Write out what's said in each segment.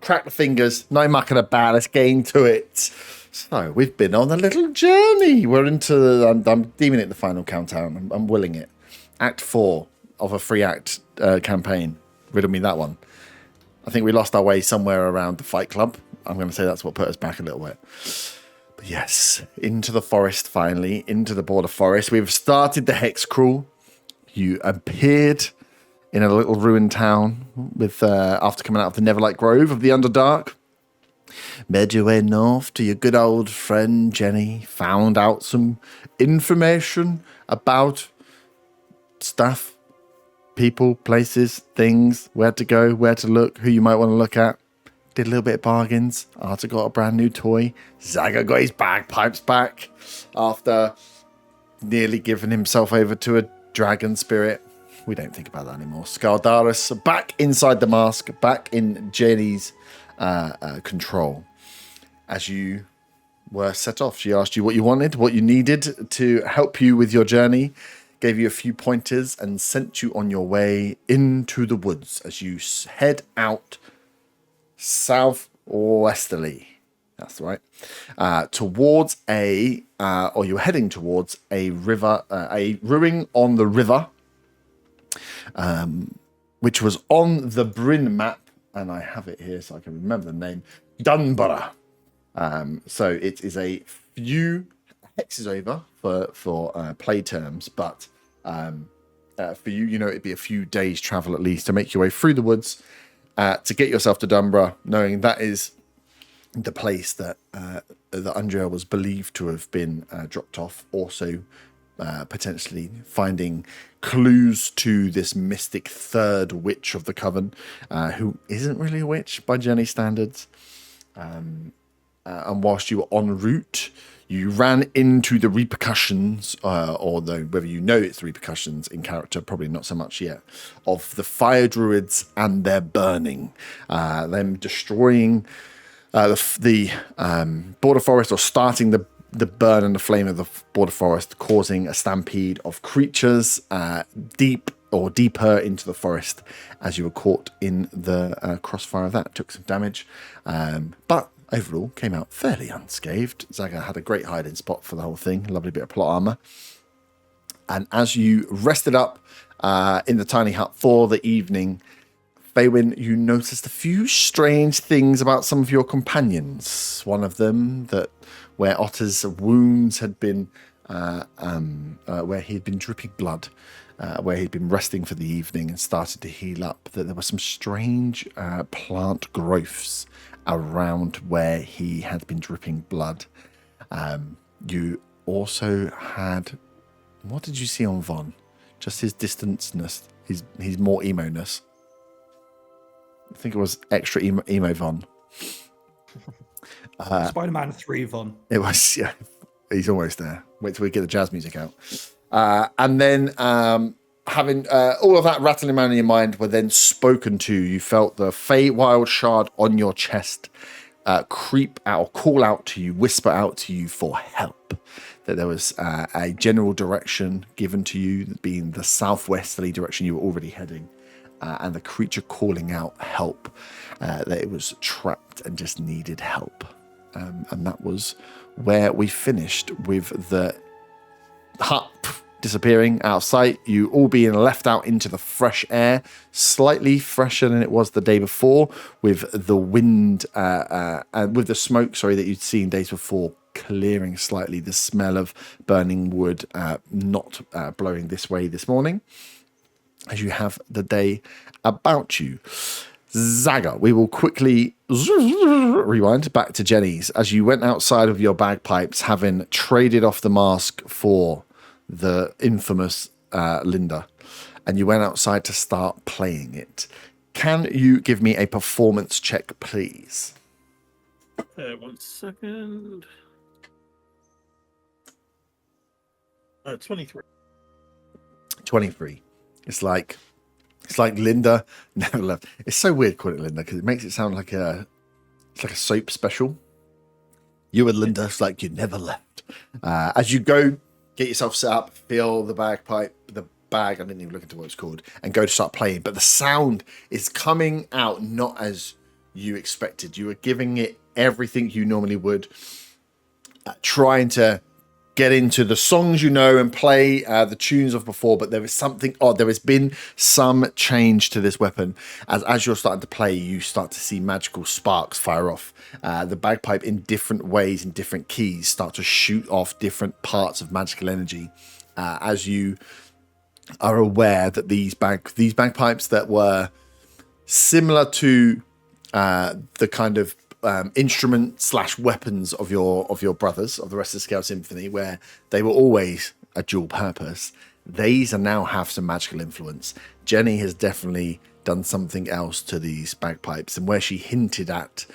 crack the fingers, no mucking about, let's get into it. So we've been on a little journey. We're into, I'm deeming it the final countdown. I'm willing it. Act 4 of a 3-act campaign. Riddle me that one. I think we lost our way somewhere around the Fight Club. I'm going to say that's what put us back a little bit. But yes, into the forest finally, into the border forest. We've started the Hex Crawl. You appeared in a little ruined town with after coming out of the Neverlight Grove of the Underdark. Made your way north to your good old friend Jenny. Found out some information about stuff, people, places, things, where to go, where to look, who you might want to look at. Did a little bit of bargains. Arthur got a brand new toy. Zaga got his bagpipes back after nearly giving himself over to a dragon spirit. We don't think about that anymore. Skaldaris back inside the mask, back in Jenny's control. As you were set off, she asked you what you wanted, what you needed to help you with your journey, gave you a few pointers, and sent you on your way into the woods as you head out southwesterly. That's right. Towards or you're heading towards a river, a ruin on the river, which was on the Bryn map, and I have it here so I can remember the name, Dunborough. So it is a few hexes over for play terms, but for you, it'd be a few days travel at least to make your way through the woods to get yourself to Dunborough, knowing that is the place that Andrea was believed to have been dropped off. Also, potentially finding clues to this mystic third witch of the coven, who isn't really a witch by Jenny standards. And whilst you were en route, you ran into the repercussions, although whether you know it's the repercussions in character, probably not so much yet, of the fire druids and their burning, them destroying the border forest, or starting the burn and the flame of the border forest, causing a stampede of creatures deeper into the forest as you were caught in the crossfire of that. Took some damage, but overall came out fairly unscathed. Zaga had a great hiding spot for the whole thing, lovely bit of plot armor. And as you rested up in the tiny hut for the evening, Faywin, you noticed a few strange things about some of your companions. One of them, that where Otter's wounds had been, where he had been dripping blood, where he'd been resting for the evening and started to heal up, that there were some strange plant growths around where he had been dripping blood. You also had, what did you see on Von? Just his distanceness, his more emo-ness. I think it was extra emo Von. Spider-Man 3 Von. It was, yeah. He's almost there. Wait till we get the jazz music out. And then having all of that rattling around in your mind were then spoken to. You felt the Feywild shard on your chest creep out, or call out to you, whisper out to you for help. That there was a general direction given to you, being the southwesterly direction you were already heading. And the creature calling out help, that it was trapped and just needed help. And that was where we finished, with the hut disappearing out of sight, you all being left out into the fresh air, slightly fresher than it was the day before, with the wind, and with the smoke, that you'd seen days before, clearing slightly, the smell of burning wood not blowing this way this morning. As you have the day about you. Zaga, we will quickly rewind back to Jenny's. As you went outside of your bagpipes, having traded off the mask for the infamous Linda, and you went outside to start playing it. Can you give me a performance check, please? 1 second. 23. 23. It's like Linda never left. It's so weird calling it Linda because it makes it sound like it's like a soap special. You and Linda, it's like you never left. As you go, get yourself set up, feel the bagpipe, the bag, I didn't even look into what it's called, and go to start playing. But the sound is coming out not as you expected. You were giving it everything you normally would, trying to get into the songs and play the tunes of before, but there is something odd. There has been some change to this weapon. As you're starting to play, you start to see magical sparks fire off. The bagpipe in different ways, in different keys, start to shoot off different parts of magical energy. As you are aware that these bagpipes that were similar to the kind of instrument / weapons of your brothers of the rest of the Scale Symphony, where they were always a dual purpose, these are now have some magical influence. Jenny has definitely done something else to these bagpipes, and where she hinted at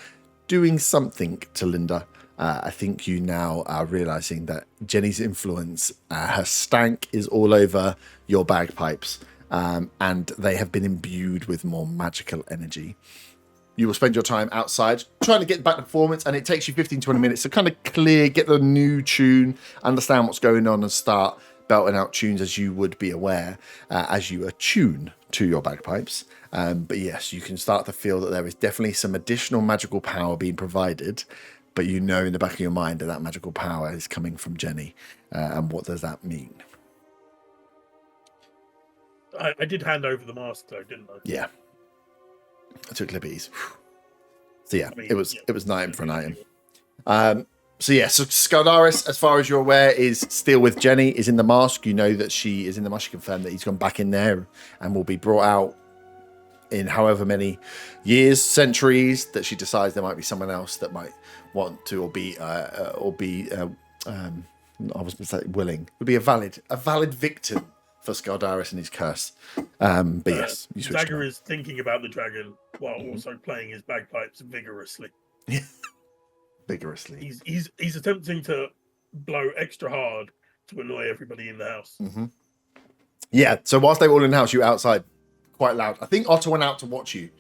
doing something to Linda, I think you now are realizing that Jenny's influence, her stank is all over your bagpipes, and they have been imbued with more magical energy. You will spend your time outside trying to get back to performance, and it takes you 15-20 minutes to kind of get the new tune, understand what's going on, and start belting out tunes as you would be aware as you attune to your bagpipes. But yes, you can start to feel that there is definitely some additional magical power being provided, but in the back of your mind that magical power is coming from Jenny. And what does that mean? I did hand over the mask, though, didn't I? Yeah. I took liberties. So yeah, it was night for an item. So Skaldaris, as far as you're aware, is still with Jenny, is in the mask. You know that she is in the mask. She confirmed that he's gone back in there and will be brought out in however many years, centuries, that she decides there might be someone else that might want to or be I was going to say willing. Would be a valid victim for Skaldaris and his curse. But yes, you switched. Dagger is thinking about the dragon while also playing his bagpipes vigorously. Vigorously. He's attempting to blow extra hard to annoy everybody in the house. Mm-hmm. Yeah, so whilst they were all in the house, you were outside quite loud. I think Otto went out to watch you.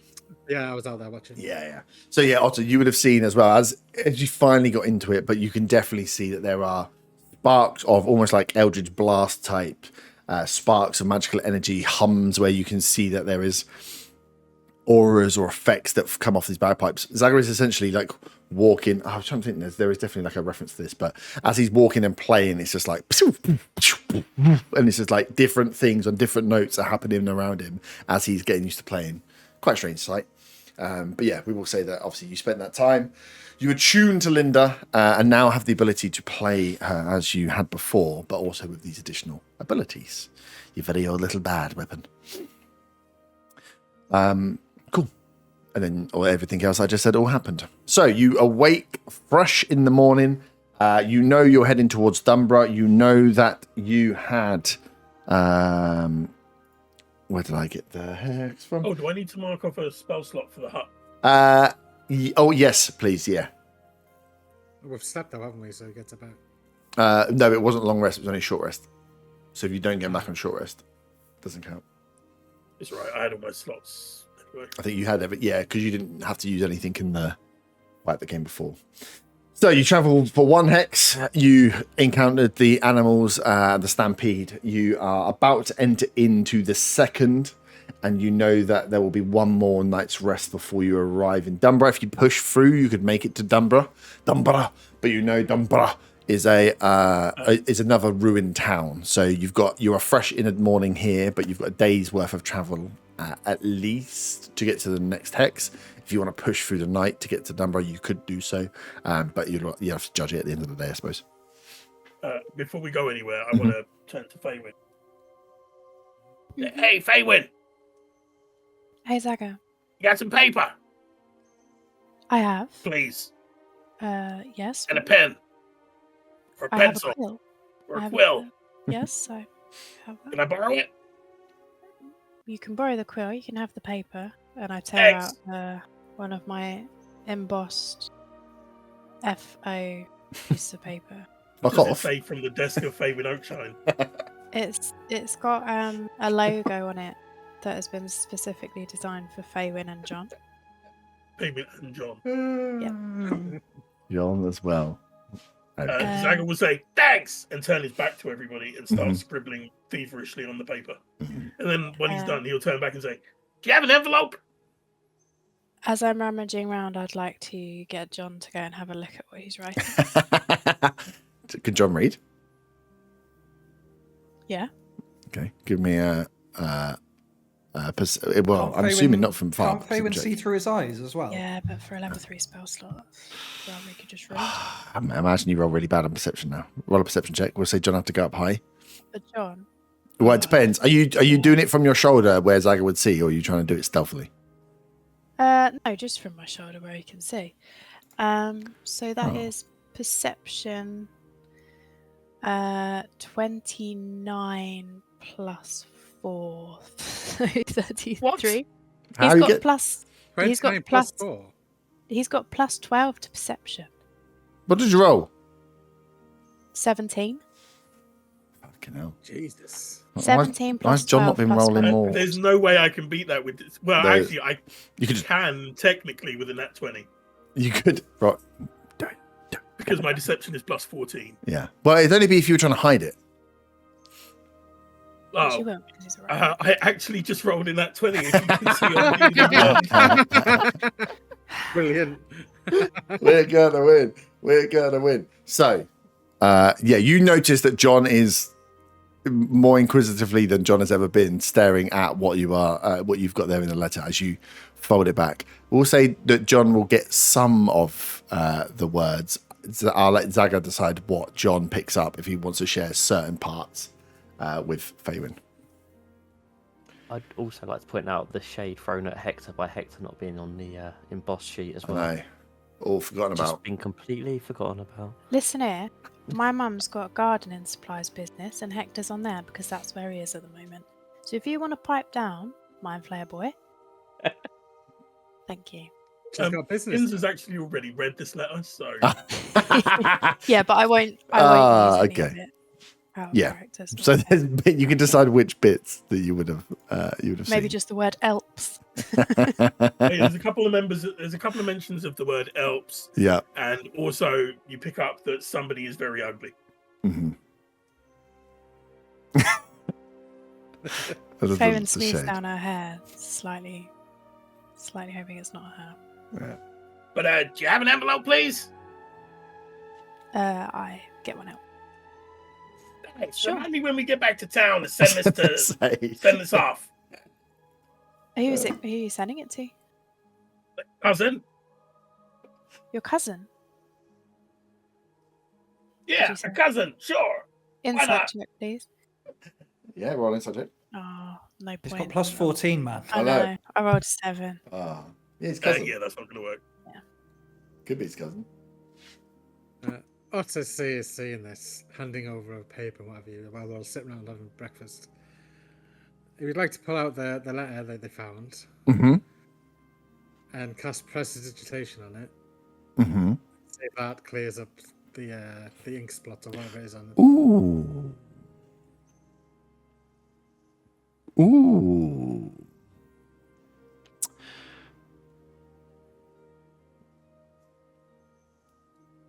Yeah, I was out there watching. Yeah. So yeah, Otto, you would have seen as well as you finally got into it, but you can definitely see that there are sparks of almost like Eldritch Blast type sparks of magical energy, hums where you can see that there is auras or effects that come off these bagpipes. Zagor is essentially like walking. I was trying to think there is definitely like a reference to this, but as he's walking and playing, it's just like, and it's just like different things on different notes are happening around him as he's getting used to playing. Quite a strange sight. But yeah, we will say that obviously you spent that time. You attune to Linda and now have the ability to play her as you had before, but also with these additional abilities. Your very old little bad weapon. Cool. And then everything else I just said all happened. So you awake fresh in the morning. You know you're heading towards Dumbra. You know that you had... where did I get the hex from? Oh, do I need to mark off a spell slot for the hut? Oh, yes, please, yeah. We've slept though, haven't we? So it gets about... No, it wasn't a long rest. It was only a short rest. So if you don't get back on short rest, it doesn't count. It's right. I had all my slots. Anyway. I think you had everything. Yeah, because you didn't have to use anything in the game before. So you travelled for one hex. You encountered the animals, the stampede. You are about to enter into the second, and you know that there will be one more night's rest before you arrive in Dumbra. If you push through, you could make it to Dumbra, but you know Dumbra is is another ruined town. So you are fresh in the morning here, but you've got a day's worth of travel at least to get to the next hex. If you want to push through the night to get to Dumbra, you could do so, but you have to judge it at the end of the day, I suppose. Before we go anywhere, I want to turn to Faywin. Hey, Faywin! Hey, Zaga. You got some paper? I have. Please. Yes. And a pen. Or a pencil. Have a quill. Or a quill. Yes, I have that. Can I borrow it? You can borrow the quill, you can have the paper. And I tear out one of my embossed FO piece of paper. Fuck off. Say from the desk of Faywin Oakshine. It's got a logo on it that has been specifically designed for Faywin and John. Faywin and John. Yeah. John as well. And Zaga will say, thanks! And turn his back to everybody and start scribbling feverishly on the paper. And then when he's done, he'll turn back and say, do you have an envelope? As I'm rummaging around, I'd like to get John to go and have a look at what he's writing. Can John read? Yeah. Okay, give me a well, Can't I'm Faywin- assuming not from far. Can't Faywin see through his eyes as well? Yeah, but for a level 3 spell slot, rather we could just read. I imagine you roll really bad on perception now. Roll a perception check. We'll say John have to go up high. But John. Well, it depends. Are you doing it from your shoulder where Zaga would see, or are you trying to do it stealthily? No, just from my shoulder where you can see. So that is perception 29 plus 4. So 33. What? How you get? He's got 29 plus 4. He's got plus 12 to perception. What did you roll? 17. Fucking hell. Jesus. 17 Why plus has John not 12 been plus rolling 1. more? There's no way I can beat that with this. Well, No. actually, I You could just, can technically with a nat 20 you could, right? because my deception is plus 14. Yeah. Well, it'd only be if you were trying to hide it. Which Oh, you won't, because he's a rogue. I actually just rolled in that 20. If you can see on the Brilliant. We're gonna win. We're gonna win. So, yeah, you notice that John is more inquisitively than John has ever been, staring at what you've got there in the letter as you fold it back. We'll say that John will get some of the words. So I'll let Zaga decide what John picks up if he wants to share certain parts with Faywin. I'd also like to point out the shade thrown at Hector by Hector not being on the embossed sheet as well. I know. All forgotten Just about. been completely forgotten about. Listen here, my mum's got a gardening supplies business and Hector's on there because that's where he is at the moment. So if you want to pipe down, Mind Flayer boy. Thank you. She's got business. Inz has actually already read this letter, so Yeah, but I won't use any okay. of it out of Yeah. character, So there's you can decide which bits that you would have maybe seen. just the word elps. hey, there's a couple of mentions of the word elps, Yeah. and also you pick up that somebody is very ugly. Mm-hmm. Faven smooths down her hair slightly hoping it's not her. But do you have an envelope, please? I get one out. Thanks. Sure. Remind me when we get back to town to send this send this off. Who is it? Who are you sending it to? Cousin? Your cousin? Yeah, you say? a cousin. Sure. Insight not? check, please. Yeah, roll in subject. Oh, no He's point. got plus 14, man. I know. know. I rolled a 7. Ah, yeah, his cousin. Yeah, that's not going to work. Could be his cousin. Otter C is seeing this, handing over a paper and whatever while they're all sitting around having breakfast. He would like to pull out the letter that they found Mm-hmm. and cast prestidigitation on it. Mm-hmm. See if that clears up the ink spot or whatever it is on it. Ooh. Ooh.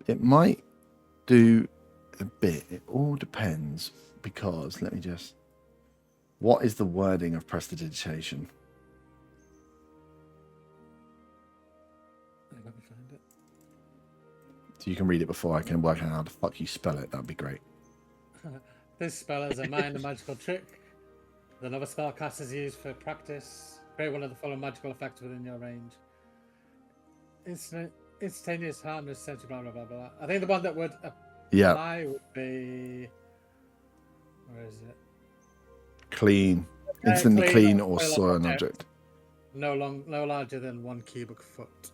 It might do a bit. It all depends because let me just. What is the wording of prestidigitation? Let me find it. So you can read it before I can work out how the fuck you spell it. That'd be great. This spell is a minor magical trick. Another spellcaster is used for practice. Create one of the following magical effects within your range. Instantaneous, harmless, sensory, blah, blah, blah, blah. I think the one that would Yeah. apply would be... Where is it? Clean. Instantly clean or soil soil an object. object. No larger than 1 cubic foot.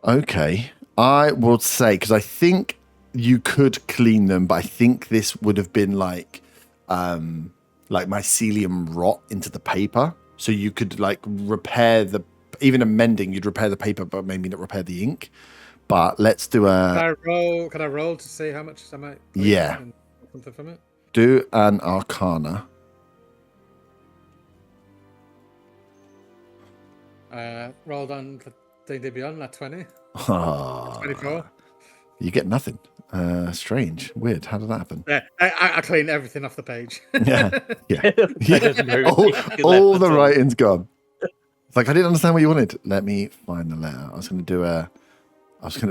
Okay. I will say, because I think you could clean them, but I think this would have been like mycelium rot into the paper. So you could like repair even amending, you'd repair the paper, but maybe not repair the ink. But let's do Can I roll to see how much I might clean Yeah. and something from it? do an Arcana. Rolled on the D&D Beyond, that 20. Ah. 24. You get nothing. Strange. Weird. How did that happen? Yeah, I clean everything off the page. Yeah. Yeah. There's no all ink all left the at all. writing's gone. It's like I didn't understand what you wanted. Let me find the letter. I was going to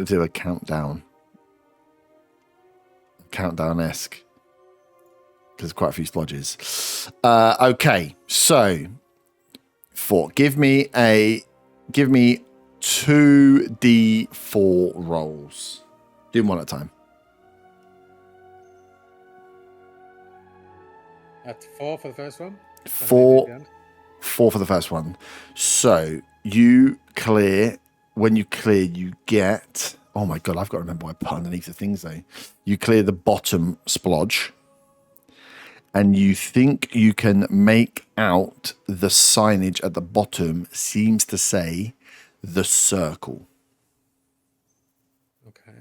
do a countdown. Countdown-esque. Because quite a few splodges. Okay, so give me 2d4 rolls. Do them one at a time. That's 4 for the first one. Four for the first one. So you clear. When you clear, you get. Oh my god! I've got to remember what I put underneath the things though. You clear the bottom splodge, and you think you can make out the signage at the bottom seems to say the circle. Okay.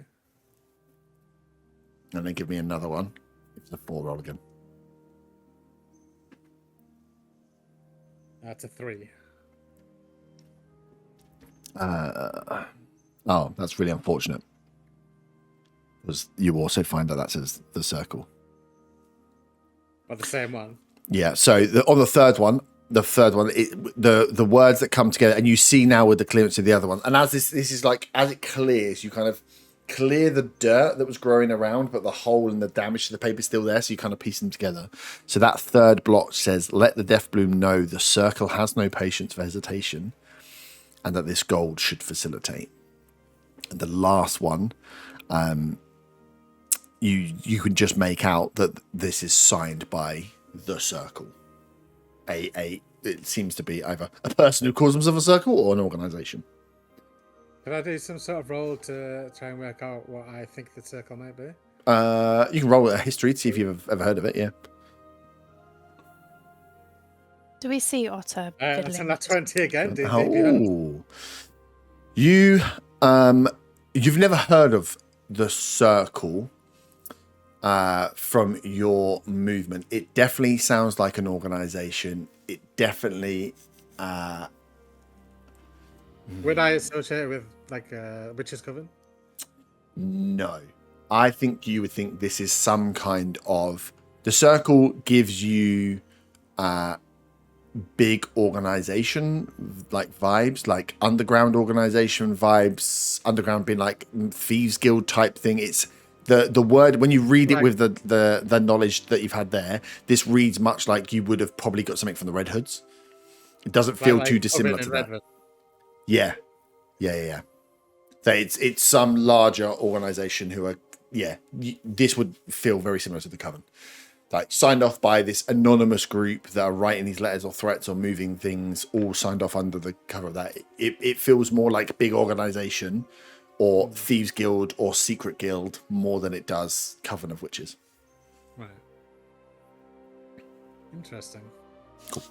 And then give me another one. It's a 4 roll again. That's a 3. Oh, that's really unfortunate. Because you also find that says the circle. But the same one. Yeah. So on the third one, the words that come together, and you see now with the clearance of the other one, and as this is like as it clears, you kind of clear the dirt that was growing around, but the hole and the damage to the paper is still there. So you kind of piece them together. So that third block says, "Let the deaf bloom know the circle has no patience for hesitation, and that this gold should facilitate." And the last one, you can just make out that this is signed by the circle. It seems to be either a person who calls themselves a circle or an organization. Could I do some sort of roll to try and work out what I think the circle might be? You can roll a history to see if you've ever heard of it. Yeah. Do we see Otter? That's fiddling? on that 20 again. Oh, you've never heard of the circle from your movement. It definitely sounds like an organization. It definitely. Would I associate it with like a witch's coven? No, I think you would think this is some kind of. The circle gives you big organization like vibes, like underground organization vibes. Underground being like thieves guild type thing. It's the word when you read it with the knowledge that you've had there. This reads much like you would have probably got something from the Red Hoods. It doesn't feel too dissimilar to that. Redvant. Yeah. So it's some larger organization who are this would feel very similar to the Coven, like signed off by this anonymous group that are writing these letters or threats or moving things, all signed off under the cover of that. It feels more like big organization or thieves guild or secret guild more than it does Coven of Witches. Right. Interesting. Cool.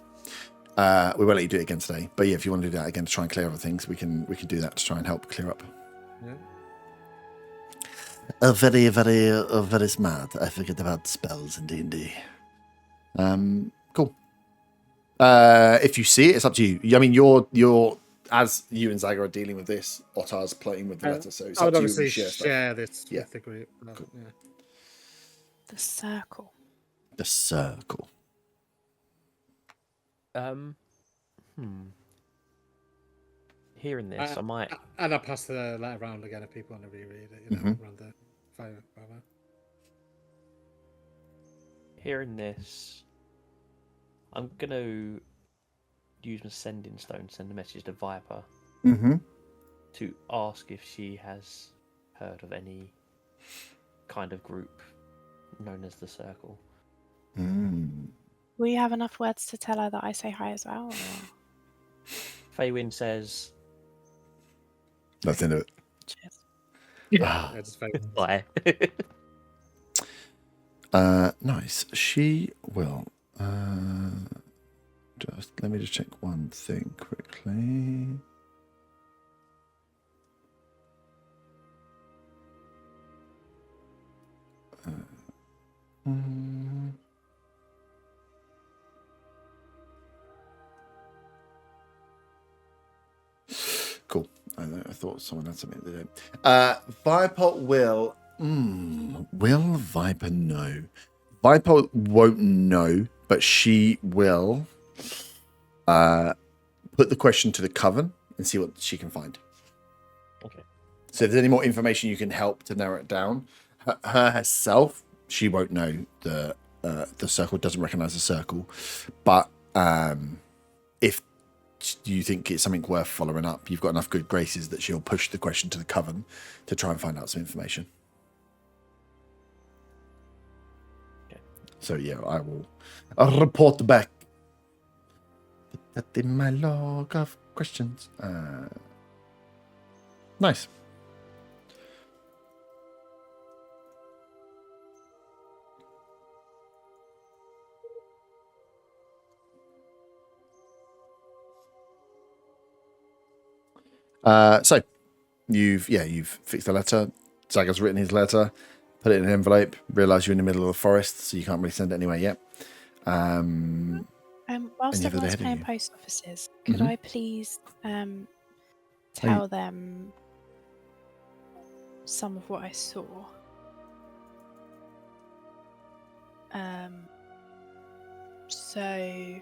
We won't let you do it again today, but yeah, if you want to do that again to try and clear other things, we can do that to try and help clear up. Yeah. Very smart. I forget about spells in D&D. Cool. If you see it, it's up to you. I mean, you're as you and Zaga are dealing with this, Ottar's playing with the letter, so it's I up would to you obviously to share stuff. share this Yeah. with the group. Cool. Yeah. The circle. The circle. Hearing this, I might. And I'll pass the letter around again if people want to reread it, around the fire. Hearing this, I'm gonna use my sending stone, send a message to Viper to ask if she has heard of any kind of group known as the Circle. Will you have enough words to tell her that I say hi as well? Or... Faywin says, Nothing to it. Cheers. Yeah, just bye. Nice. She will. Let me just check one thing quickly. Cool. I know. I thought someone had something to do. Viper will. Will Viper know? Viper won't know, but she will put the question to the coven and see what she can find. Okay. So if there's any more information you can help to narrow it down, her herself, she won't know the circle, doesn't recognize the circle. But if you think it's something worth following up, you've got enough good graces that she'll push the question to the coven to try and find out some information. Okay. So yeah, I'll report back. Put that in my log of questions. Nice. So you've fixed the letter. Zaga's written his letter, put it in an envelope, realised you're in the middle of the forest, so you can't really send it anywhere yet. Whilst you're everyone's ahead of playing you. post offices, could I please tell them some of what I saw? So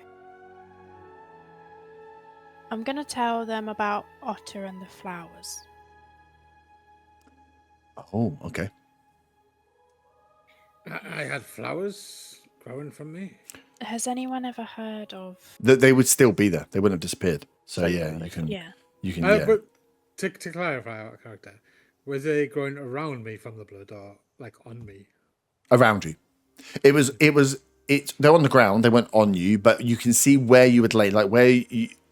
I'm going to tell them about Otter and the flowers. Oh, okay. I had flowers growing from me. Has anyone ever heard of... They would still be there. They wouldn't have disappeared. So yeah, you can. Yeah. You can. Yeah. But to clarify our character, were they growing around me from the blood or like on me? Around you. They're on the ground. They weren't on you, but you can see where you would lay, like where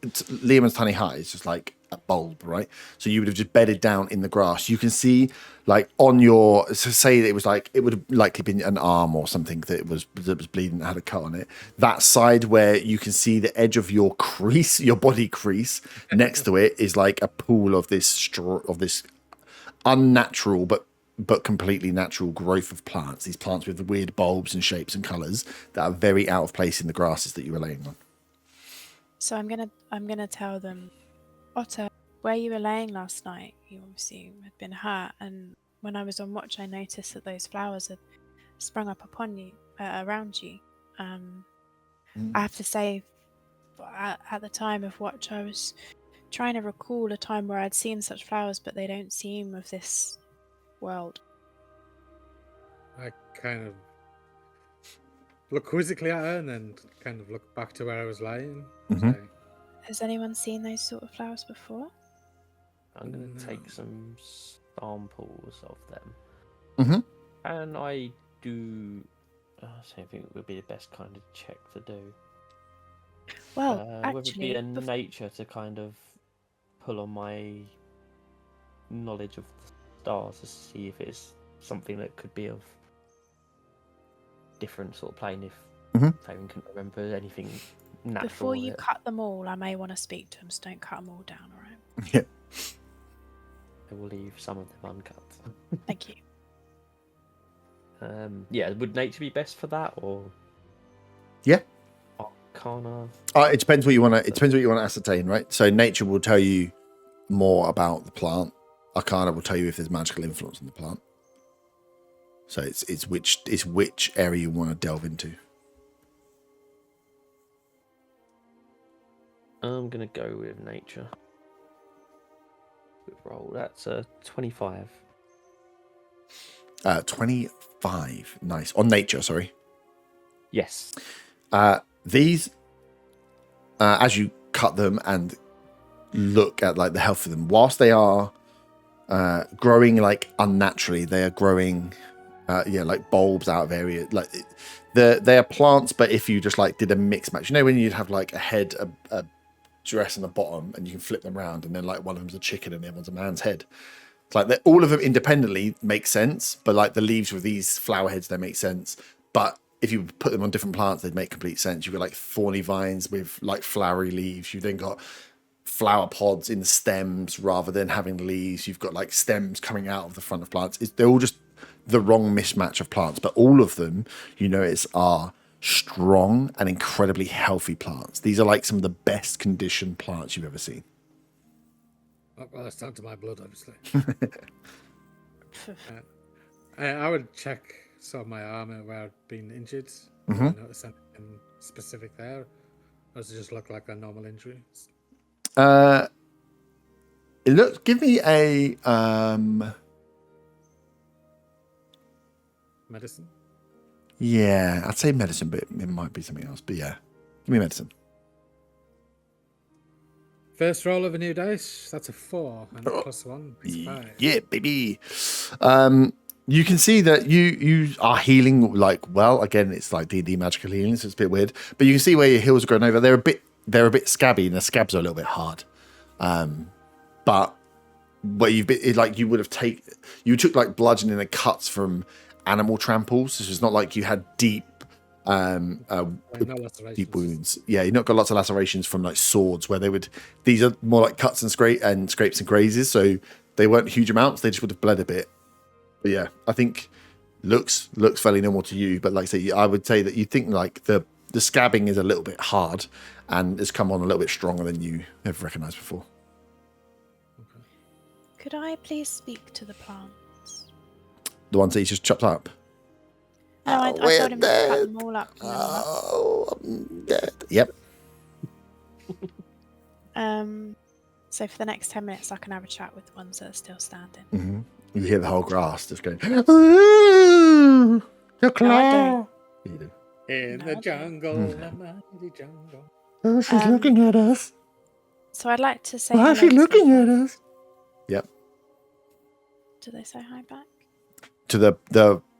Liam's tiny hut is just like a bulb, right? So you would have just bedded down in the grass. You can see like on your, so say that it was like, it would have likely been an arm or something that was bleeding, that had a cut on it. That side where you can see the edge of your crease, your body crease, next to it is like a pool of this unnatural but completely natural growth of plants. These plants with weird bulbs and shapes and colours that are very out of place in the grasses that you were laying on. So I'm gonna tell them, Otter, where you were laying last night, you obviously had been hurt, and when I was on watch, I noticed that those flowers had sprung up upon you, around you. I have to say, at the time of watch, I was trying to recall a time where I'd seen such flowers, but they don't seem of this world. I kind of look quizzically at her and then kind of look back to where I was lying. Mhm. Say, Has anyone seen those sort of flowers before? I'm going to take some samples of them. Mhm. And I do... I think it would be the best kind of check to do. Well, Whether it actually, be a nature to kind of pull on my knowledge of the stars to see if it's something that could be of different sort of plane, if Fabian couldn't remember anything natural. before of you it. cut them all, I may want to speak to them, so don't cut them all down, alright? Yeah. I will leave some of them uncut. Thank you. Yeah, would nature be best for that, or Yeah. Arcana? It depends what you want to. It depends what you want to ascertain, right? So nature will tell you more about the plant. Arcana will tell you if there's magical influence on the plant. So it's which area you want to delve into. I'm gonna go with nature. Good roll. That's a 25. 25. Nice. On nature, sorry. Yes. These, as you cut them and look at like the health of them, whilst they are growing like unnaturally, they are growing, like bulbs out of areas. Like they are plants, but if you just like did a mix match, you know, when you'd have like a head, a dress, and a bottom, and you can flip them around, and then like one of them's a chicken and the other one's a man's head. It's like all of them independently make sense, but like the leaves with these flower heads, they make sense. But if you put them on different plants, they'd make complete sense. You've got like thorny vines with like flowery leaves. You've then got flower pods in the stems rather than having leaves. You've got like stems coming out of the front of plants. They're all just the wrong mismatch of plants, but all of them, you notice, are strong and incredibly healthy plants. These are like some of the best conditioned plants you've ever seen. Oh, well, it's down to my blood, obviously. I would check some of my armor where I've been injured. Do I notice anything specific there? Or does it just look like a normal injury? It looks. Give me a Medicine? Yeah, I'd say medicine, but it might be something else. But yeah, give me medicine. First roll of a new dice. That's a 4 and +1 is 5. Yeah, baby. You can see that you are healing like well. Again, it's like D&D magical healing, so it's a bit weird. But you can see where your heals are growing over. They're a bit scabby, and the scabs are a little bit hard. But you've been like you took like bludgeoning and cuts from animal tramples. This is not like you had deep wounds. Yeah, you've not got lots of lacerations from like swords where these are more like cuts and scrapes and grazes, so they weren't huge amounts, they just would have bled a bit. But yeah, I think looks fairly normal to you, but like I say, I would say that you think like the scabbing is a little bit hard and it's come on a little bit stronger than you have recognized before. Could I please speak to the plants? The ones that you just chopped up? No, I told him to cut them all up. I'm dead. Yep. So for the next 10 minutes, I can have a chat with the ones that are still standing. Mm-hmm. You hear the whole grass just going, ooh, the claw. You do. In the jungle, the mighty jungle. Oh, she's looking at us. So I'd like to say Why is she looking at us? Yep. Do they say hi back? To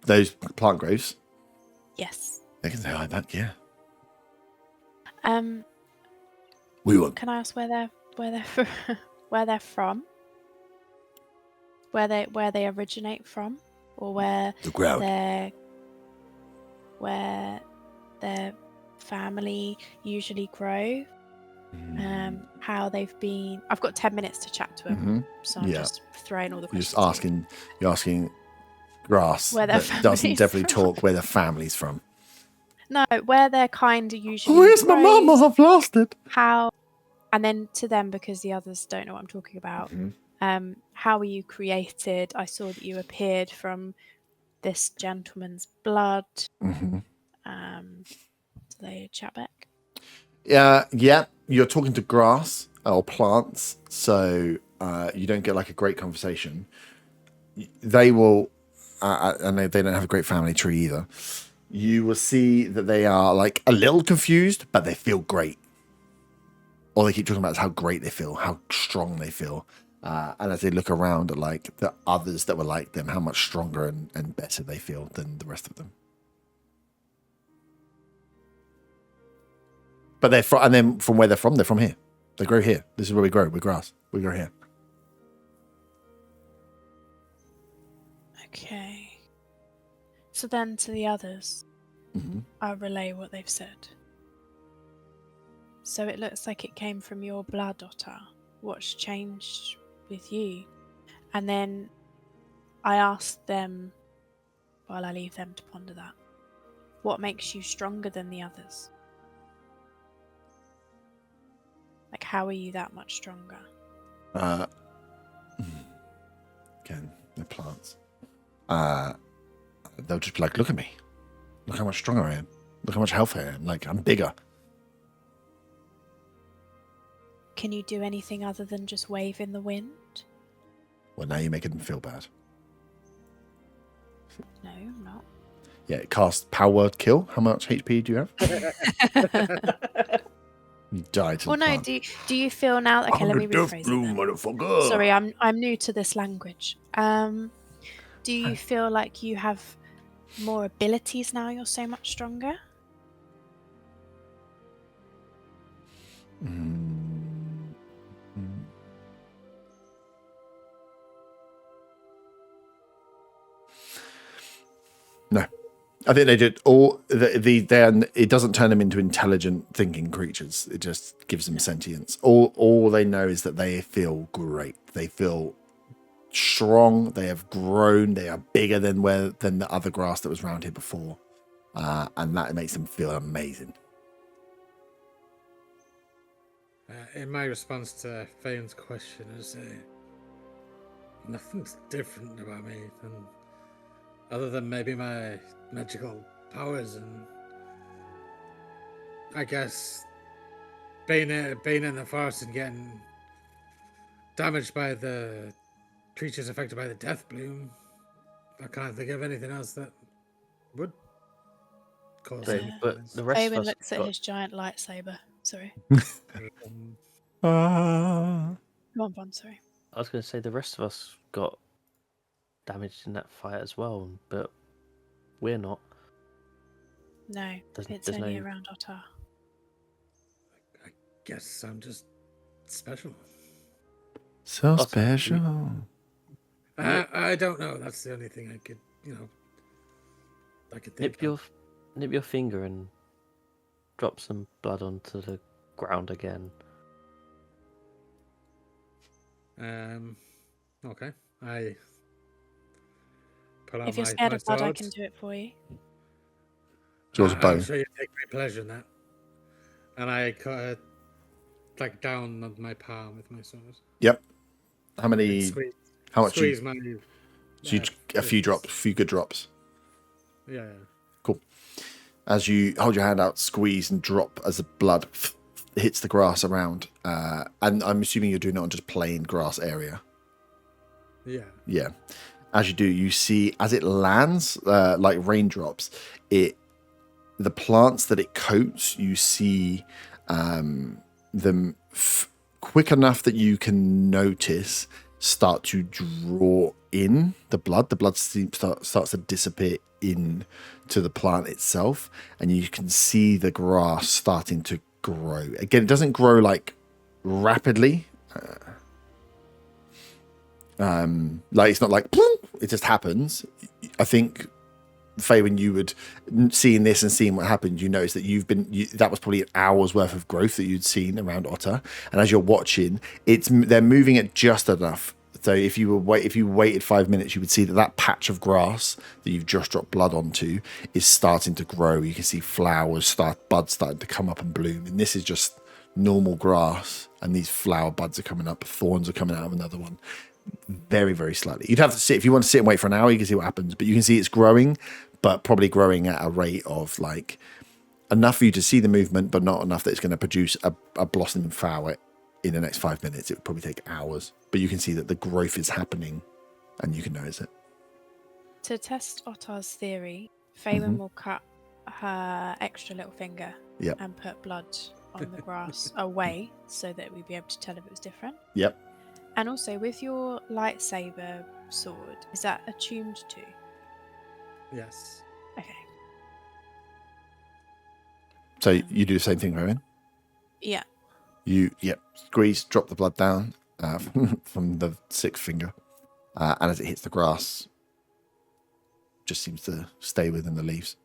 those plant graves? Yes. They can say hi back, yeah. Um, We won't. Can I ask where they're where they're from? Where they originate from, or where The ground. where their family usually grow? How they've been. I've got 10 minutes to chat to them, so I'm just throwing all the questions. You're asking grass Where their that doesn't family's definitely from. talk where the family's from. No, where their kind of usually. Where's my mama? grows, I've lost it. How, and then to them, because the others don't know what I'm talking about. How were you created? I saw that you appeared from this gentleman's blood. Do they chat back? Yeah. You're talking to grass or plants, so you don't get like a great conversation. They will, and they don't have a great family tree either. You will see that they are like a little confused, but they feel great. All they keep talking about is how great they feel, how strong they feel. And as they look around at like the others that were like them, how much stronger and better they feel than the rest of them. But and then from where they're from here. They grow here. This is where we grow. We're grass. We grow here. Okay. So then to the others, I'll relay what they've said. So it looks like it came from your blood, Otter. What's changed with you? And then I asked them, while I leave them to ponder that, what makes you stronger than the others? Like, how are you that much stronger? Again, the plants. They'll just be like, look at me. Look how much stronger I am. Look how much healthier I am. Like, I'm bigger. Can you do anything other than just wave in the wind? Well, now you're making them feel bad. No, I'm not. Yeah, it casts power word kill. How much HP do you have? You died to Well, the no. plant. Do you feel now? Okay, let me rephrase it then. Motherfucker. Sorry, I'm new to this language. Do you feel like you have more abilities now? You're so much stronger. No, I think they did all it doesn't turn them into intelligent thinking creatures. It just gives them sentience. All they know is that they feel great. They feel strong. They have grown. They are bigger than the other grass that was around here before, and that makes them feel amazing. In my response to Faye's question, I say nothing's different about me, other than maybe my magical powers, and I guess being in the forest and getting damaged by the creatures affected by the death bloom. I can't think of anything else that would cause So, anything. but the rest of Fabian us looks at got, his giant lightsaber. Sorry. Ah. Go on, Bond, sorry. I was going to say the rest of us got damaged in that fight as well, but we're not. No, There's- it's there's only no- around Otar. I guess I'm just special. So Also, special. I don't know. That's the only thing I could, I could think Nip your finger and drop some blood onto the ground again. Okay. I pull out If you're my scared of blood, I sword. can do it for you. Yours a I'm bow. sure you take great pleasure in that. And I cut it down on my palm with my sword. Yep. How many? Squeeze, How much? squeeze my. So you, a few drops, a few good drops. Yeah. Cool. As you hold your hand out, squeeze and drop as the blood hits the grass around. And I'm assuming you're doing it on just plain grass area. Yeah. Yeah. As you do, you see as it lands, like raindrops, the plants that it coats, you see them quick enough that you can notice start to draw in the blood. The blood starts to disappear into the plant itself, and you can see the grass starting to grow. Again, it doesn't grow like rapidly. Like it's not like it just happens. I think, Faye, when you would seeing this and seeing what happened, you noticed that that was probably an hour's worth of growth that you'd seen around Otter. And as you're watching, they're moving it just enough. So if you waited 5 minutes, you would see that patch of grass that you've just dropped blood onto is starting to grow. You can see buds starting to come up and bloom. And this is just normal grass, and these flower buds are coming up. Thorns are coming out of another one. Very, very slightly. You'd have to sit, if you want to sit and wait for an hour, you can see what happens, but you can see it's growing, but probably growing at a rate of like enough for you to see the movement, but not enough that it's going to produce a blossoming flower in the next 5 minutes. It would probably take hours, but you can see that the growth is happening and you can notice it. To test Ottar's theory, Fabian will cut her extra little finger Yep. and put blood on the grass away so that we'd be able to tell if it was different. Yep. And also, with your lightsaber sword, is that attuned to? Yes. Okay. So you do the same thing, Rowan? Yeah. Squeeze, drop the blood down from the sixth finger, and as it hits the grass, just seems to stay within the leaves.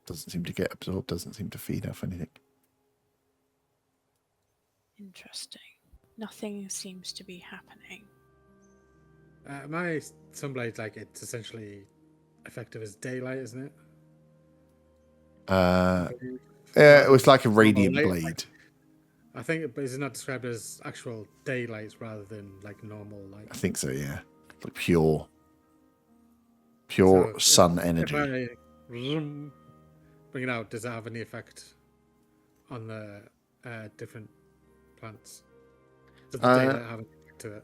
Doesn't seem to get absorbed. Doesn't seem to feed off anything. Interesting. Nothing seems to be happening. My sunblade, it's essentially effective as daylight, isn't it? It was like a radiant Normal light, blade. I think it's not described as actual daylight rather than like normal light. I think so. Yeah, like pure sun energy. If I bring it out, does it have any effect on the different plants? Does the daylight have an effect to it?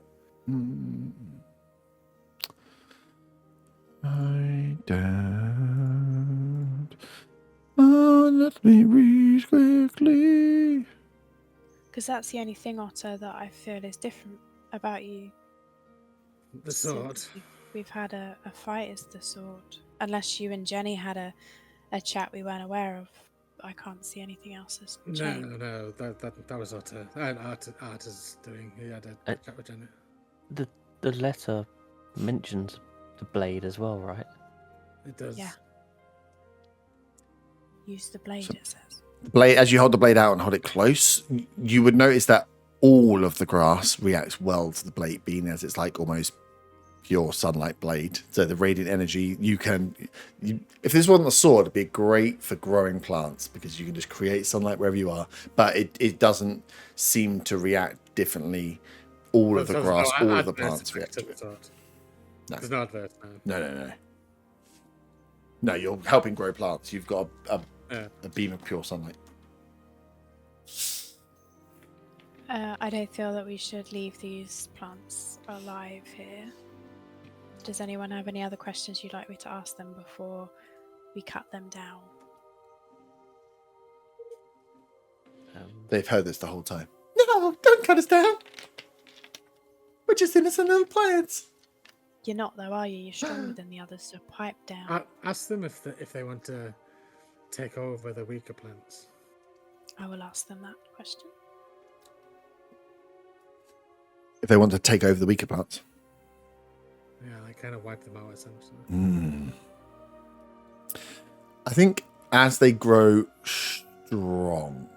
I don't. Let me read quickly. Because that's the only thing, Otter, that I feel is different about you. The sword. Since we've had a fight is the sword. Unless you and Jenny had a chat we weren't aware of. I can't see anything else has changed. No, that was Otter. Otter's doing. He had a chat with Jenny. The letter mentions the blade as well, right? It does. Yeah. Use the blade, it says. Blade, as you hold the blade out and hold it close, you would notice that all of the grass reacts well to the blade being as it's like almost pure sunlight blade. So the radiant energy, if this wasn't a sword, it'd be great for growing plants because you can just create sunlight wherever you are. But it doesn't seem to react differently. All of the grass, all of the plants react to it. No. There's no adverse. No. No, you're helping grow plants. You've got a beam of pure sunlight. I don't feel that we should leave these plants alive here. Does anyone have any other questions you'd like me to ask them before we cut them down? They've heard this the whole time. No, don't cut us down. We're just innocent little plants. You're not though, are you? You're stronger than the others, so pipe down. Ask them if they want to take over the weaker plants. I will ask them that question. If they want to take over the weaker plants. Yeah, they kind of wipe them out essentially. I think as they grow strong,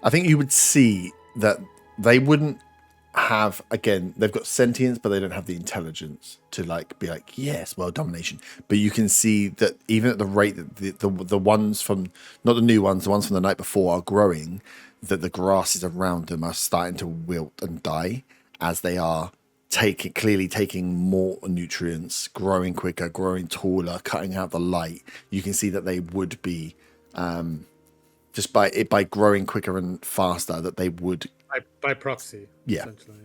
I think you would see that they wouldn't have, again, they've got sentience, but they don't have the intelligence to be like, yes, well, domination. But you can see that even at the rate that the ones from, not the new ones, the ones from the night before are growing, that the grasses around them are starting to wilt and die as they are clearly taking more nutrients, growing quicker, growing taller, cutting out the light. You can see that they would be, just by growing quicker and faster, that they would by proxy. Yeah. Essentially.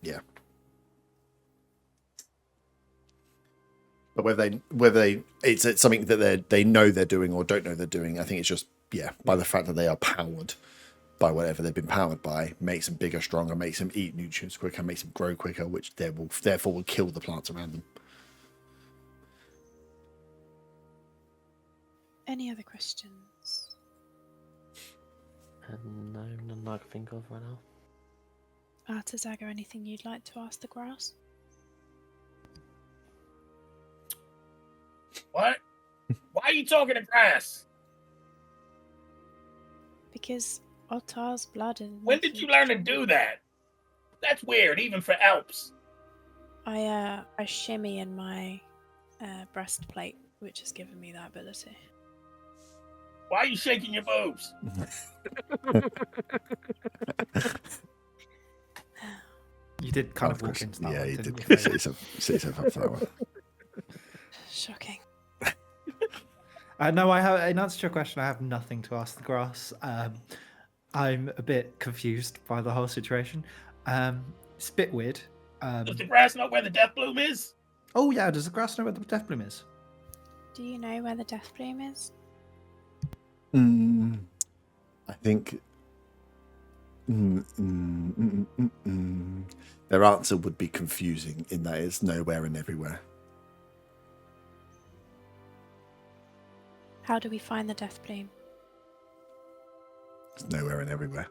Yeah. But whether it's something that they know they're doing or don't know they're doing, I think it's just by the fact that they are powered by whatever they've been powered by, makes them bigger, stronger, makes them eat nutrients quicker, makes them grow quicker, which therefore will kill the plants around them. Any other questions? No, none I can think of right now. Artazaga, anything you'd like to ask the grass? What? Why are you talking to grass? Because Ottar's blood and... When did you learn to do that? That's weird, even for Alps. I shimmy in my breastplate, which has given me that ability. Why are you shaking your boobs? You did kind of walk into that. Yeah, one, you didn't did. you? Set yourself up for that one. Shocking. No, in answer to your question, I have nothing to ask the grass. I'm a bit confused by the whole situation. It's a bit weird. Does the grass know where the death bloom is? Oh yeah, does the grass know where the death bloom is? Do you know where the death bloom is? I think their answer would be confusing in that it's nowhere and everywhere. How do we find the death bloom? It's nowhere and everywhere.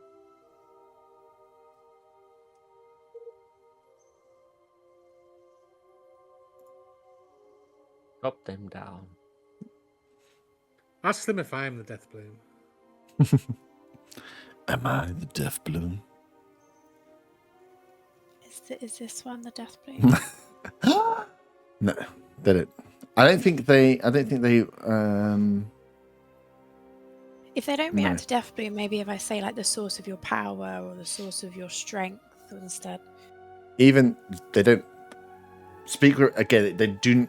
Chop them down. Ask them if I am the death bloom. Am I the death bloom? Is this one the death bloom? No, they don't. I don't think they. If they don't react to death bloom, maybe if I say like the source of your power or the source of your strength instead. Even they don't speak again.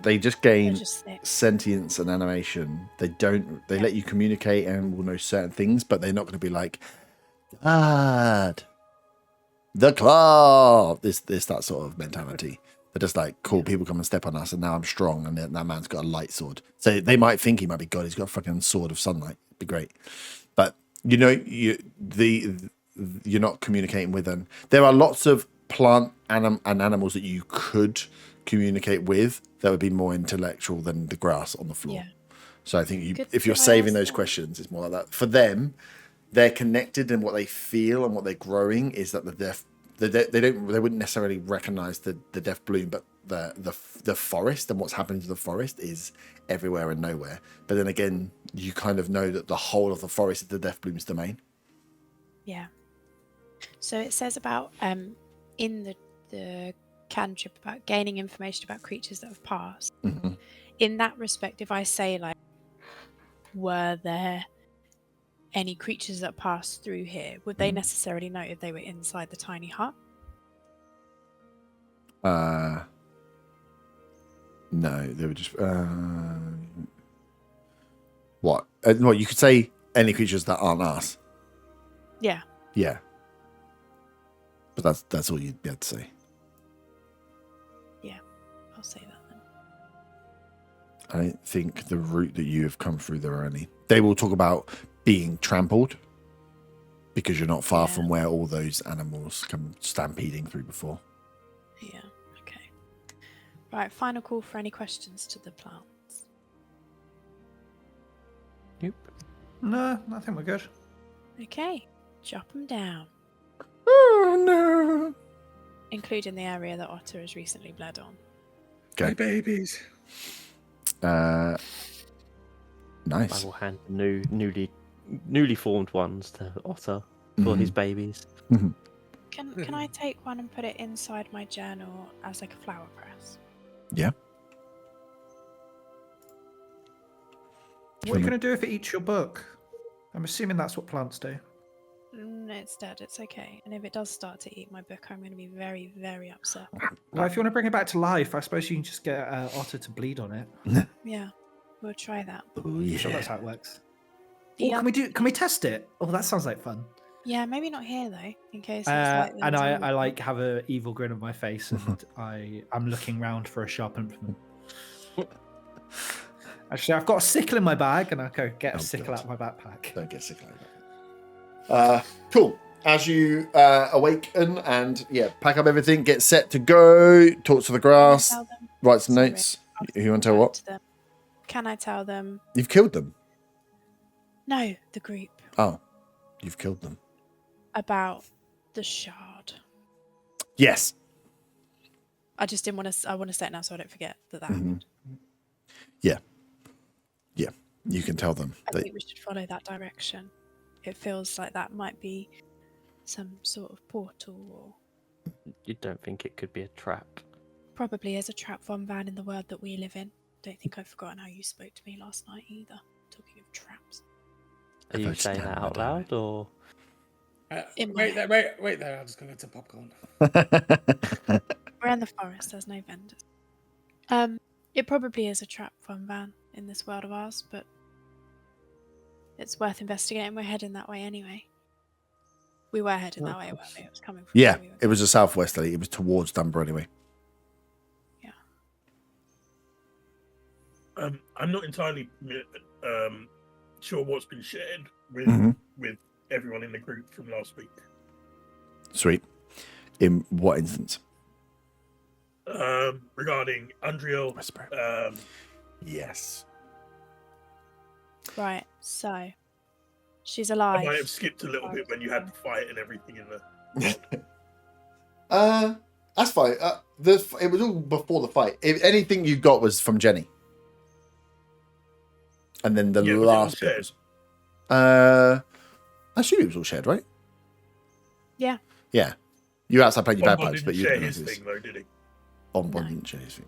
They just gain Just sentience and animation. They don't. They let you communicate and will know certain things, but they're not going to be like, God, the claw. This that sort of mentality. They're just like, cool. People come and step on us, and now I'm strong, and that man's got a light sword. So they might think he might be God. He's got a fucking sword of sunlight. It'd be great, but you're not communicating with them. There are lots of plant and animals that you could communicate with that would be more intellectual than the grass on the floor. Yeah. So I think Good if you're to saving ask those that. questions, it's more like that. For them, they're connected, and what they feel and what they're growing is that they wouldn't necessarily recognize the death bloom, but the forest and what's happening to the forest is everywhere and nowhere. But then again, you kind of know that the whole of the forest is the death bloom's domain. Yeah. So it says about in the cantrip about gaining information about creatures that have passed. Mhm. In that respect, if I say like, were there any creatures that passed through here, would they necessarily know if they were inside the tiny hut? No, they were just. What? Well, you could say any creatures that aren't us. Yeah. Yeah. But that's all you'd be able to say. Yeah, I'll say that then. I don't think the route that you have come through there are any. They will talk about being trampled because you're not far Yeah. from where all those animals come stampeding through before. Yeah, okay. Right, final call for any questions to the plants. Nope. No, I think we're good. Okay, chop them down, Oh no! including the area that Otter has recently bled on. Okay. My babies. I Nice. will hand the newly formed ones to Otter for his babies. Can I take one and put it inside my journal as like a flower press? Yeah. What are you going to do if it eats your book? I'm assuming that's what plants do. It's dead, it's okay. And if it does start to eat my book, I'm going to be very, very upset. Well, if you want to bring it back to life, I suppose you can just get Otter to bleed on it. Yeah, we'll try that. Oh I'm sure yeah. that's how it works. The Oh, can we test it? Oh, that sounds like fun. Yeah, maybe not here though, in case it's like And those I other- like have an evil grin on my face, and I'm looking round for a sharp implement. Actually, I've got a sickle in my bag, and I go get a Oh, sickle God. out of my backpack. Don't get sick like that. Cool. As you awaken and pack up everything, get set to go, talk to the grass, Tell them- write some Sorry, notes. I'll You want to tell back what? to them. Can I tell them? You've killed them. No, the group Oh, you've killed them. about the shard. Yes. I just didn't want to. I want to say it now so I don't forget that. Mhm. Yeah. Yeah. You can tell them. I think we should follow that direction. It feels like that might be some sort of portal, or You don't think it could be a trap? probably is a trap von van in the world that we live in. Don't think I've forgotten how you spoke to me last night either. Talking of traps. Are you saying that out loud, or Wait there, wait there. I'm just going to get some popcorn. We're in the forest. There's no vendors. It probably is a trap von van in this world of ours, but it's worth investigating. We're heading that way anyway. We were heading that way, weren't we? It was coming from Yeah, where we were it was a southwesterly. It was towards Dunbar anyway. I'm not entirely sure what's been shared with Mhm. with everyone in the group from last week. Sweet. In what instance? Regarding Undriel. Whisper. Yes. Right, so she's I alive. might have skipped a little bit when you had the fight and everything in the. That's fine. It was all before the fight. If anything you got was from Jenny. And then the Yeah, was it all last bit was. I assume it was all shared, right? Yeah. Yeah. You were outside playing your Bonbon bagpipes, didn't but you share didn't his notice. thing though, did he? Bonbon No. didn't share his thing.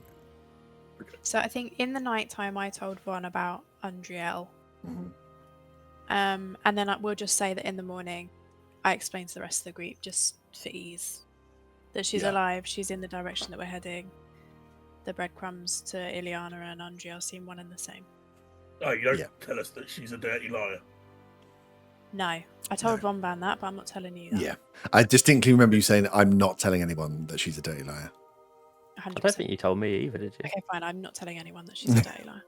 So I think in the night time I told Von about Undriel. Mhm. And then we'll just say that in the morning I explained to the rest of the group just for ease that she's Yeah. alive, she's in the direction that we're heading. The breadcrumbs to Ileana and Undriel seem one and the same. Oh, you don't Yeah. tell us that she's a dirty liar. No. I told Von Van that, but I'm not telling you that. Yeah. I distinctly remember you saying, I'm not telling anyone that she's a dirty liar. 100%. I don't think you told me either, did you? Okay, fine. I'm not telling anyone that she's a dirty liar.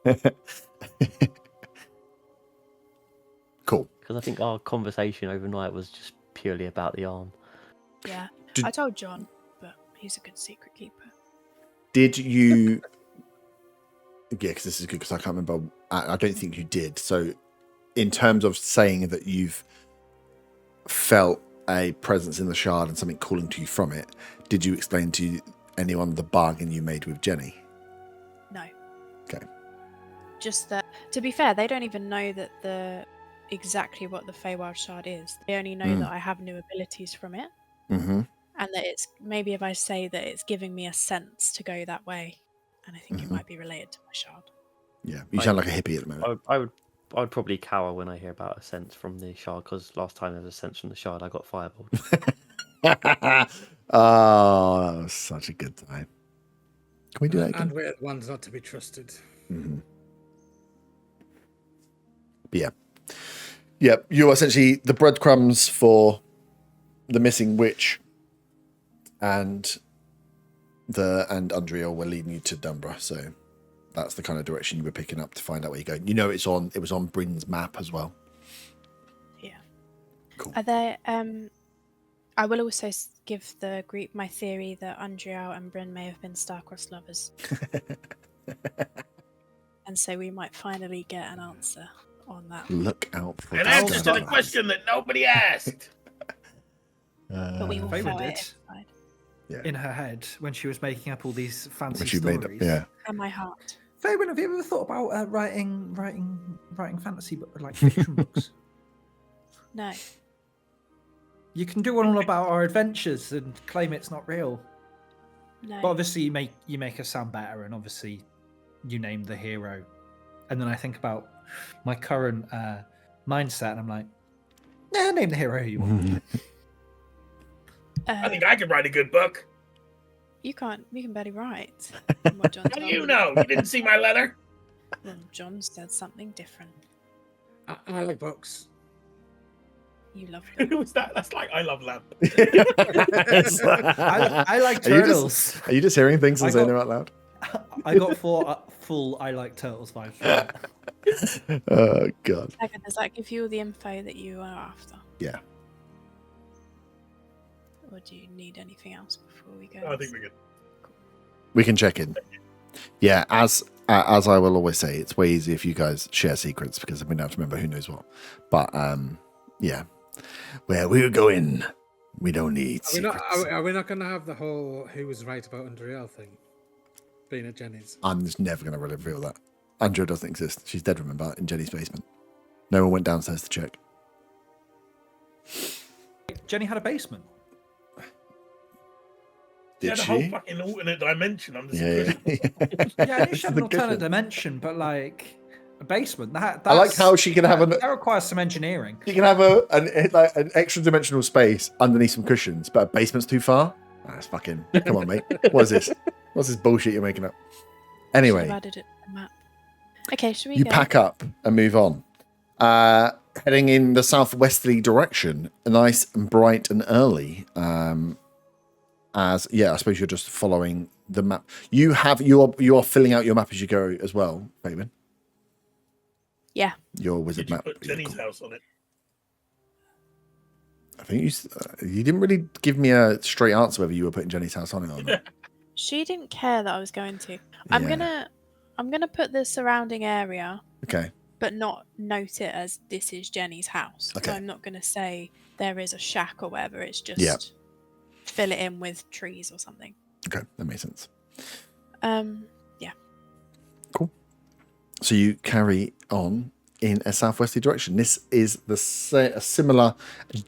Cool. Because I think our conversation overnight was just purely about the arm. Yeah. Did- I told John, but he's a good secret keeper. Did you? Yeah, because this is good because I can't remember. I don't think you did. So, in terms of saying that you've felt a presence in the shard and something calling to you from it, did you explain to anyone the bargain you made with Jenny? No. Okay. Just that, to be fair, they don't even know that the exactly what the Feywild Shard is. They only know that I have new abilities from it, Mm-hmm. and that it's maybe if I say that it's giving me a sense to go that way, and I think it might be related to my shard. Yeah, you sound like a hippie at the moment. I would probably cower when I hear about a sense from the shard, because last time there was a sense from the shard, I got fireballed. Oh, that was such a good time. Can we do that again? And we're the ones not to be trusted. Mm-hmm. Yeah. Yeah, you're essentially the breadcrumbs for the missing witch, and Undriel were leading you to Dunborough, so that's the kind of direction you were picking up to find out where you're going. You know, it was on Bryn's map as well. Yeah. Cool. Are there? I will also give the group my theory that Undriel and Bryn may have been star-crossed lovers, and so we might finally get an answer on that. Look out for An the answer to the Starlight. question that nobody asked. But we will Feywind follow did. it inside. In her head when she was making up all these fancy When she stories. made it, yeah. And my heart. Feywind, have you ever thought about writing fantasy like fiction books? No. You can do one all about our adventures and claim it's not real. No. But obviously, you make us sound better, and obviously, you name the hero. And then I think about my current mindset, and I'm like, nah, name the hero who you want. I think I could write a good book. You can't. You can barely write. From what John How told do you me. know? You didn't see my letter? Well, John said something different. I like books. You love them. Who was that? That's like I love lamp. I like turtles. Are you just hearing things and I saying got- them out loud? I got full I like turtles vibes. From it. Oh god. Second, does that give you all the info that you are after? Yeah. Or do you need anything else before we go? I think we're good. We can check in. Yeah, as I will always say, it's way easier if you guys share secrets because then we don't have to remember who knows what. But yeah, where we're going, we don't need Are we not? secrets. Are we not going to have the whole "who was right about Undriel" thing being at Jenny's? I'm just never going to reveal that. Andrea doesn't exist. She's dead, remember, in Jenny's basement. No one went downstairs to check. Jenny had a basement. She Did had a whole she? fucking alternate dimension under some Yeah. cushions. Yeah, I knew she had an The alternate cushion. dimension, but like a basement. That's, I like how she can have that requires some engineering. You can have an extra dimensional space underneath some cushions, but a basement's too far. That's fucking. Come on, mate. What is this? What's this bullshit you're making up? Should Anyway, have added it to the map. Okay, should we you go? pack up and move on. Heading in the southwesterly direction, nice and bright and early. I suppose you're just following the map. You are filling out your map as you go as well, Fabian. Yeah. Your wizard Did you map. put Yeah, Jenny's cool. house on it? I think you didn't really give me a straight answer whether you were putting Jenny's house on it or not. She didn't care that I was going to. Yeah. I'm gonna put the surrounding area, Okay. but not note it as this is Jenny's house. Okay. So I'm not gonna say there is a shack or whatever. It's just Yeah. fill it in with trees or something. Okay, that makes sense. Yeah. Cool. So you carry on in a southwesterly direction. This is a similar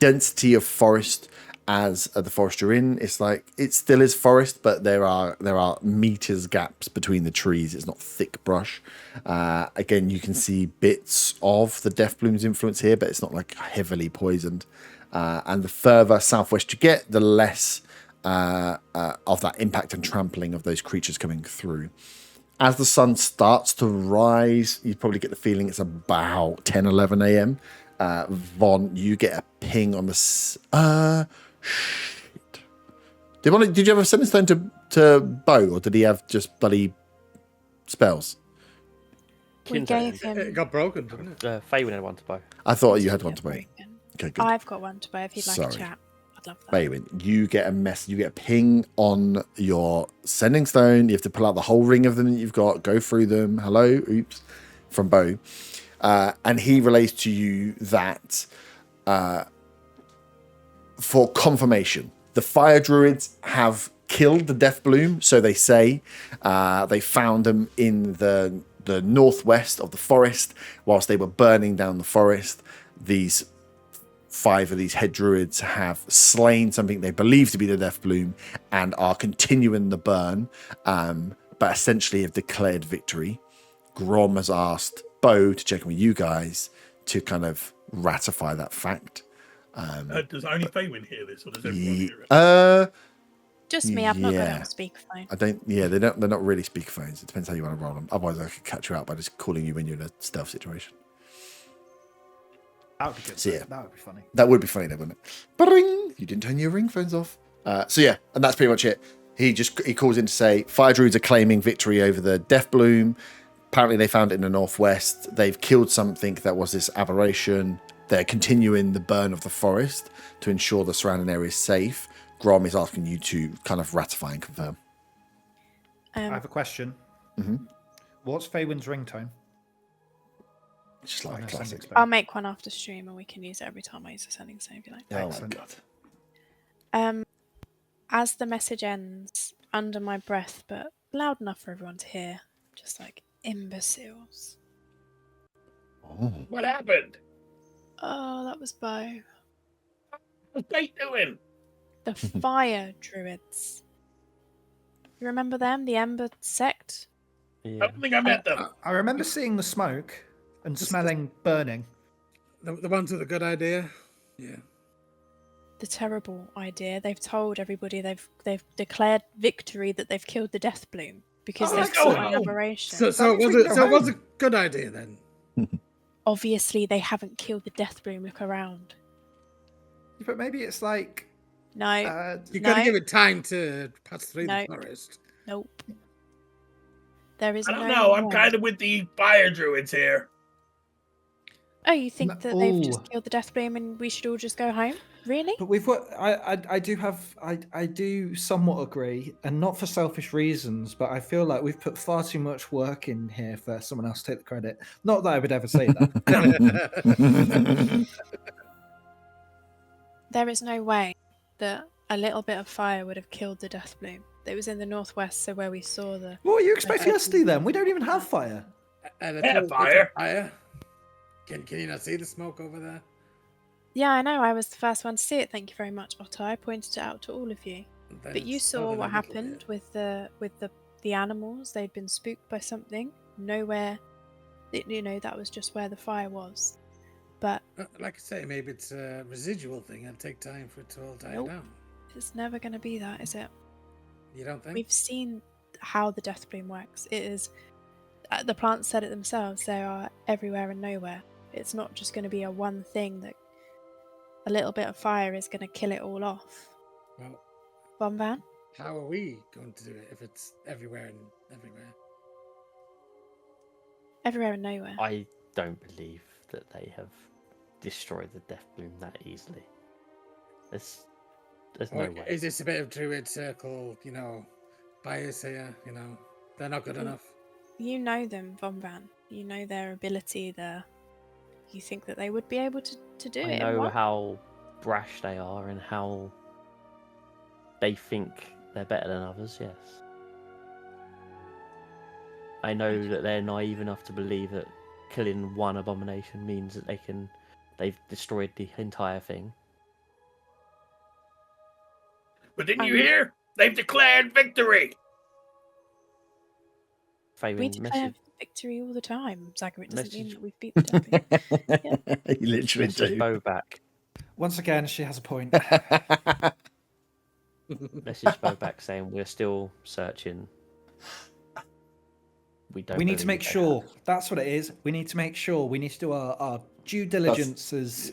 density of forest as the forest you're in. It's like it still is forest, but there are meters gaps between the trees. It's not thick brush. Again, you can see bits of the Death Bloom's influence here, but it's not like heavily poisoned. And the further southwest you get, the less of that impact and trampling of those creatures coming through. As the sun starts to rise, you probably get the feeling it's about 10, 11 a.m. Von, you get a ping on the... shit. Did you have a sending stone to Bo, or did he have just bloody spells? We gave him. It got broken, didn't it? Feywind had one to bow. I thought you had one to Bo. broken. Okay, good. I've got one to buy if you'd like Sorry. a chat. I'd love that. Baywin, you get a ping on your sending stone. You have to pull out the whole ring of them that you've got, go through them. Hello, oops, from Bo. And he relays to you that for confirmation, the fire druids have killed the Death Bloom, so they say. They found them in the northwest of the forest whilst they were burning down the forest. these 5 of these head druids have slain something they believe to be the Death Bloom and are continuing the burn, but essentially have declared victory. Grom has asked Bo to check in with you guys to kind of ratify that fact. Does only Faywin hear this, or does everyone hear it? Just me. I've not got it Yeah. on speakerphone. I don't. Yeah, they're not really speakerphones. It depends how you want to roll them. Otherwise, I could catch you out by just calling you when you're in a stealth situation. That would be good. So, yeah. That would be funny. That would be funny, though, wouldn't it? Bring! You didn't turn your ring phones off. So yeah, and that's pretty much it. He calls in to say fire druids are claiming victory over the Death Bloom. Apparently, they found it in the northwest. They've killed something that was this aberration. They're continuing the burn of the forest to ensure the surrounding area is safe. Grom is asking you to kind of ratify and confirm. I have a question. Mm-hmm. What's Faywin's ringtone? It's just like a classic. I'll make one after stream, and we can use it every time I use a sending stone if you like. Oh Excellent. my god. As the message ends, under my breath, but loud enough for everyone to hear, just like imbeciles. Oh. What happened? Oh, that was Bo. What's they doing? The fire druids. You remember them? The Ember sect? I Yeah. don't think I met them. I remember seeing the smoke and smelling burning. The ones with a good idea. Yeah. The terrible idea. They've told everybody they've declared victory that they've killed the Death Bloom because Oh, they've let's killed go an home. aberration. So That means it we can go was a home. good idea then. Obviously, they haven't killed the Death Bloom. Look around. But maybe it's like... No. You got to No. give it time to pass through No. the forest. Nope. There is I don't no know. I'm way. kind of with the fire druids here. Oh, you think No- that they've Ooh. just killed the Death Bloom and we should all just go home? Really? But we've got... I do somewhat agree, and not for selfish reasons, but I feel like we've put far too much work in here for someone else to take the credit. Not that I would ever say that. There is no way that a little bit of fire would have killed the Death Bloom. It was in the northwest, so where we saw the... What are you expecting us to do then? We don't even have fire. And Yeah, fire. fire. Can you not see the smoke over there? Yeah, I know. I was the first one to see it. Thank you very much, Otto. I pointed it out to all of you. But you saw what happened with the animals. They'd been spooked by something. Nowhere, that was just where the fire was. But Like I say, maybe it's a residual thing. It'll take time for it to all die Nope. down. it's never going to be that, is it? You don't think? We've seen how the Death Bloom works. It is. The plants said it themselves. They are everywhere and nowhere. It's not just going to be a one thing that a little bit of fire is going to kill it all off. Well, Von Van? how are we going to do it if it's everywhere and everywhere? Everywhere and nowhere. I don't believe that they have destroyed the Death Bloom that easily. There's no Or way. is this a bit of Druid Circle, bias here? They're not good enough. You know them, Von Van. You know their ability there. You think that they would be able to do I it? in know one? how brash they are and how they think they're better than others, yes. I know that they're naive enough to believe that killing one abomination means that they've destroyed the entire thing. But didn't you hear? They've declared victory. We Faywin, declare message, victory all the time, Zagger. It doesn't mean Message- that we've beat the Death Bloom. You literally message do. Bo back. Once again, she has a point. Message Bo back saying we're still searching. We don't. We need to believe make they sure. have. That's what it is. We need to make sure. We need to do our due diligence as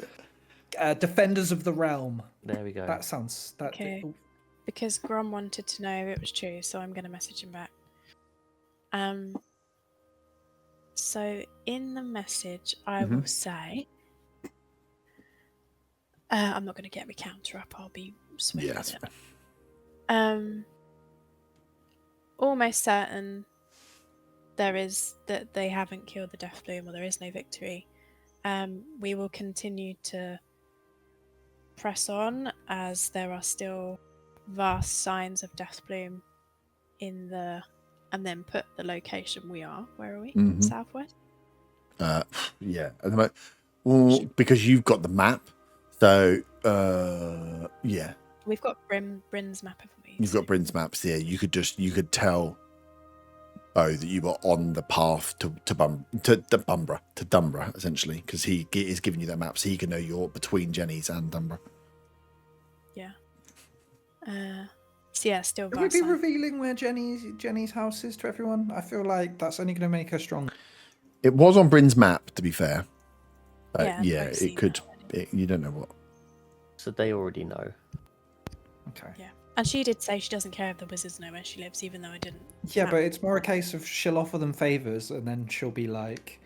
defenders of the realm. There we go. That sounds... Okay. Because Grom wanted to know if it was true, so I'm going to message him back. So in the message, I will say, I'm not going to get my counter up. I'll be swift Yeah, with that's it. Almost certain there is that they haven't killed the Death Bloom, or there is no victory. We will continue to press on as there are still vast signs of Death Bloom in the, and then put the location we are. Where are we? Mhm. Southwest. Yeah. At the moment, Well, because you've got the map. So, yeah. We've got Bryn's map, haven't we? You've got Bryn's maps here. You could tell Bo that you were on the path to Dumbra, essentially, because he is giving you that map, so he can know you're between Jenny's and Dumbra. Yeah. So yeah, still. Should we be Varsan. revealing where Jenny's house is to everyone? I feel like that's only going to make her stronger. It was on Bryn's map, to be fair. But Yeah, yeah, I've seen it could. that You don't know what. So they already know. Okay. Yeah, and she did say she doesn't care if the wizards know where she lives, even though I didn't. Yeah, but it's more a case of she'll offer them favors, and then she'll be like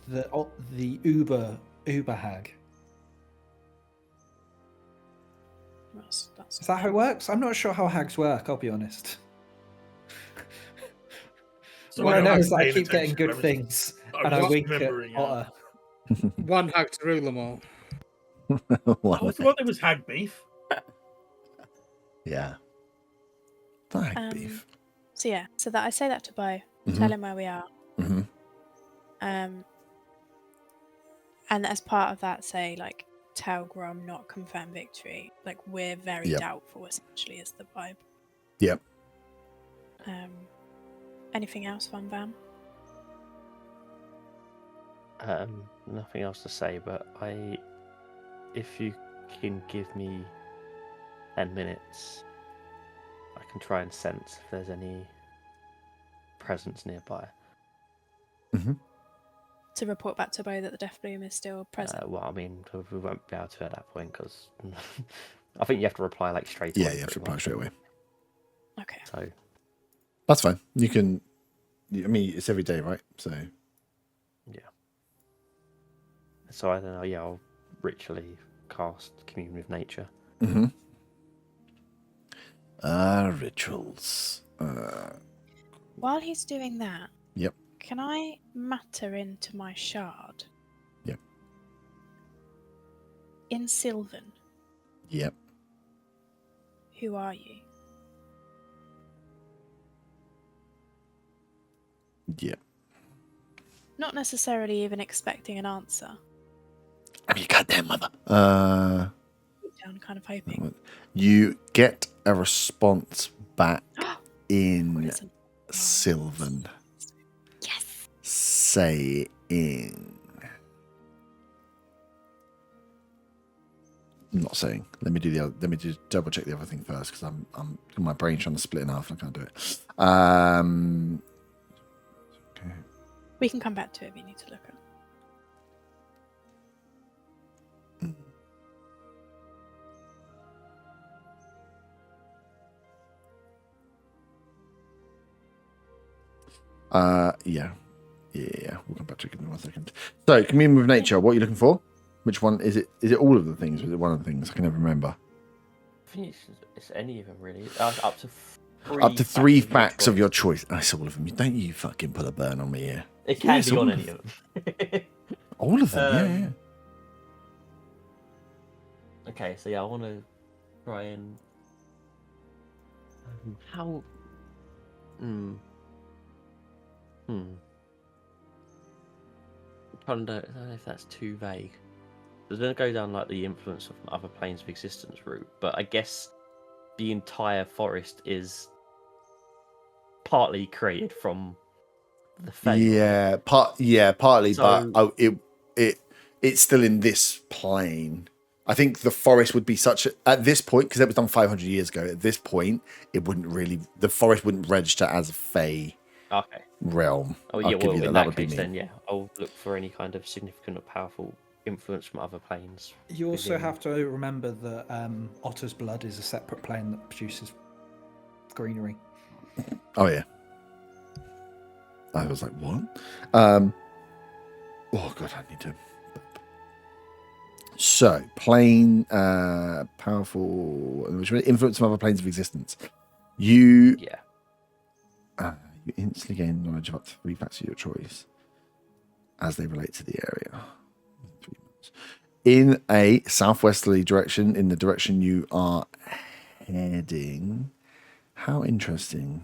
the Uber hag. That's Is that how it works? I'm not sure how hags work. I'll be honest. So What I know I'm is that I paying keep getting attention to good everything. things, I'm and I just wink at remembering, yeah. Otter. One hag to rule them all. What was the one that was hag beef? Yeah. Flag beef. So yeah, so that I say that to Bo, Mhm. tell him where we are, Mm-hmm. and as part of that, say like tell Grom not confirm victory. Like we're very Yep. doubtful, essentially, is the vibe. Yep. Anything else, Van Van? Nothing else to say, but if you can give me 10 minutes, I can try and sense if there's any presence nearby. Mm-hmm. To report back to Bo that the Death Bloom is still present. Well, I mean, we won't be able to at that point because I think you have to reply like straight Yeah, away. you have to pretty reply much. straight away. Okay. So That's fine. You can. I mean, it's every day, right? So. yeah. So I don't know. Yeah, I'll ritually cast Commune with Nature. Mm-hmm. Rituals. While he's doing that, Yep. can I matter into my shard? Yep. In Sylvan, Yep. who are you? Yep. Not necessarily even expecting an answer. I'm your goddamn mother. Deep down, kind of hoping. You get a response back in What is it? Sylvan Yes. saying. I'm not saying. Let me just double check the other thing first because I'm my brain's trying to split in half and I can't do it. Okay. We can come back to it if you need to look at. Yeah. We'll come back to it in 1 second. So, commune with nature. What are you looking for? Which one is it? Is it all of the things? Or is it one of the things? I can never remember. I think it's any of them really. Up to three. Up to 3 facts of your choice. choice. That's all of them. Don't you fucking put a burn on me here. It can Yes, be on all any of them. All of them. Yeah. Okay, so yeah, I want to try and how. I'm trying to, I don't know if that's too vague. It's going to go down like the influence of other planes of existence route, but I guess the entire forest is partly created from the Fey. Partly, So- but it's still in this plane. I think the forest would be at this point, because it was done 500 years ago. At this point, the forest wouldn't register as a Fey Okay. realm. Oh I'll yeah, give well you in that that would be case me. then yeah, I'll look for any kind of significant or powerful influence from other planes. You also within- have to remember that Otter's blood is a separate plane that produces greenery. Oh yeah. I was like, what? Oh god, I need to. So, plane, powerful, influence from other planes of existence. You instantly gain knowledge of up to 3 facts of your choice as they relate to the area. 3 months. In a southwesterly direction, in the direction you are heading. How interesting.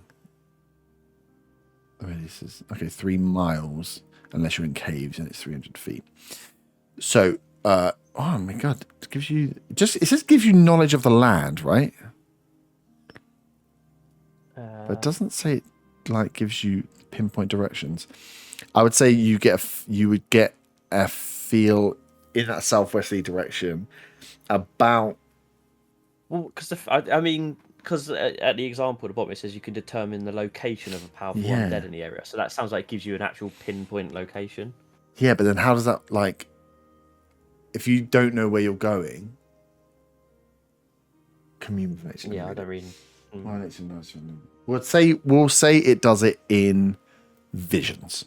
Okay, this is 3 miles, unless you're in caves and it's 300 feet. So, oh my god, it gives you it says gives you knowledge of the land, right? But it doesn't say it like gives you pinpoint directions. I would say you would get a feel in that southwesterly direction about. Well, because at the example at the bottom it says you can determine the location of a powerful undead in the area. So that sounds like it gives you an actual pinpoint location. Yeah, but then how does that like? If you don't know where you're going, commune with nature. Yeah, I don't really. We'll say it does it in visions.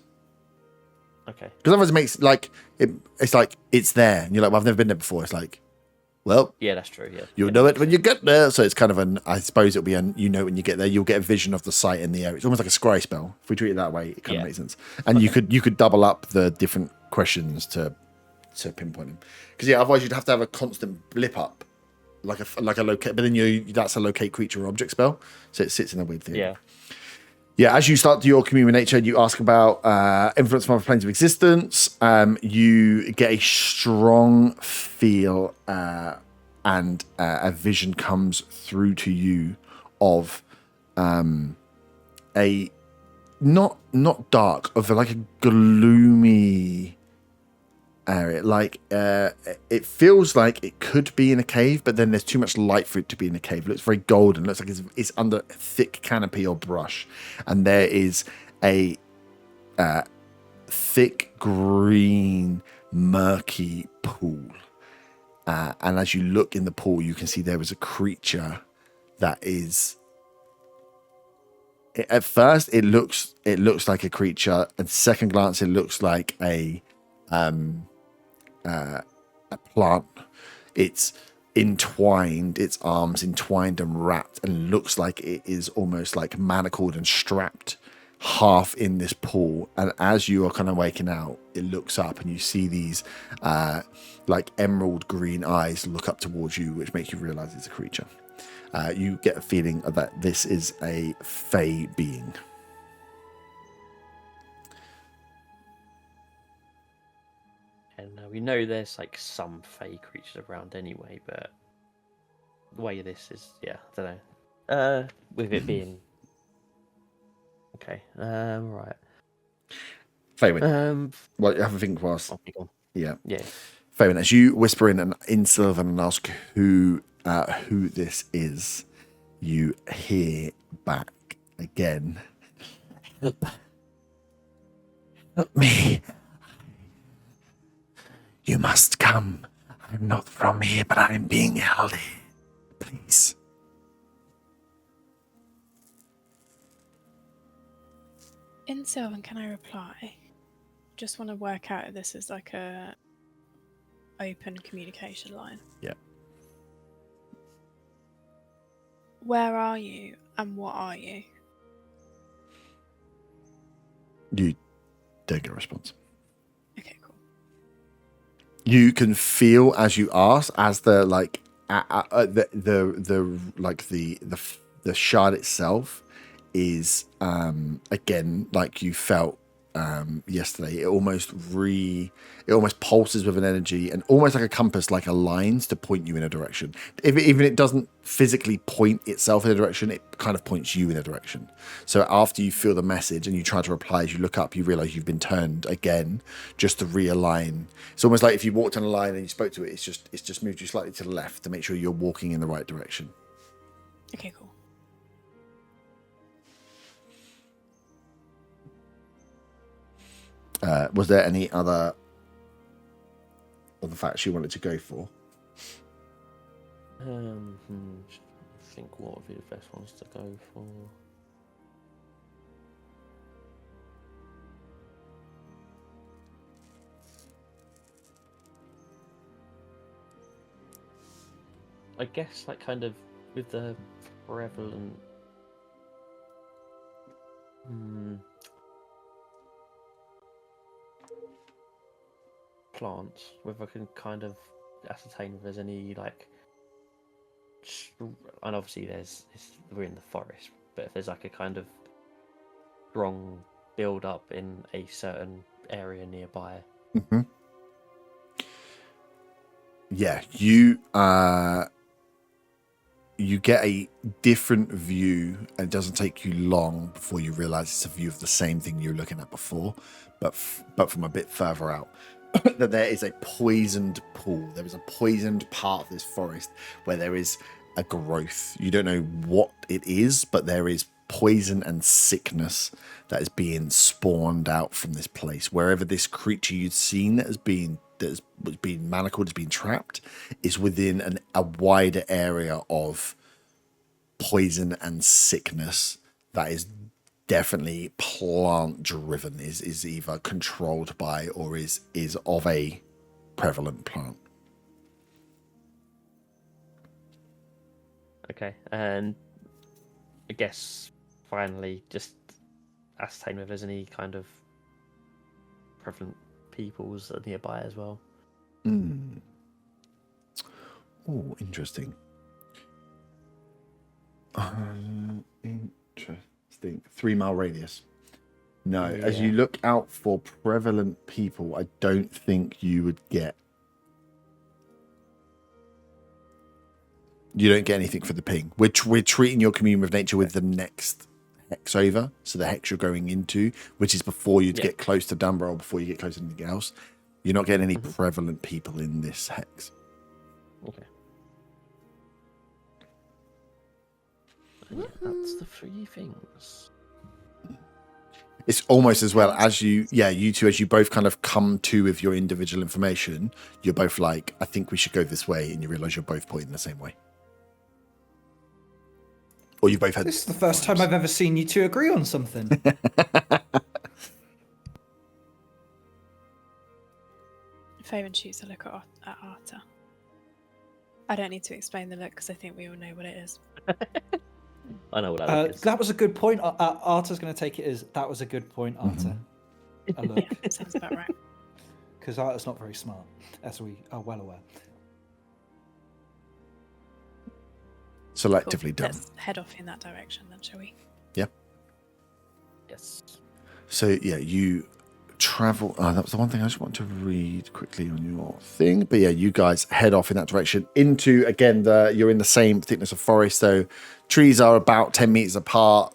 Okay. Because otherwise it makes like it's like it's there, and you're like, well, I've never been there before. It's like, well, Yeah, that's true. Yeah. you'll know it when you get there. So it's kind of I suppose it'll be when you get there, you'll get a vision of the site in the area. It's almost like a scry spell. If we treat it that way, it kind of makes sense. And you could double up the different questions to pinpoint them. Because otherwise you'd have to have a constant blip up, like a locate. But then that's a locate creature or object spell, so it sits in a weird thing. Yeah. Yeah, as you start to your commune with nature, you ask about influence from other planes of existence. You get a strong feel and a vision comes through to you of a not dark, of like a gloomy area. Like it feels like it could be in a cave, but then there's too much light for it to be in a cave. It looks very golden. It looks like it's under a thick canopy or brush, and there is a thick green murky pool. And as you look in the pool, you can see there is a creature that is. At first, it looks like a creature. At second glance, it looks like a plant. It's entwined, its arms entwined and wrapped, and looks like it is almost like manacled and strapped half in this pool. And as you are kind of waking out, it looks up and you see these like emerald green eyes look up towards you, which makes you realize it's a creature. You get a feeling that this is a fey being. And we know there's like some fey creatures around anyway, but the way this is, I don't know. With it being okay, right. Faywin. Well, you have a think whilst. Yeah. Faywin, as you whisper in Sylvan and ask who this is, you hear back again. Help me. You must come. I'm not from here, but I'm being held here. Please. In Sylvan, can I reply? Just want to work out if this is like a open communication line. Yeah. Where are you and what are you? You don't get a response. Okay, cool. You can feel as you ask, as the the shard itself is again like you felt yesterday. It almost pulses with an energy, and almost like a compass, like aligns to point you in a direction. Even it doesn't physically point itself in a direction, it kind of points you in a direction. So after you feel the message and you try to reply, as you look up, you realize you've been turned again just to realign. It's almost like if you walked on a line and you spoke to it, it's just moved you slightly to the left to make sure you're walking in the right direction. Okay, cool. Was there any other facts you wanted to go for? I think what would be the best ones to go for? I guess like kind of with the prevalent plants, whether I can kind of ascertain if there's any like, and obviously we're in the forest, but if there's like a kind of strong build up in a certain area nearby. yeah, you get a different view, and it doesn't take you long before you realize it's a view of the same thing you were looking at before, but from a bit further out. That there is a poisoned pool. There is a poisoned part of this forest where there is a growth. You don't know what it is, but there is poison and sickness that is being spawned out from this place. Wherever this creature you'd seen that has been manacled, has been trapped, is within a wider area of poison and sickness that is definitely plant driven, is either controlled by or is of a prevalent plant. Okay, and I guess finally just ascertain if there's any kind of prevalent peoples nearby as well. Oh, interesting. Interesting. 3 mile radius. No, as you look out for prevalent people, I don't think you would get. You don't get anything for the ping. We're treating your communion with nature with the next hex over. So the hex you're going into, which is before you get close to Dunbar or before you get close to anything else. You're not getting any prevalent people in this hex. Okay. Yeah, that's the 3 things. It's almost as well as you two, as you both kind of come to with your individual information, you're both like, I think we should go this way, and you realise you're both pointing the same way. Or you both had. This is the first time I've ever seen you two agree on something. Faven shoots a look at Arta. I don't need to explain the look because I think we all know what it is. I know what that is. That was a good point. Arta's going to take it as that was a good point, Arta. A look. Yeah, sounds about right. Because Arta's not very smart, as we are well aware. Selectively Cool. done. Let's head off in that direction then, shall we? Yeah. Yes. So yeah, you travel. That was the one thing I just want to read quickly on your thing. But yeah, you guys head off in that direction into, again, you're in the same thickness of forest. So trees are about 10 meters apart.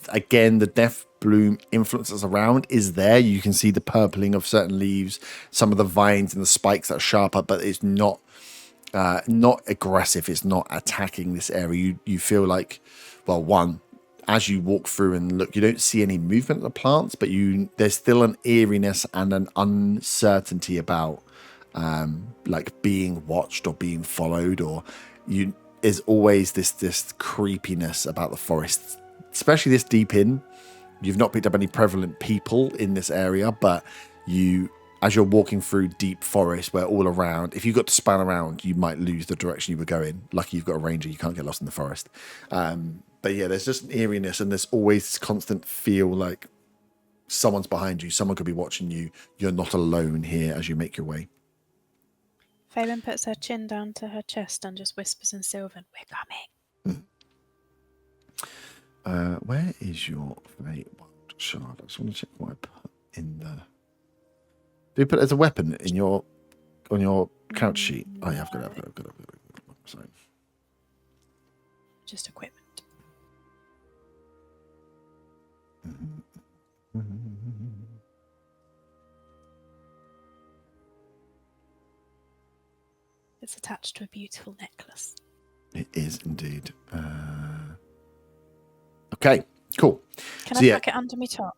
Again, the death bloom influences around is there. You can see the purpling of certain leaves, some of the vines and the spikes that are sharper, but it's not aggressive. It's not attacking this area. You feel like, well, one, as you walk through and look, you don't see any movement of the plants, but there's still an eeriness and an uncertainty about like being watched or being followed, or there's always this creepiness about the forest, especially this deep in. You've not picked up any prevalent people in this area, but as you're walking through deep forest where all around, if you got to span around, you might lose the direction you were going. Lucky you've got a ranger, you can't get lost in the forest. But yeah, there's just an eeriness, and there's always this constant feel like someone's behind you. Someone could be watching you. You're not alone here as you make your way. Phelan puts her chin down to her chest and just whispers in Sylvan, "We're coming." Where is your fate wild shard? I just want to check what I put in the... Do you put it as a weapon on your couch sheet? Oh yeah, I've got it. Sorry. Just equipment. It's attached to a beautiful necklace. It is indeed. Okay, cool. Can I tuck it under my top?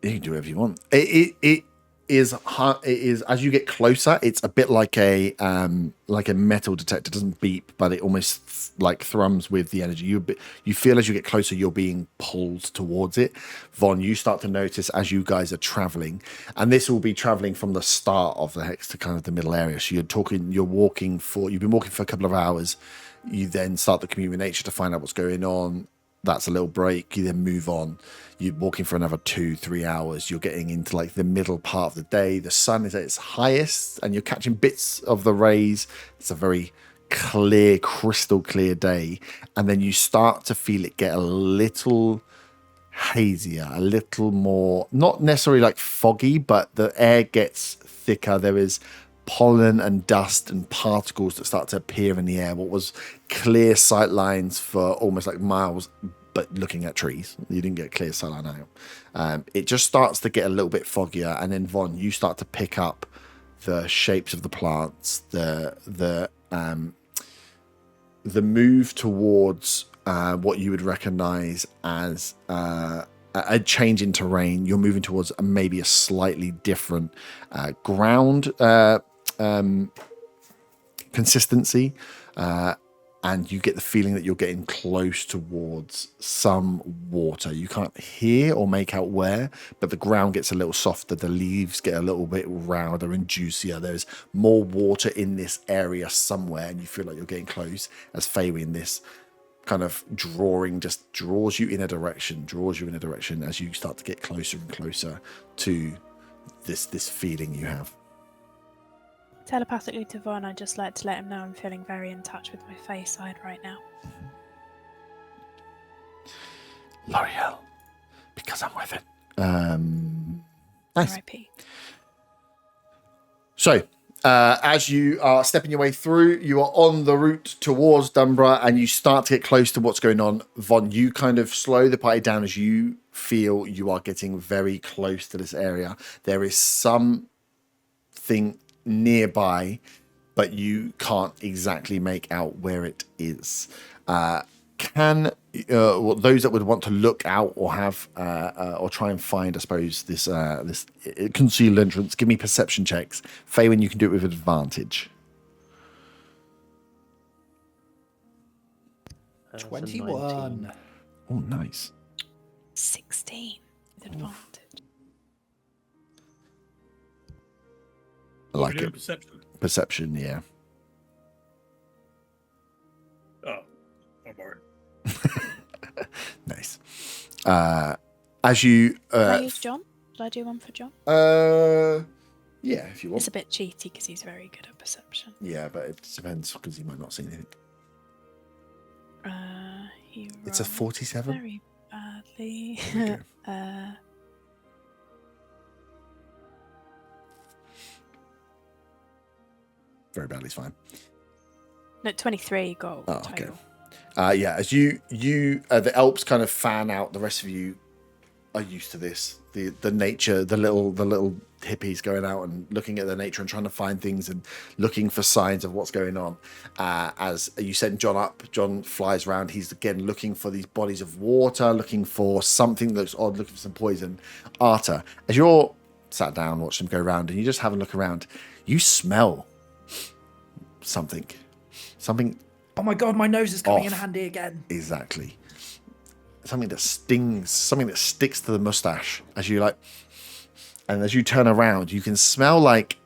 You can do whatever you want. It is as you get closer, it's a bit like a metal detector. It doesn't beep, but it almost like thrums with the energy. You feel as you get closer, you're being pulled towards it. Von, you start to notice as you guys are traveling, and this will be traveling from the start of the hex to kind of the middle area. So you've been walking for a couple of hours. You then start the commune with nature to find out what's going on. That's a little break. You then move on. You're walking for another 2-3 hours. You're getting into like the middle part of the day. The sun is at its highest and you're catching bits of the rays. It's a very clear, crystal clear day. And then you start to feel it get a little hazier, a little more, not necessarily like foggy, but the air gets thicker. There is pollen and dust and particles that start to appear in the air. What was clear sight lines for almost like miles, but looking at trees, you didn't get clear sight line out. It just starts to get a little bit foggier, and then Von, you start to pick up the shapes of the plants, the move towards what you would recognize as a change in terrain. You're moving towards maybe a slightly different ground consistency, and you get the feeling that you're getting close towards some water. You can't hear or make out where, but the ground gets a little softer. The leaves get a little bit rounder and juicier. There's more water in this area somewhere, and you feel like you're getting close as Faywin, this kind of drawing, just draws you in a direction as you start to get closer and closer to this feeling you have. Telepathically to Von, I'd just like to let him know I'm feeling very in touch with my face side right now. L'Oreal, because I'm with it. Nice. R.I.P. So, as you are stepping your way through, you are on the route towards Dunborough, and you start to get close to what's going on. Von, you kind of slow the party down as you feel you are getting very close to this area. There is something nearby, but you can't exactly make out where it is. Those that would want to look out or have or try and find, I suppose, this concealed entrance, give me perception checks. Faywin, you can do it with advantage. 21. Oh, nice. 16 with advantage. I like it. Perception. Perception, yeah. Oh, I'm worried. Nice. As you Can I use John? Did I do one for John? yeah, if you want. It's a bit cheaty because he's very good at perception. Yeah, but it depends because he might not see anything. He It's a rolled 47. very badly. Okay. Very badly is fine. No, 23 gold Oh, total. okay. Yeah, as you the Alps kind of fan out, the rest of you are used to this. The nature, the little hippies going out and looking at the nature and trying to find things and looking for signs of what's going on. As you send John up, John flies around. He's again looking for these bodies of water, looking for something that looks odd, looking for some poison. Arta, as you're sat down, watch them go around, and you just have a look around, you smell something. Oh my god, my nose is coming in Off. handy again. Exactly. Something that stings, something that sticks to the mustache as you and as you turn around, you can smell like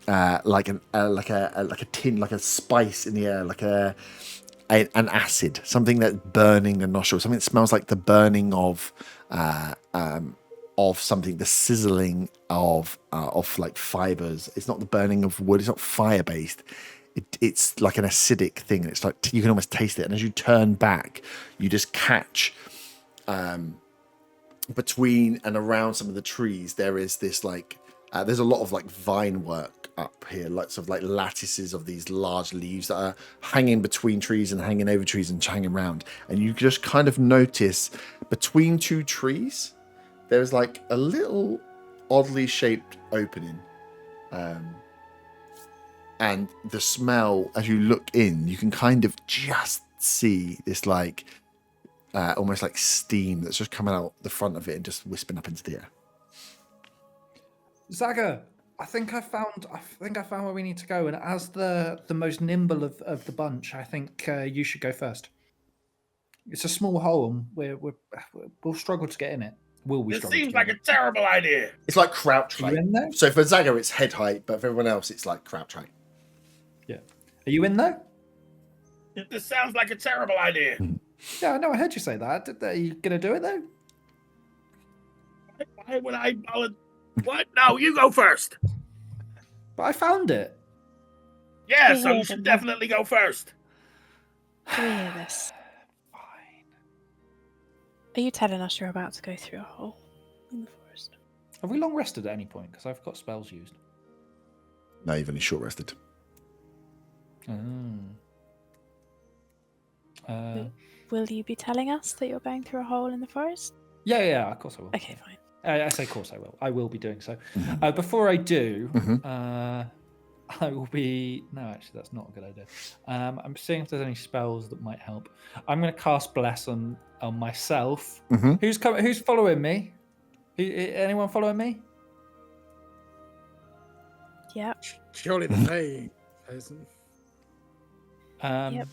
a tin, like a spice in the air, like an acid, something that's burning the nostrils, something that smells like the burning of something, the sizzling of like fibers. It's not the burning of wood. It's not fire based. It's like an acidic thing. It's like you can almost taste it. And as you turn back, you just catch between and around some of the trees. There is this there's a lot of like vine work up here, lots of like lattices of these large leaves that are hanging between trees and hanging over trees and hanging around. And you just kind of notice between two trees, there's like a little oddly shaped opening. And the smell, as you look in, you can kind of just see this like almost like steam that's just coming out the front of it and just wisping up into the air. Zaga, I think I found where we need to go. And as the most nimble of the bunch, I think you should go first. It's a small hole, and we'll struggle to get in it. Will we? This struggle seems to get like in a terrible idea. It's like crouch Are height. you in there? So for Zaga, it's head height, but for everyone else, it's like crouch height. Yeah. Are you in there? This sounds like a terrible idea. Yeah, I know. I heard you say that. Are you gonna do it though? Why would I? What? No, you go first. But I found it. Yeah, We so hear you should them. definitely go first. Do we hear this? Fine. Are you telling us you're about to go through a hole in the forest? Have we long rested at any point? Because I've got spells used. No, you've only short rested. Will you be telling us that you're going through a hole in the forest? Yeah, of course I will. Okay, fine. I say, of course I will. I will be doing so. Before I do, I will be. No, actually, that's not a good idea. I'm seeing if there's any spells that might help. I'm going to cast Bless on myself. Who's coming? Who's following me? Anyone following me? Yep. Surely the Fae person. Yep.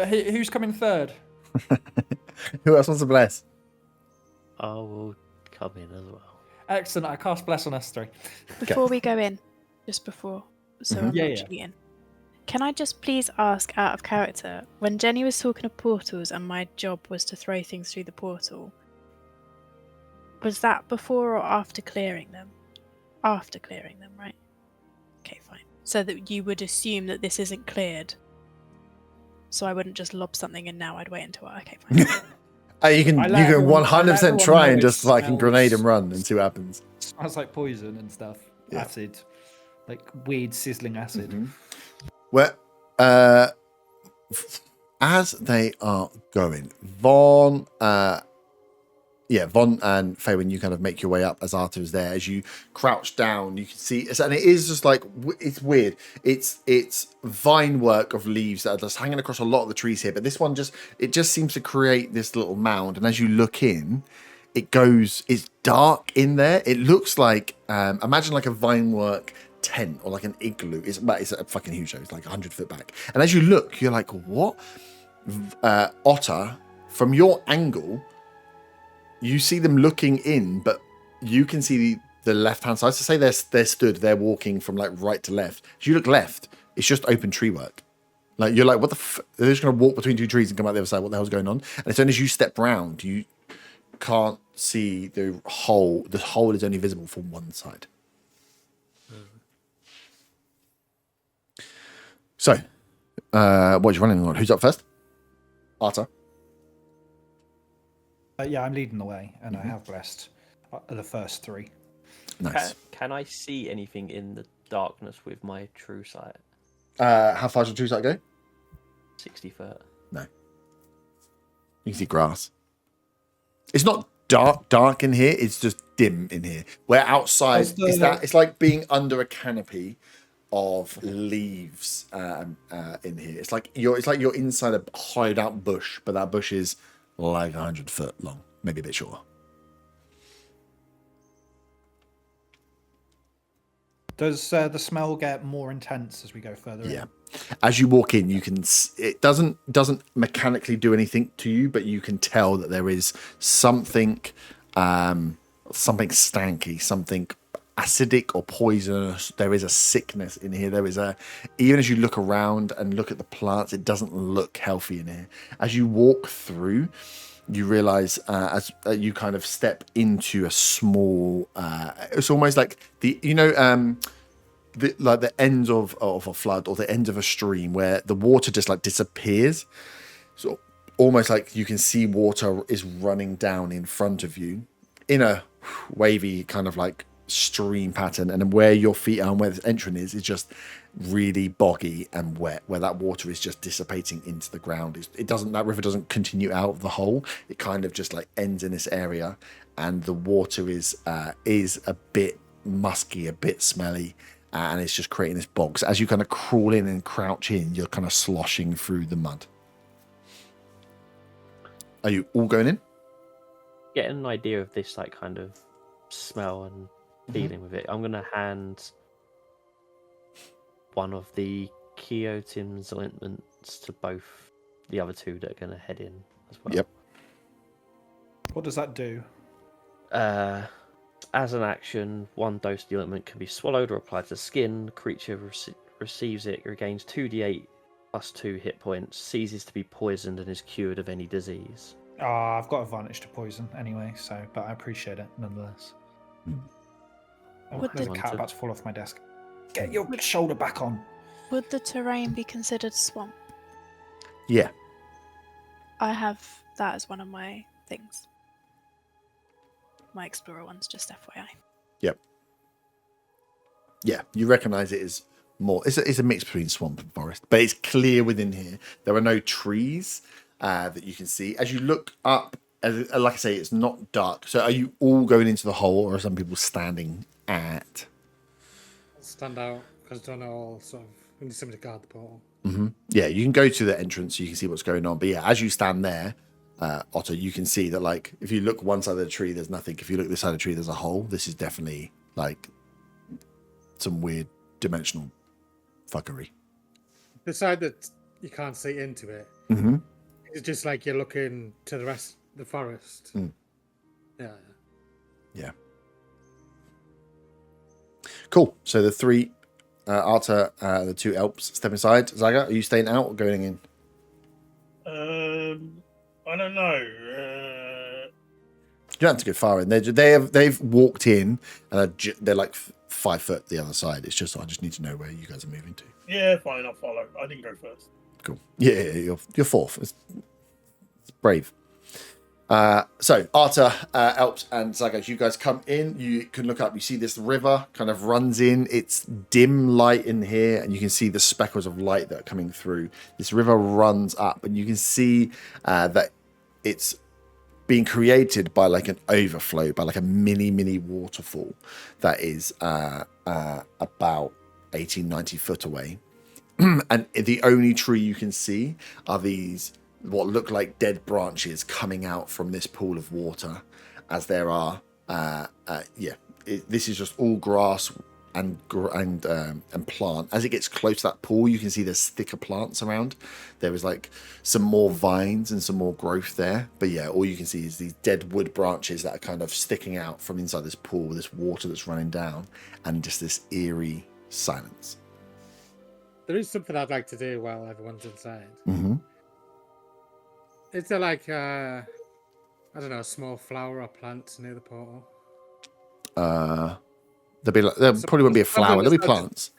Who's coming third? Who else wants to bless? I will come in as well. Excellent. I cast Bless on us three. Before we go in, just before, so I'm Yeah, not yeah. cheating. Can I just please ask, out of character, when Jenny was talking of portals and my job was to throw things through the portal, was that before or after clearing them? After clearing them, right? Okay, fine. So that you would assume that this isn't cleared. So I wouldn't just lob something in now, I'd wait until... Okay, fine. You can I let everyone- 100% I try let and everyone just know it fucking grenade and smells- run and see what happens. Smells like poison and stuff. Yeah. Acid. Like weird sizzling acid. Well, as they are going, Von and Faywin, you kind of make your way up as Arthur is there. As you crouch down, you can see, and it is just like, it's weird. It's vine work of leaves that are just hanging across a lot of the trees here, but this one just seems to create this little mound. And as you look in, it's dark in there. It looks like, imagine like a vine work tent or like an igloo. It's a fucking huge show. It's like 100 foot back. And as you look, you're like, what? Otter, from your angle, you see them looking in, but you can see the left-hand side. So say they're walking from like right to left. As you look left, it's just open tree work. Like you're like, what the they're just gonna walk between two trees and come out the other side. What the hell's going on? And as soon as you step round, you can't see the hole. The hole is only visible from one side. So, what are you running on? Who's up first? Arthur. Yeah, I'm leading the way, and I have blessed the first three. Nice. Can I see anything in the darkness with my true sight? How far does your true sight go? 60 foot. No. You can see grass. It's not dark in here. It's just dim in here. Where outside it's like being under a canopy of leaves in here. It's like you're inside a hideout bush, but that bush is like 100 foot long, maybe a bit shorter. Does the smell get more intense as we go further Yeah. in? As you walk in, you can. It doesn't mechanically do anything to you, but you can tell that there is something stanky, something acidic or poisonous. There is a sickness in here. There is even as you look around and look at the plants, it doesn't look healthy in here. As you walk through, you realize as you kind of step into a small, it's almost like the ends of a flood or the ends of a stream where the water just like disappears. So almost like you can see water is running down in front of you in a wavy kind of like stream pattern, and then where your feet are and where the entrance is just really boggy and wet, where that water is just dissipating into the ground. That river doesn't continue out of the hole. It kind of just like ends in this area, and the water is a bit musky, a bit smelly, and it's just creating this bog. So as you kind of crawl in and crouch in, you're kind of sloshing through the mud. Are you all going in? Getting an idea of this like kind of smell and feeling with it, I'm gonna hand one of the Keotim's ointments to both the other two that are gonna head in as well. Yep. What does that do? As an action, one dose of the ointment can be swallowed or applied to the skin. Creature receives it, regains 2d8 plus 2 hit points, ceases to be poisoned, and is cured of any disease. I've got advantage to poison anyway, but I appreciate it nonetheless. Oh, there's a cat about to fall off my desk. Get your shoulder back on. Would the terrain be considered swamp? Yeah. I have that as one of my things. My explorer one's just FYI. Yep. Yeah, you recognise it as more. It's a mix between swamp and forest, but it's clear within here. There are no trees that you can see as you look up. Like I say, it's not dark. So, are you all going into the hole, or are some people standing at? I'll stand out because I don't know all sort of. We need somebody to guard the portal. Yeah, you can go to the entrance so you can see what's going on. But yeah, as you stand there, Otto, you can see that like if you look one side of the tree, there's nothing. If you look this side of the tree, there's a hole. This is definitely like some weird dimensional fuckery. The side that you can't see into it. It's just like you're looking to the rest of the forest. Yeah. Cool. So the three, Arta, the two elves step inside. Zaga, are you staying out or going in? I don't know. You don't have to go far in. They've walked in and they're like 5 foot the other side. It's just I just need to know where you guys are moving to. Yeah, fine. I'll follow. I didn't go first. Cool. Yeah, you're fourth. It's brave. So Arta, Alps, and Zaga, as you guys come in, you can look up. You see this river kind of runs in. It's dim light in here, and you can see the speckles of light that are coming through. This river runs up, and you can see that it's being created by like an overflow, by like a mini waterfall that is about 80-90 foot away. And the only tree you can see are these what look like dead branches coming out from this pool of water, as there are this is just all grass and plant. As it gets close to that pool, you can see there's thicker plants around. There is like some more vines and some more growth there, but yeah, all you can see is these dead wood branches that are kind of sticking out from inside this pool, this water that's running down, and just this eerie silence. There is something I'd like to do while everyone's inside. Is there like I don't know, a small flower or plant near the portal? There probably won't be a flower. There'll be plants.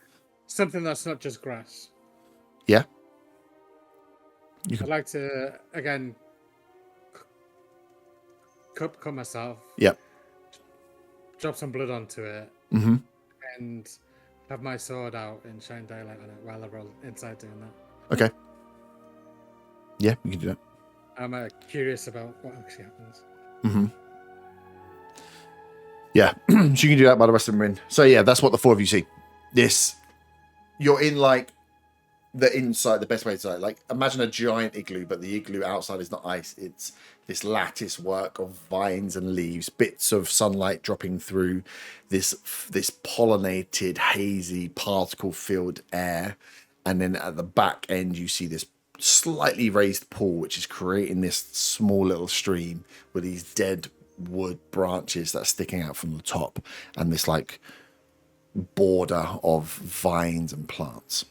Something that's not just grass. Yeah. I'd like to again cut myself. Yep. Drop some blood onto it. And have my sword out and shine daylight on it while they're all inside doing that. Okay. Yeah, you can do that. I'm curious about what actually happens. Yeah, so you can do that while the rest of them are in. So yeah, that's what the four of you see. You're in like the inside, the best way to say it. Like imagine a giant igloo, but the igloo outside is not ice. It's this lattice work of vines and leaves, bits of sunlight dropping through this pollinated, hazy, particle-filled air. And then at the back end, you see this slightly raised pool, which is creating this small little stream with these dead wood branches that are sticking out from the top, and this like border of vines and plants.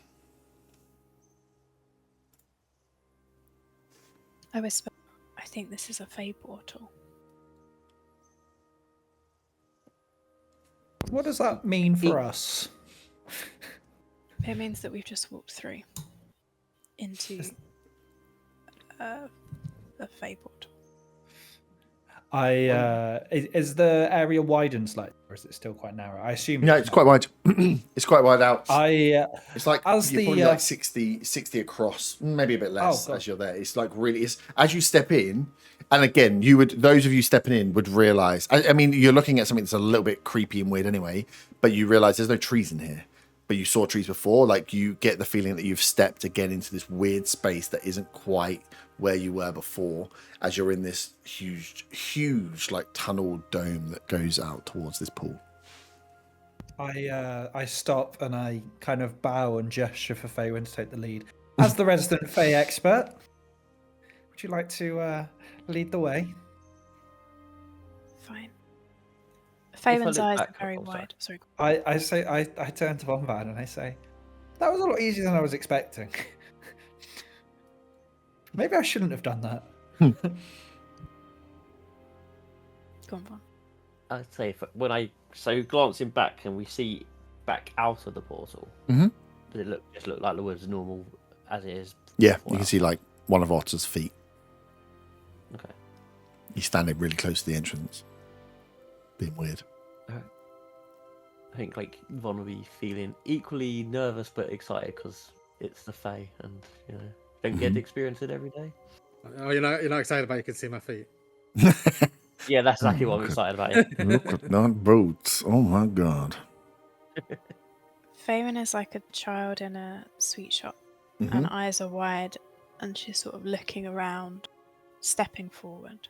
I whisper, I think this is a Fey portal. What does that mean for us? It means that we've just walked through into a Fey portal. Is the area widened slightly, or is it still quite narrow? I assume. No, it's quite wide. It's quite wide out. It's like as you're the probably like 60 across, maybe a bit less as you're there. It's like really, it's as you step in, and again, those of you stepping in would realize. I mean, you're looking at something that's a little bit creepy and weird anyway, but you realize there's no trees in here. But you saw trees before. Like you get the feeling that you've stepped again into this weird space that isn't quite where you were before, as you're in this huge like tunnel dome that goes out towards this pool. I stop and I kind of bow and gesture for Faywin to take the lead. As the resident Fey expert, would you like to lead the way? Fine. Faywin's eyes are very wide. Sorry. I say I turn to Von Van and I say, that was a lot easier than I was expecting. Maybe I shouldn't have done that. Go on, Von. I'd say glancing back, and we see back out of the portal. Mm-hmm. Does it just look like the woods normal as it is? Yeah, you can see like one of Otter's feet. Okay. He's standing really close to the entrance, being weird. I think like Von will be feeling equally nervous but excited because it's the Fae, and don't get to experience it every day. Oh, you're not excited about you can see my feet. Yeah, that's exactly what I'm Okay. excited about. Yeah. Look at that boots. Oh my god. Faerun is like a child in a sweet shop, Mm-hmm. and eyes are wide, and she's sort of looking around, stepping forward.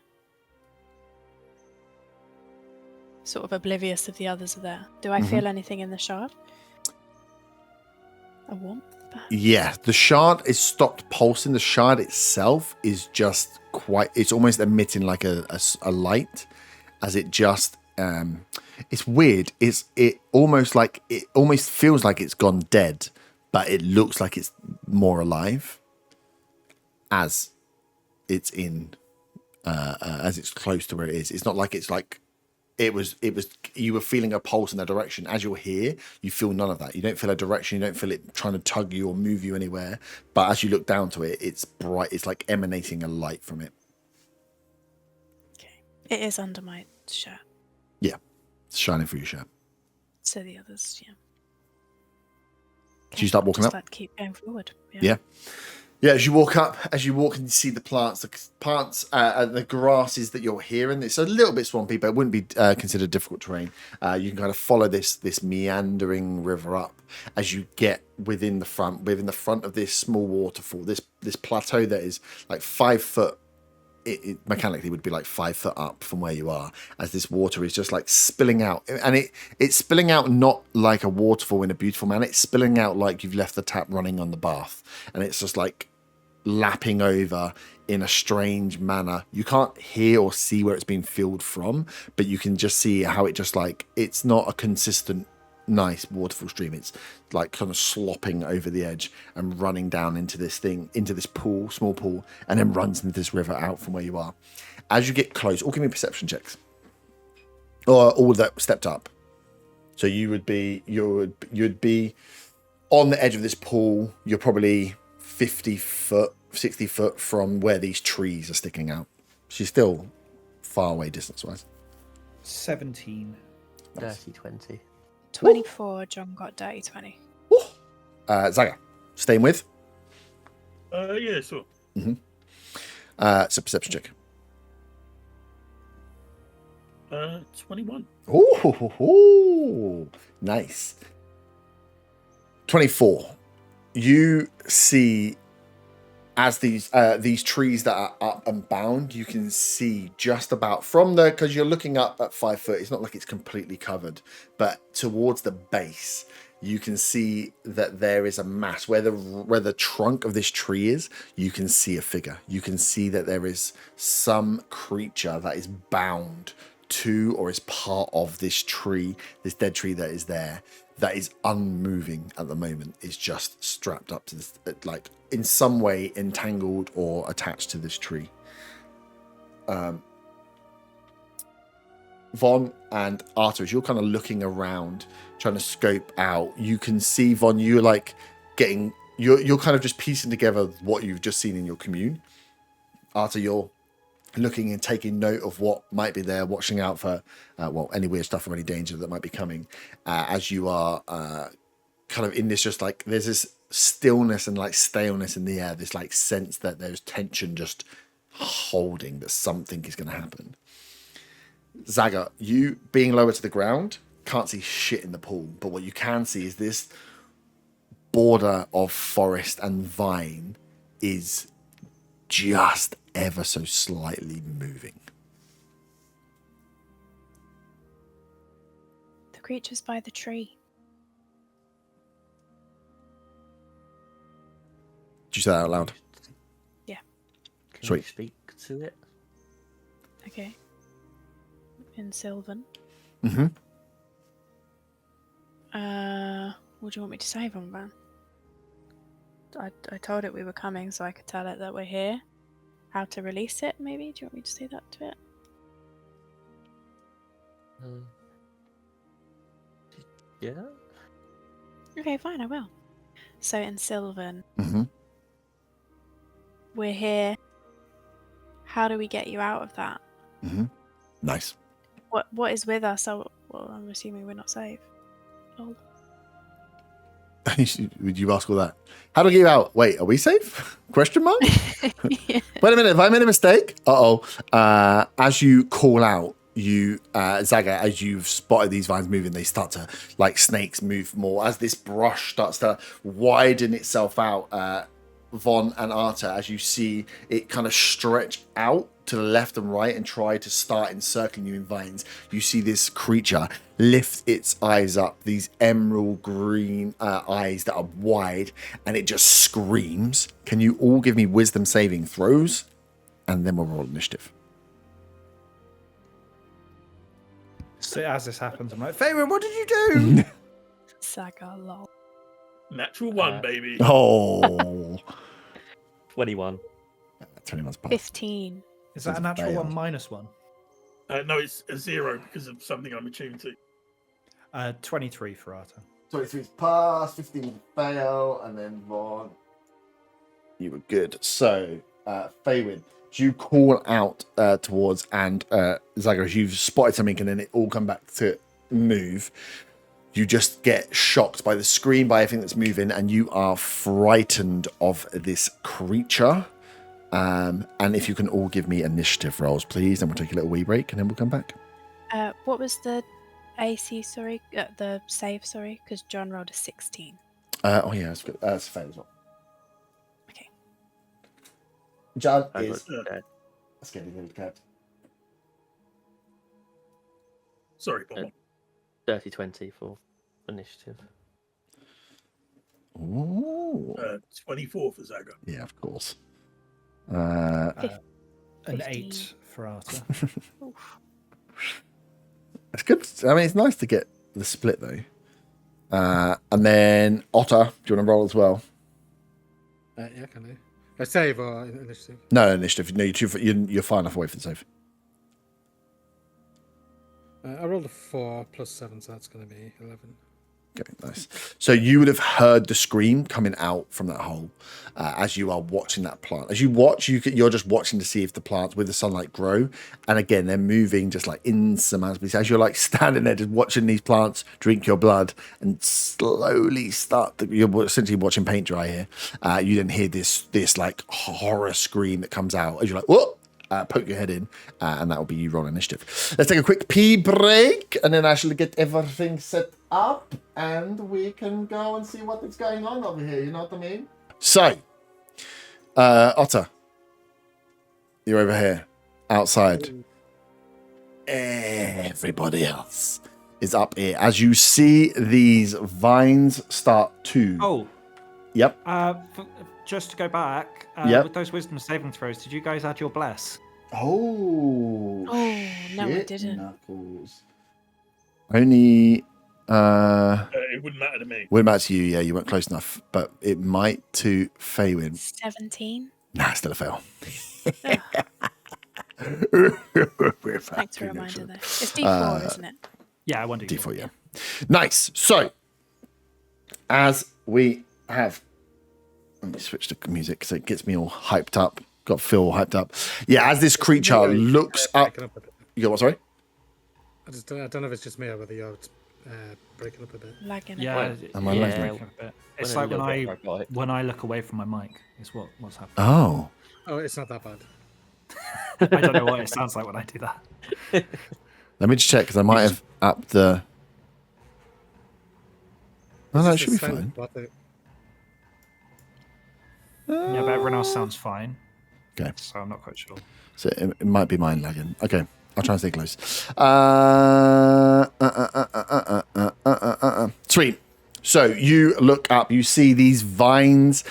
Sort of oblivious if the others are there. Do I feel anything in the shard? A warmth? Perhaps? Yeah, the shard is stopped pulsing. The shard itself is just it's almost emitting like a light as it just, it's weird. It almost feels like it's gone dead, but it looks like it's more alive as it's as it's close to where it is. It's not like it's like, it was you were feeling a pulse in that direction. As you're here, you feel none of that. You don't feel a direction, you don't feel it trying to tug you or move you anywhere, but as you look down to it, it's bright. It's like emanating a light from it. Okay. It is under my shirt. Yeah, it's shining through your shirt. So the others, yeah. Do you start walking just up? like keep going forward. Yeah. As you walk up, and you see the plants, and the grasses that you're hearing. It's a little bit swampy, but it wouldn't be considered difficult terrain. You can kind of follow this meandering river up as you get within the front of this small waterfall. This plateau that is like 5 foot. It mechanically would be like 5 foot up from where you are, as this water is just like spilling out, and it's spilling out not like a waterfall in a beautiful manner. It's spilling out like you've left the tap running on the bath, and it's just like lapping over in a strange manner. You can't hear or see where it's being filled from, but you can just see how it just like, it's not a consistent nice waterfall stream. It's like kind of slopping over the edge and running down into this pool, small pool, and then runs into this river out from where you are. As you get close, all give me perception checks, or all that stepped up. So you'd be on the edge of this pool. You're probably 50 foot, 60 foot from where these trees are sticking out. She's still far away distance wise. 17. Dirty 20. 24, John got dirty 20. Zaga, staying with? Yeah, sure. So perception check. 21. Ooh, nice. 24. You see, as these trees that are up and bound, you can see just about from because you're looking up at 5 foot. It's not like it's completely covered, but towards the base, you can see that there is a mass where the trunk of this tree is. You can see a figure. You can see that there is some creature that is bound to or is part of this tree, this dead tree that is there, that is unmoving at the moment, is just strapped up to this, like in some way entangled or attached to this tree. Von and Arthur, as you're kind of looking around, trying to scope out, you can see, Von, you're like you're kind of just piecing together what you've just seen in your commune. Arthur, you're looking and taking note of what might be there, watching out for any weird stuff or any danger that might be coming, as you are kind of in this, just like there's this stillness and like staleness in the air, this like sense that there's tension just holding, that something is going to happen. Zaga, you being lower to the ground, can't see shit in the pool, but what you can see is this border of forest and vine is just ever so slightly moving. The creature's by the tree. Did you say that out loud? Yeah. Can Sweet. we speak to it? Okay. In Sylvan. Mm-hmm. What do you want me to say, Von Van? I told it we were coming, so I could tell it that we're here. How to release it, maybe? Do you want me to say that to it? Yeah. Okay, fine, I will. So in Sylvan, Mm-hmm. we're here. How do we get you out of that? Mm-hmm. Nice. What is with us? Oh, well, I'm assuming we're not safe. Lol. Would you ask all that? How do I get out? Wait, are we safe? Question mark? Yeah. Wait a minute, have I made a mistake? As you call out, you Zaga, as you've spotted these vines moving, they start to, like snakes, move more. As this brush starts to widen itself out, Von and Arta, as you see it kind of stretch out to the left and right and try to start encircling you in vines, you see this creature lift its eyes up, these emerald green eyes that are wide, and it just screams. Can you all give me wisdom saving throws? And then we'll roll initiative. So as this happens, I'm like, Faerun, what did you do? Saga, lol. Natural 1, baby. Oh. 21. 21's passed. 15. Is that It's a natural failed. 1 minus 1? No, it's a 0 because of something I'm attuned to. 23 for Arta. 23's pass, 15 fail, and then Von. You were good. So, Faywin, you call out towards, and Zaga, you've spotted something, and then it all come back to move. You just get shocked by the screen, by everything that's moving, and you are frightened of this creature. And if you can all give me initiative rolls, please, and we'll take a little wee break, and then we'll come back. What was the AC, sorry? The save, sorry? Because John rolled a 16. Oh, yeah, that's good. That's fair as well. Okay. John I is got dead. a scared little cat. Sorry, Bob. Dirty 20 for initiative. Ooh. 24 for Zaga. Yeah, of course. An 15. 8 for Arta. Oof. It's good. I mean, it's nice to get the split, though. And then, Otter, do you want to roll as well? Yeah, can I? A save or initiative? No, initiative. No, you're far enough away for the save. I rolled a 4 plus 7, so that's going to be 11. Okay, nice. So you would have heard the scream coming out from that hole as you are watching that plant. As you watch, you're just watching to see if the plants with the sunlight grow. And again, they're moving just like insurmountably. So as you're like standing there just watching these plants drink your blood and slowly you're essentially watching paint dry here. You then hear this like horror scream that comes out as you're like, whoa! Poke your head in, and that will be you roll initiative. Let's take a quick pee break, and then I shall get everything set up, and we can go and see what is going on over here. You know what I mean? So, Otter, you're over here, outside. Everybody else is up here. As you see these vines start to... Oh, Yep. just to go back, Yep. with those wisdom saving throws, did you guys add your bless? Oh, Oh, no, I shit, didn't. Knuckles. Only... It wouldn't matter to me. wouldn't matter to you, yeah, you weren't close enough, but it might to Faywin. 17. Nah, still a fail. Thanks for a reminder, though. It's D4, isn't it? Yeah, I wonder. D4, yeah. Nice. So, as we have... Let me switch to music so it gets me all hyped up. Got Phil all hyped up. Yeah, as this creature looks up... Breaking up a bit. You got what, sorry? I don't know if it's just me or whether you're breaking up a bit. Lagging. Yeah, Well, Am I yeah, lagging? it's Went like a little bit roguelike. when I look away from my mic. Is what's happening. Oh. Oh, it's not that bad. I don't know what it sounds like when I do that. Let me just check, because I might have upped the... Oh, no, it It's should be just the fine. sound, what the- Yeah, but everyone else sounds fine. Okay. So I'm not quite sure. So it might be mine lagging. Okay, I'll try and stay close. Sweet. So you look up, you see these vines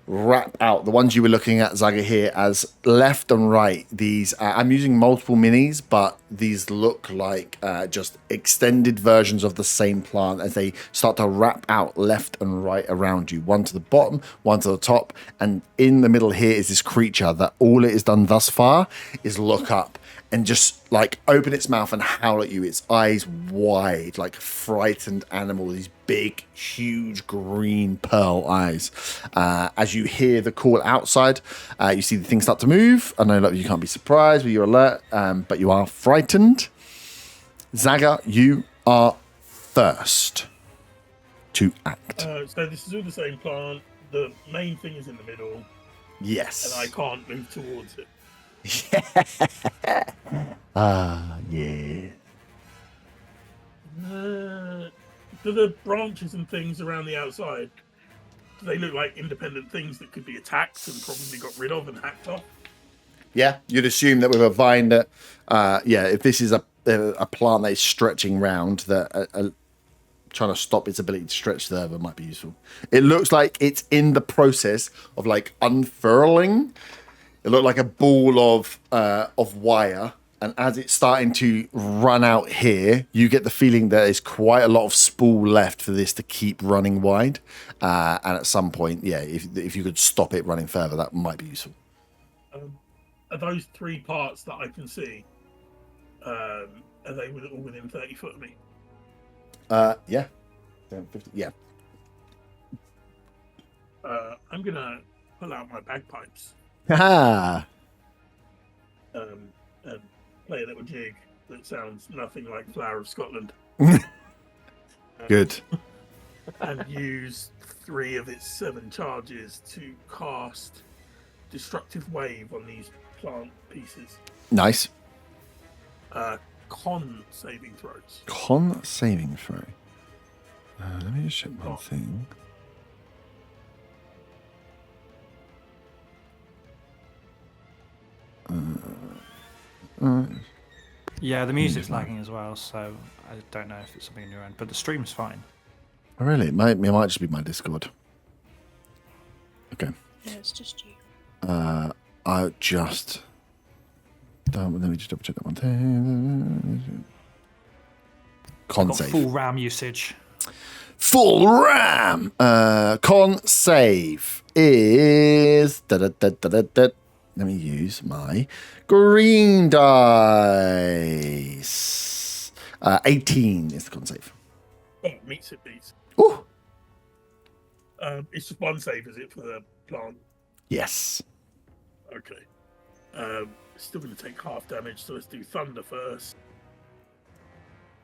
wrap out. The ones you were looking at, Zaga, here, as left and right. These, I'm using multiple minis, but these look like just extended versions of the same plant as they start to wrap out left and right around you. One to the bottom, one to the top. And in the middle here is this creature that all it has done thus far is look up and just like open its mouth and howl at you, its eyes wide, like a frightened animal, these big, huge green pearl eyes. As you hear the call outside, you see the thing start to move. I know like, you can't be surprised, but you're alert, but you are frightened. Zaga, you are first. to act. So this is all the same plant. The main thing is in the middle, Yes. and I can't move towards it. Yeah. Do the branches and things around the outside, do they look like independent things that could be attacked and probably got rid of and hacked off? Yeah, you'd assume that with a vine that, if this is a plant that is stretching round, that trying to stop its ability to stretch further might be useful. It looks like it's in the process of like unfurling. It looked like a ball of wire, and as it's starting to run out here, you get the feeling that there's quite a lot of spool left for this to keep running wide. And at some point, if you could stop it running further, that might be useful. Are those 3 parts that I can see? Are they all within 30 foot of me? Yeah. 10, 50, yeah. I'm gonna pull out my bagpipes. Ha! And play a little jig that sounds nothing like Flower of Scotland. Good. And use 3 of its 7 charges to cast Destructive Wave on these plant pieces. Nice. Con saving throws. Con saving throw. Let me just check one thing. Yeah, the music's lagging as well, so I don't know if it's something on your end, but the stream's fine. Oh, really? It might just be my Discord. Okay. No, it's just you. I just... let me just double check that one thing. Con Got save. full RAM usage. Full RAM! Con save is... Let me use my green dice. 18 is the con save. Oh, meets it beats. Ooh. It's just 1 save, is it, for the plant? Yes. Okay. Still going to take half damage, so let's do thunder first.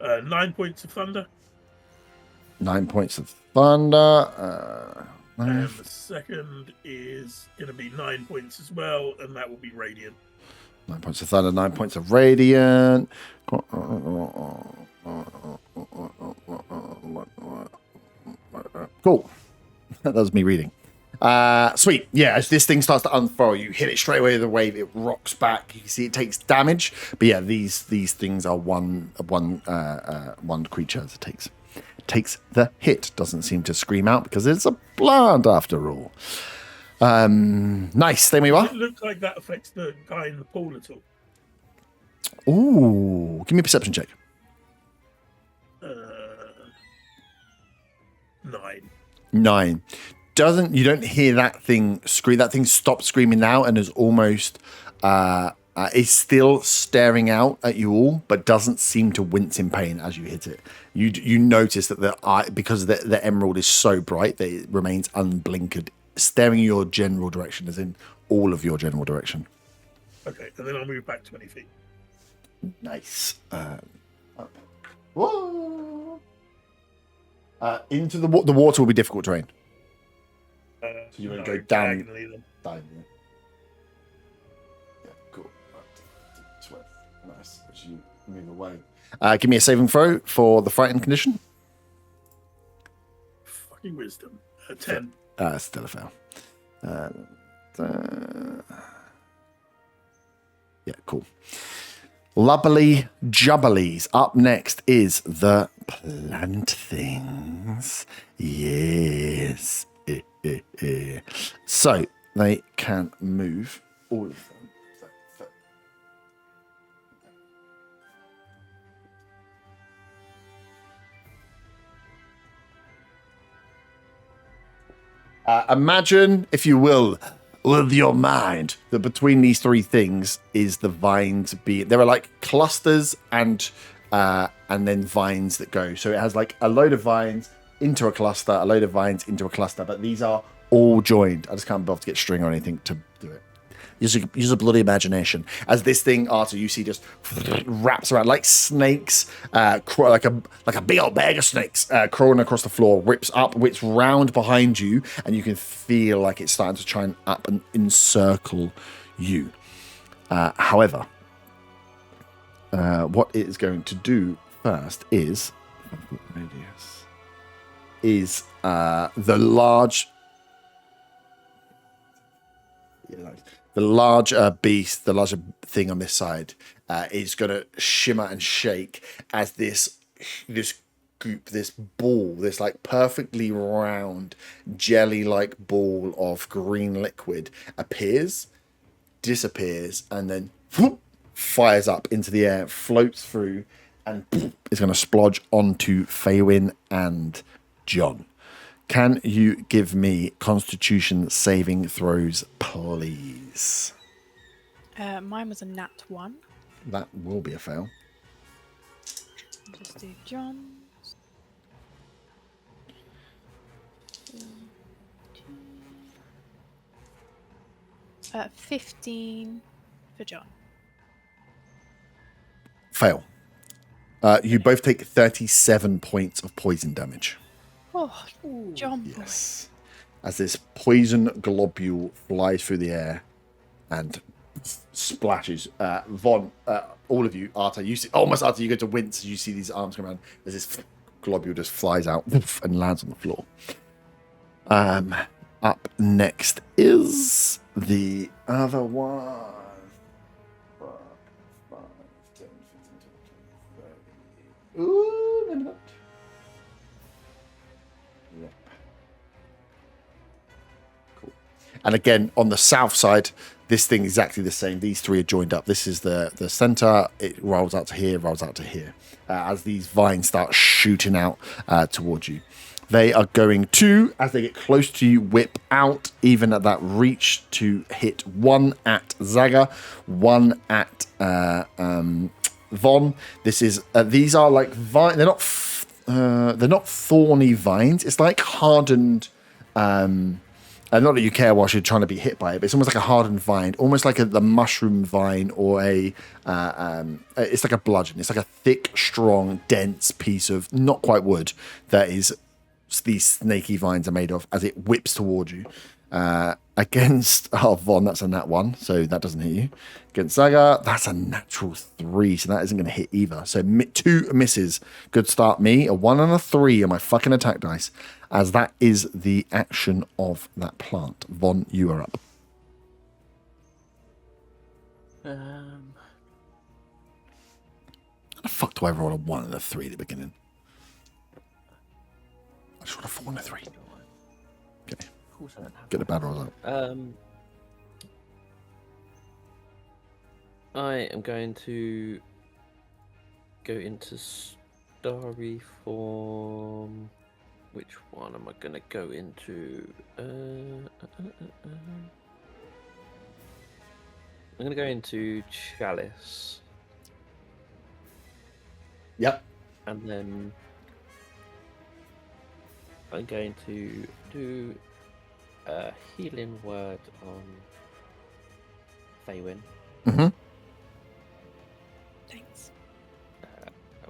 9 points of thunder. 9 points of thunder. And the second is going to be 9 points as well, and that will be radiant. 9 points of thunder, 9 points of radiant. Cool. That was me reading. Sweet. Yeah, as this thing starts to unfurl, you hit it straight away with the wave. It rocks back. You can see it takes damage. But yeah, these things are one creature that takes the hit. Doesn't seem to scream out because it's a plant after all. Nice. There we are. Does it look like that affects the guy in the pool at all? Ooh, give me a perception check. 9. 9. You don't hear that thing scream. That thing stopped screaming now and is almost is still staring out at you all, but doesn't seem to wince in pain as you hit it. You notice that the eye, because the emerald is so bright that it remains unblinkered, staring your general direction, as in all of your general direction. Okay, and then I'll move back 20 feet. Nice. Whoa. Into the water will be difficult terrain. So you want to go down. Then. Down, yeah. Yeah, cool. Right. Nice. As you move away. Give me a saving throw for the frightened condition. Fucking wisdom. 10. Still a fail. Yeah, cool. Lubbly jubblies. Up next is the plant things. Yes. So they can move all of them. Imagine, if you will, with your mind, that between these 3 things is the vines. There are like clusters and then vines that go. So it has like a load of vines into a cluster, a load of vines into a cluster, but these are all joined. I just can't bother to get string or anything to do it. Use a bloody imagination. As this thing, Arthur, you see just wraps around like snakes, like a big old bag of snakes crawling across the floor, whips round behind you, and you can feel like it's starting to try and up and encircle you. However, what it is going to do first is the large beast, the larger thing on this side, is going to shimmer and shake as this goop, this ball, this like perfectly round jelly-like ball of green liquid appears, disappears, and then whoop, fires up into the air, floats through, and is going to splodge onto Faywin and John. Can you give me Constitution saving throws, please? Mine was a nat 1. That will be a fail. I'll just do John's. 15 for John. Fail. You both take 37 points of poison damage. Oh, John. Yes. As this poison globule flies through the air and splashes. Von, all of you, Arta, you see, almost Arta, you go to wince as you see these arms come around. As this globule just flies out and lands on the floor. Up next is the other one. 5, 10, 15, 20, 30. Ooh, maybe not. Yep. Cool. And again, on the south side, this thing is exactly the same. These three are joined up. This is the center. It rolls out to here, rolls out to here. As these vines start shooting out towards you. They are going to, as they get close to you, whip out, even at that reach, to hit one at Zaga, one at Von. This is these are like vine. They're not thorny vines. It's like hardened. Not that you care whilst you're trying to be hit by it, but it's almost like a hardened vine, almost like the mushroom vine, or it's like a bludgeon. It's like a thick, strong, dense piece of not quite wood that is. These snaky vines are made of as it whips towards you. Against Von, that's a nat 1, so that doesn't hit you. Against Zaga, that's a natural 3, so that isn't going to hit either. So 2 misses. Good start, me. A 1 and a 3 on my fucking attack dice, as that is the action of that plant. Von, you are up. Um, How the fuck do I roll a 1 and a 3 at the beginning? I just rolled a 4 and a 3. Okay. of course I don't have Get the bad rolls out. I am going to go into starry form. Which one am I going to go into? I'm going to go into Chalice. Yep. And then I'm going to do a healing word on Faywin. Mm-hmm. Thanks.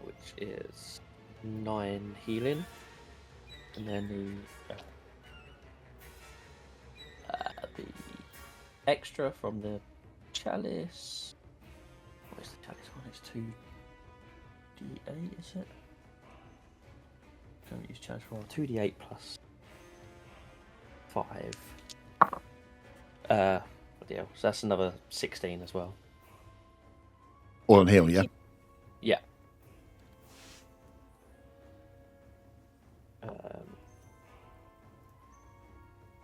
Which is 9 healing. And then the extra from the chalice. What is the chalice one? It's 2d8, is it? Don't use chalice roll. 2d8 plus 5. Yeah, so that's another 16 as well. All on heal, yeah? Yeah.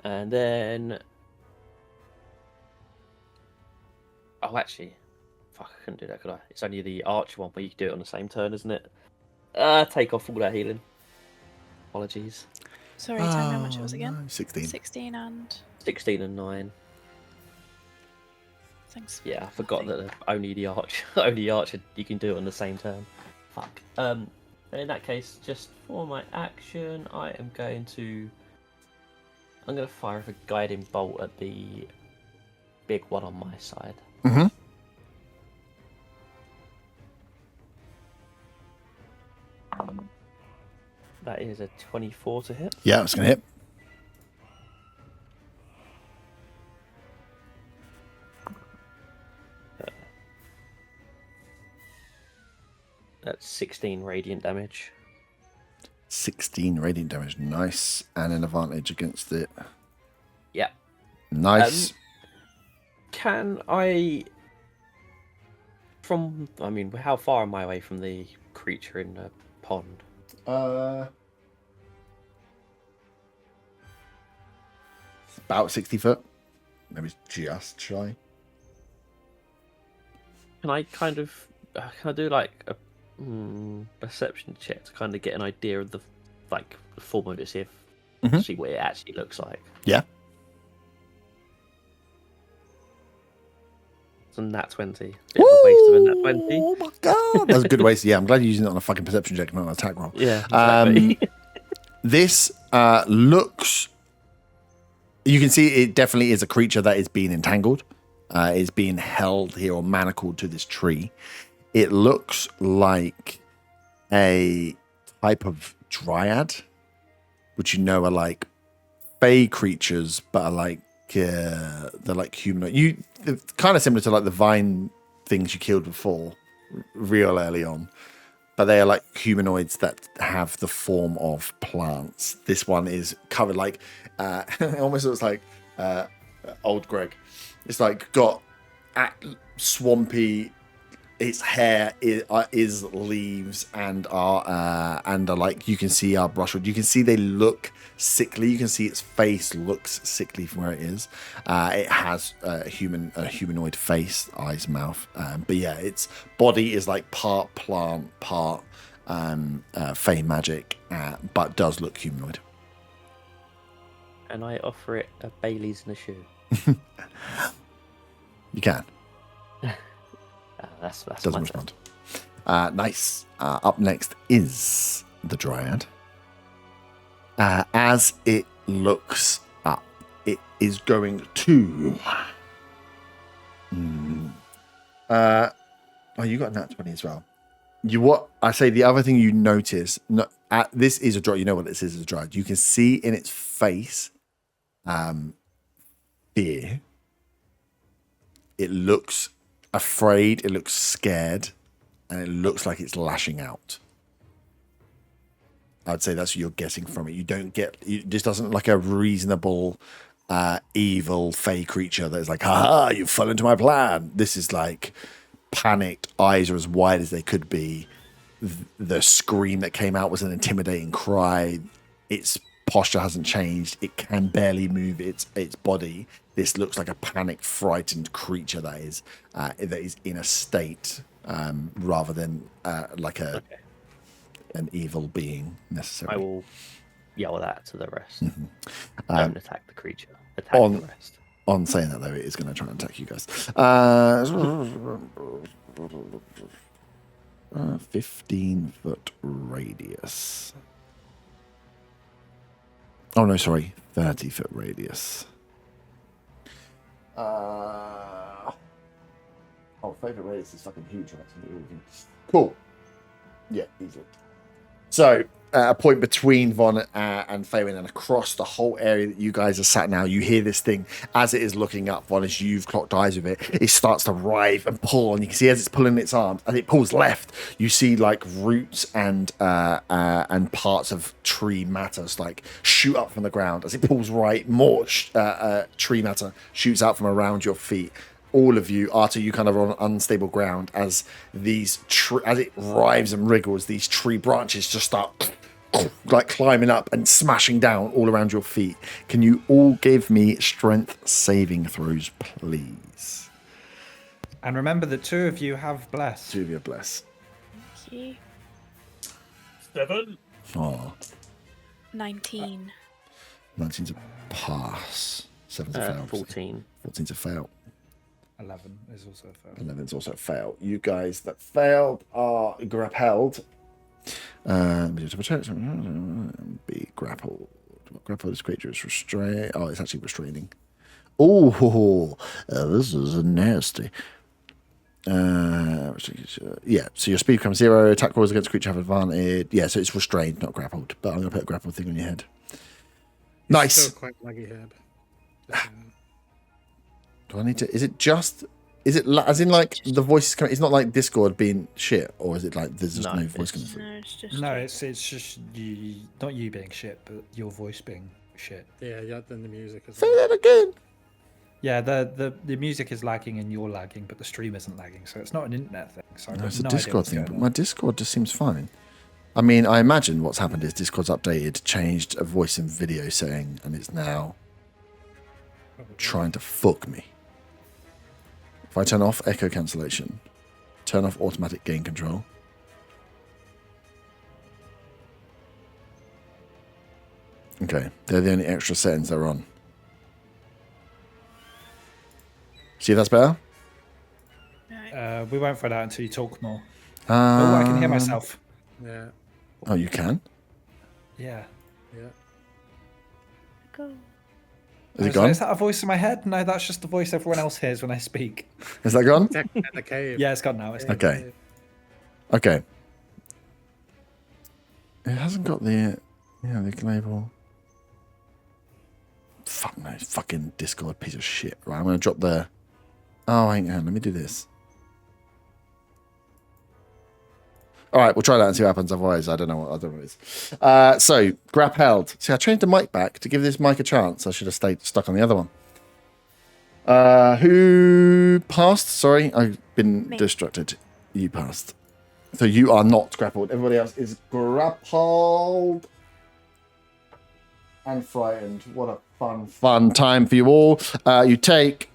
And then... Oh, actually... Fuck, I couldn't do that, could I? It's only the archer one where you can do it on the same turn, isn't it? Take off all that healing. Apologies. Sorry, tell me how much it was again. No, 16. 16 and... 16 and 9. Thanks. Yeah, I forgot that only the archer you can do it on the same turn. Fuck. In that case, just for my action, I'm going to fire a guiding bolt at the big one on my side. Mm-hmm. That is a 24 to hit. Yeah, it's going to hit. That's 16 radiant damage. 16 radiant damage. Nice. And an advantage against it. Yeah. Nice. Can I... I mean, how far am I away from the creature in the pond? It's about 60 foot. Maybe just shy. Can I kind of... can I do like a perception check to kind of get an idea of the form of it, see what it actually looks like? Yeah. It's a nat 20. Bit of a waste of a nat 20. Oh my god, that's a good waste. Yeah, I'm glad you're using it on a fucking perception check, not an attack roll. Yeah, exactly. This looks. You can see it definitely is a creature that is being entangled, is being held here or manacled to this tree. It looks like a type of dryad, which are like fey creatures, but are like they're like humanoid. They're kind of similar to like the vine things you killed before, real early on, but they are like humanoids that have the form of plants. This one is covered like it almost looks like old Greg. It's like got swampy. Its hair is leaves and are like, you can see are brushwood. You can see they look sickly. You can see its face looks sickly from where it is. It has a humanoid face, eyes, mouth. But yeah, its body is like part plant, part fey magic, but does look humanoid. And I offer it a Bailey's and a shoe. You can. That's Doesn't my respond. Nice. Up next is the Dryad. As it looks up, it is going to. Oh, you got a nat 20 as well. I say the other thing you notice. This is a Dryad. You know what this is a Dryad. You can see in its face, fear. It looks afraid, it looks scared, and it looks like it's lashing out. I'd say that's what you're getting from it. You don't get, this doesn't look like a reasonable, evil, fey creature that's like, ha, you've fallen into my plan. This is like panicked, eyes are as wide as they could be. The scream that came out was an intimidating cry. Its posture hasn't changed. It can barely move its body. This looks like a panicked, frightened creature that is in a state rather than like an evil being necessarily. I will yell that to the rest. Mm-hmm. Don't attack the creature. Attack the rest. On saying that, though, it is going to try and attack you guys. 15-foot radius. Oh, no, sorry. 30-foot radius. Favorite radius is fucking huge, right? Cool. Yeah, easily. So, a point between Von and Faywin, and across the whole area that you guys are sat now, you hear this thing as it is looking up. Von, as you've clocked eyes with it, it starts to writhe and pull, and you can see as it's pulling its arms, as it pulls left, you see like roots and parts of tree matter like shoot up from the ground. As it pulls right, more tree matter shoots out from around your feet. All of you, Arthur, you kind of are on unstable ground as as it writhes and wriggles, these tree branches just start like climbing up and smashing down all around your feet. Can you all give me strength saving throws, please? And remember that 2 of you have bless. 2 of you have bless. Thank you. 7. Oh, 19. 19's a pass. 7's a fail. 14. 14's a fail. 11 is also a fail. 11's also a fail. You guys that failed are grappled. Be grappled. Grapple this creature is restrained. Oh, it's actually restraining. Oh, this is nasty. Yeah, so your speed becomes 0. Attack rolls against creature have advantage. Yeah, so it's restrained, not grappled. But I'm going to put a grapple thing on your head. Nice. Still quite laggy, Herb. Do I need to? Is it just? Is it as in like the voice is coming? It's not like Discord being shit, or is it like there's just no voice coming through? No, it's just No, it's just you, not you being shit, but your voice being shit. Yeah, then the music as Say well. that again. Yeah, the music is lagging and you're lagging, but the stream isn't lagging, so it's not an internet thing. So I've No, got it's a no idea Discord what's thing, going but on. my Discord just seems fine. I mean, I imagine what's happened is Discord's updated, changed a voice and video setting, and it's now trying to fuck me. If I turn off echo cancellation, turn off automatic gain control. Okay, they're the only extra settings they're on. See if that's better? We won't find out until you talk more. Oh, I can hear myself. Yeah, Oh, you can? Yeah. yeah. Go. Is I it was like, gone? is that a voice in my head? No, that's just the voice everyone else hears when I speak. Is that gone? Technically in the cave. Yeah, it's gone now. It's Okay. Okay. It hasn't got the label. Fuck no, fucking Discord piece of shit. Right, I'm gonna drop the. Oh, hang on, let me do this. All right, we'll try that and see what happens. Otherwise, I don't know what it is. So, grab held. See, I changed the mic back to give this mic a chance. I should have stayed stuck on the other one. Who passed? Sorry, I've been Me. distracted. You passed. So you are not grappled. Everybody else is grappled and frightened. What a fun time for you all. You take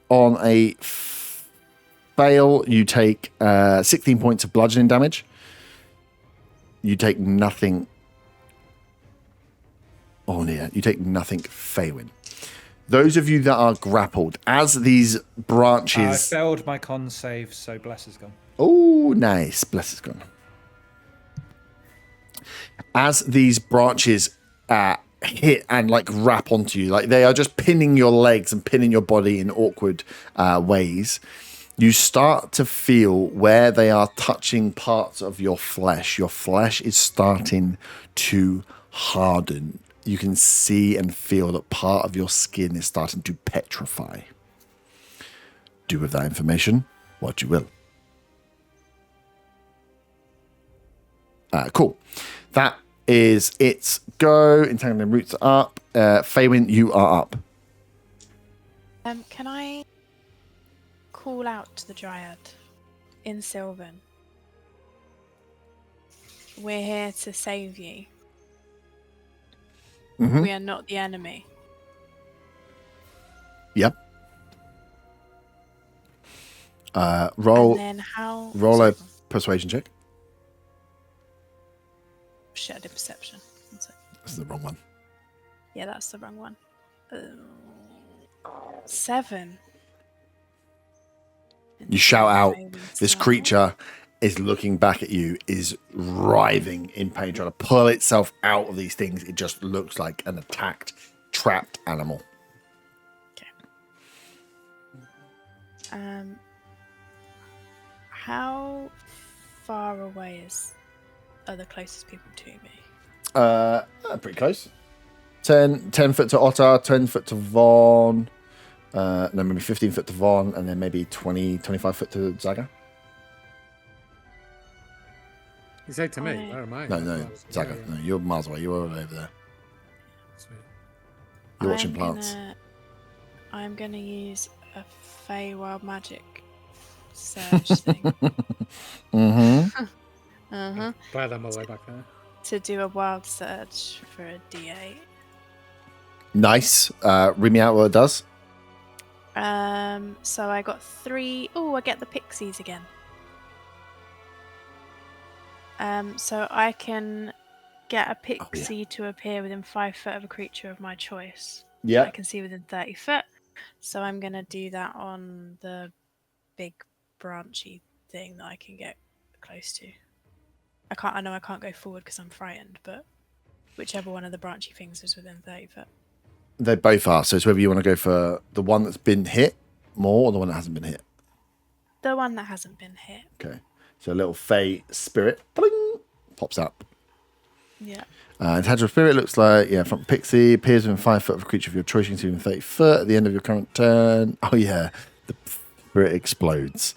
on a fail, you take 16 points of bludgeoning damage. You take nothing. Oh, yeah. You take nothing Faywin. Those of you that are grappled, as these I branches. failed my con save, so bless is gone. Oh, nice. Bless is gone. As these branches hit and like wrap onto you, like they are just pinning your legs and pinning your body in awkward ways, you start to feel where they are touching parts of your flesh. Your flesh is starting to harden. You can see and feel that part of your skin is starting to petrify. Do with that information what you will. Cool. That is its go. Entangling roots are up. Faywin, you are up. Can I call out to the Dryad in Sylvan? We're here to save you. Mhm. We are not the enemy. Yep. Roll And then how? a Sorry. persuasion check. Shit, I did perception. One sec. This is the wrong one. Yeah, that's the wrong one. 7. You shout out. Faywin's This now. creature is looking back at you, is writhing in pain, trying to pull itself out of these things. It just looks like an attacked, trapped animal. How far away are the closest people to me? Pretty close. 10 foot to Otter, 10 foot to Vaughn, no, maybe 15 foot to Vaughn, and then maybe 25 foot to Zaga. You say to me, I- where am I? No, Zaga. Yeah, No, you're miles away. You're all over there. Sweet. You're watching plants. I'm gonna use a Feywild magic search thing. Mm-hmm. Glad I'm all the way back there. To do a wild search for a D8. Nice. Read me out what it does. So I got 3. Oh, I get the pixies again. So I can get a pixie to appear within 5 foot of a creature of my choice. I Yeah. can see within 30 foot. So I'm gonna do that on the big branchy thing that I can get close to. I know I can't go forward because I'm frightened, but whichever one of the branchy things is within 30 foot. They both are. So it's whether you want to go for the one that's been hit more or the one that hasn't been hit. The one that hasn't been hit. Okay. So a little Fey spirit bling, pops up. Yeah. Intangible spirit looks like, from Pixie, appears within 5 foot of a creature of your choice, within 30 foot at the end of your current turn. Oh, yeah. The spirit explodes.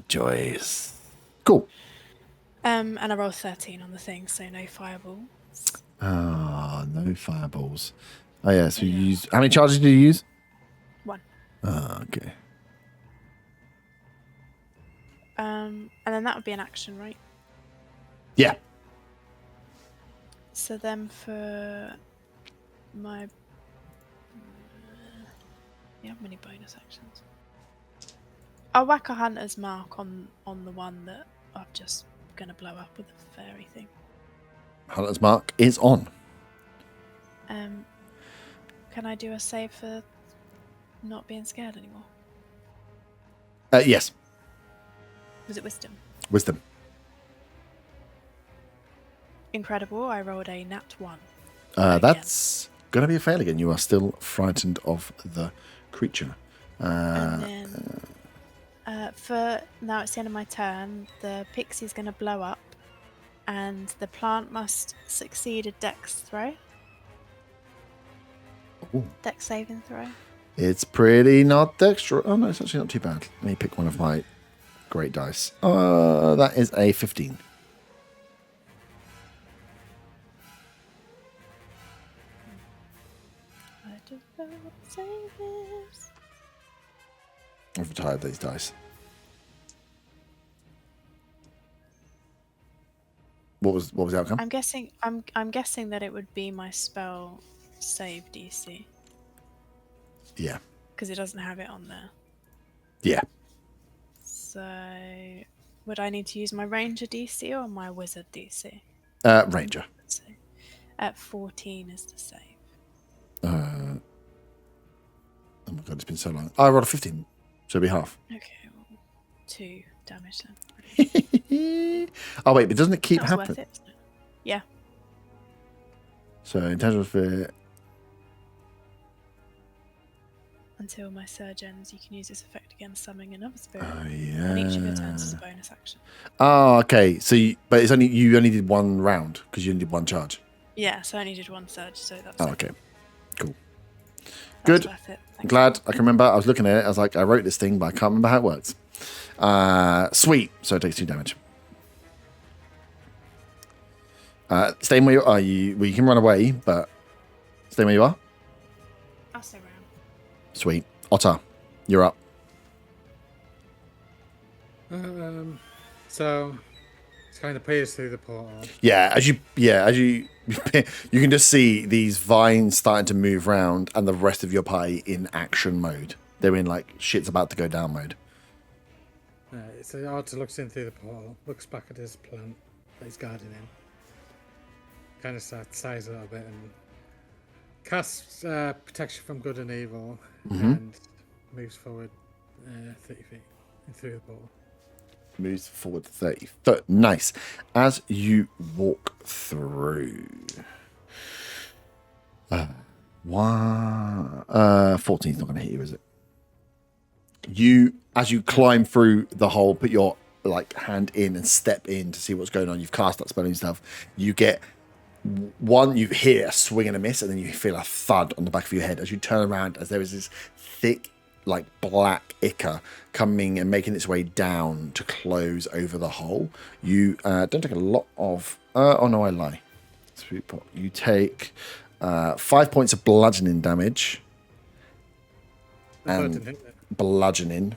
Joys. Cool. And I rolled 13 on the thing, so no fireballs. No fireballs. Oh, yeah. So you use. How many charges do you use? 1. Okay. And then that would be an action, right? Yeah. So then for my... you have many bonus actions. I'll whack a hunter's mark on the one that I'm just going to blow up with a fairy thing. Hunter's mark is on. Can I do a save for not being scared anymore? Yes. Was it wisdom? Wisdom. Incredible, I rolled a nat 1. That's going to be a fail again. You are still frightened of the creature. And then for now it's the end of my turn, the pixie's going to blow up and the plant must succeed a dex throw. Ooh. Dex saving throw. It's pretty not dexterous. Oh, no, it's actually not too bad. Let me pick one of my great dice. That is a 15. I don't know what to say this. I've retired these dice. What was the outcome? I'm guessing that it would be my spell save DC Yeah. because it doesn't have it on there. Yeah. So would I need to use my ranger DC or my wizard DC? Ranger. So, at 14 is the save. Oh my god, it's been so long. I rolled a 15, so it'll be half. Okay, well, 2 damage then. Oh wait, but doesn't it keep That was worth happening? it, isn't it? Yeah. So intangible fear. Until my surge ends, you can use this effect again, summoning another spirit. Oh And each of your turns is a yeah. bonus action. Oh, okay. So, but it's only you only did one round because you only did one charge. Yeah, so I only did 1 surge, so that's Oh, it. okay. Cool. That Good. was worth it. I'm Thanks. glad I can remember. I was looking at it. I was like, I wrote this thing, but I can't remember how it works. Sweet. So it takes 2 damage. Staying where you are. Well, you can run away, but stay where you are. I'll stay around. Sweet. Otter, you're up. So it's kind of peers through the portal. As you you can just see these vines starting to move around and the rest of your party in action mode. They're in like shit's about to go down mode. So Otter looks in through the portal, looks back at his plant that he's guarding in, kind of sighs a little bit and casts protection from good and evil and moves forward 30 feet through the portal. Moves forward 30 foot. Nice. As you walk through. 14's not going to hit you, is it? As you climb through the hole, put your hand in and step in to see what's going on. You've cast that spell and stuff. You get you hear a swing and a miss, and then you feel a thud on the back of your head as you turn around, as there is this thick, black ichor coming and making its way down to close over the hole. You don't take a lot of. Oh no, I lie. Sweet pot. You take 5 points of bludgeoning damage. I thought it And didn't hit it. bludgeoning.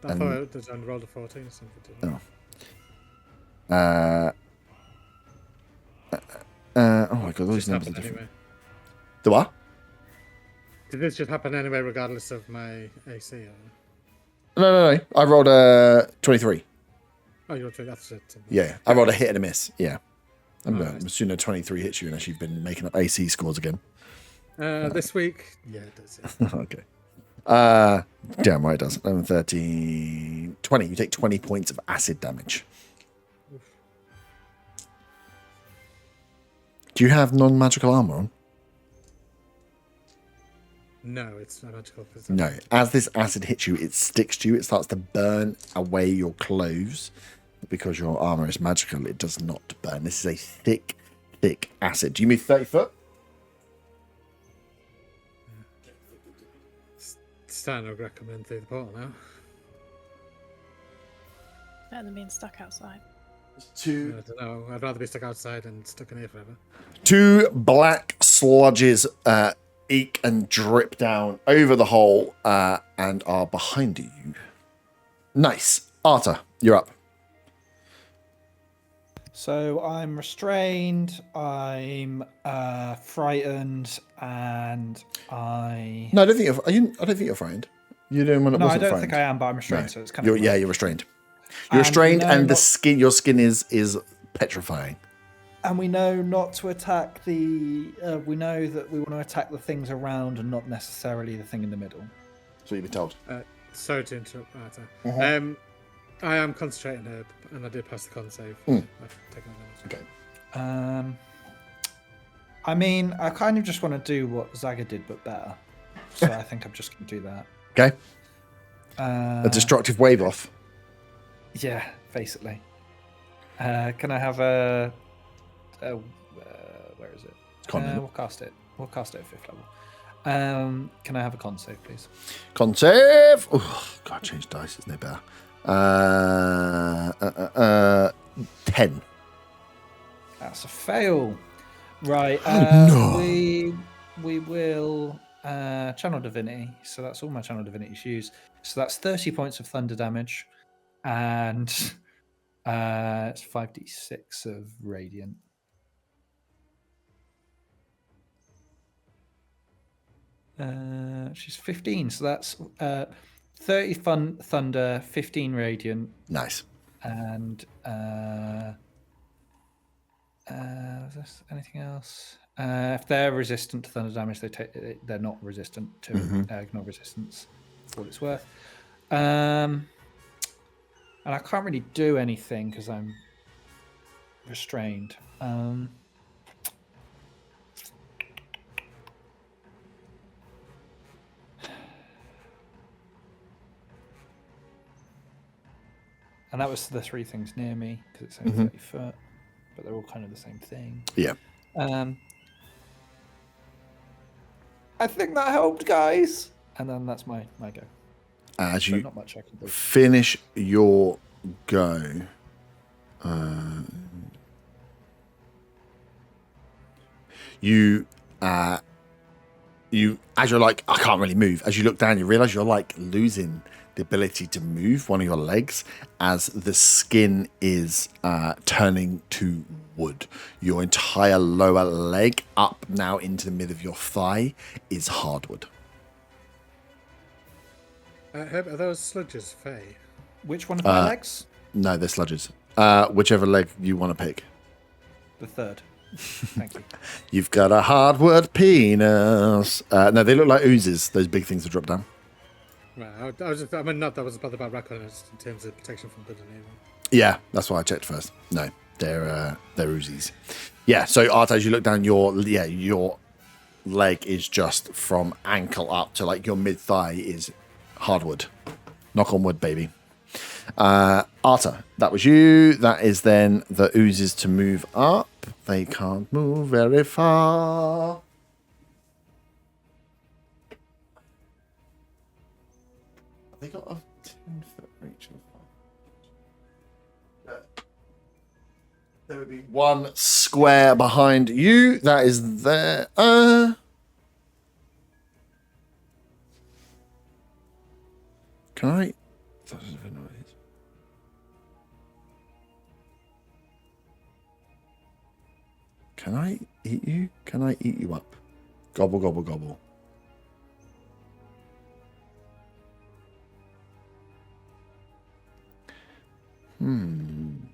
I thought it was on rolled a 14 or something. Didn't it? Oh my god, all these Just numbers are happened different. anyway. The what? Did this just happen anyway, regardless of my AC? Or... No. I rolled a 23. Oh, you're true. That's it. Yeah, I rolled a hit and a miss. Yeah. I'm Nice. assuming a 23 hits you unless you've been making up AC scores again. This week, yeah, it does. Yeah. Okay. Damn right it does. 11, 13, 20. You take 20 points of acid damage. Do you have non-magical armor on? No, it's not magical. No. As this acid hits you, it sticks to you. It starts to burn away your clothes. But because your armor is magical, it does not burn. This is a thick, thick acid. Do you move 30 foot? Starting to recommend through the portal now. Better than being stuck outside. I don't know. I'd rather be stuck outside and stuck in here forever. 2 black sludges eke and drip down over the hole and are behind you. Nice. Arta, you're up. So I'm restrained, I'm frightened, and I... No, I don't think you're frightened. You're doing one that No, I wasn't don't frightened. think I am, but I'm restrained, so it's kind of... You're restrained. You're restrained, and your skin is petrifying. And we know not to attack the... we know that we want to attack the things around and not necessarily the thing in the middle. So you've been told. Sorry to interrupt, Arta. Uh-huh. I am concentrating herb, and I did pass the con save. Mm. I've taken that Okay. I mean, I kind of just want to do what Zaga did, but better. So I think I'm just going to do that. Okay. A destructive wave off. Yeah, basically. Can I have a where is it? We'll cast it. We'll cast it at 5th level. Can I have a con save, please? Con save. Oh, God, change dice. It's no better. 10. That's a fail. Right. No. We will channel divinity. So that's all my channel divinities use. So that's 30 points of thunder damage, and it's 5d6 of radiant. She's 15, so that's 30 thunder, 15 radiant, Nice. and is there anything else? If they're resistant to thunder damage, they're not resistant to ignore resistance, for what it's worth. And I can't really do anything because I'm restrained. And that was the 3 things near me because it's only 30 foot, but they're all kind of the same thing. Yeah. I think that helped, guys. And then that's my go. As So you not much I can do. finish your go, you as you're like, I can't really move. As you look down, you realize you're like losing the ability to move one of your legs as the skin is turning to wood. Your entire lower leg up now into the mid of your thigh is hardwood. Herb, are those sludges fey? Which one of my legs? No, they're sludges. Whichever leg you want to pick. The 3rd. Thank you. You've got a hardwood penis. No, they look like oozes. Those big things that drop down. Right, I mean, not that I was bothered about reckoning in terms of protection from good and evil. Yeah, that's why I checked first. No, they're oozes. Yeah, so Art, as you look down, your leg is just from ankle up to like your mid thigh is hardwood. Knock on wood, baby. Arta, that was you. That is then the oozes to move up. They can't move very far. They got a 10-foot reach. There would be one square behind you. That is there. Can I? Can I eat you? Can I eat you up? Gobble, gobble, gobble. I'm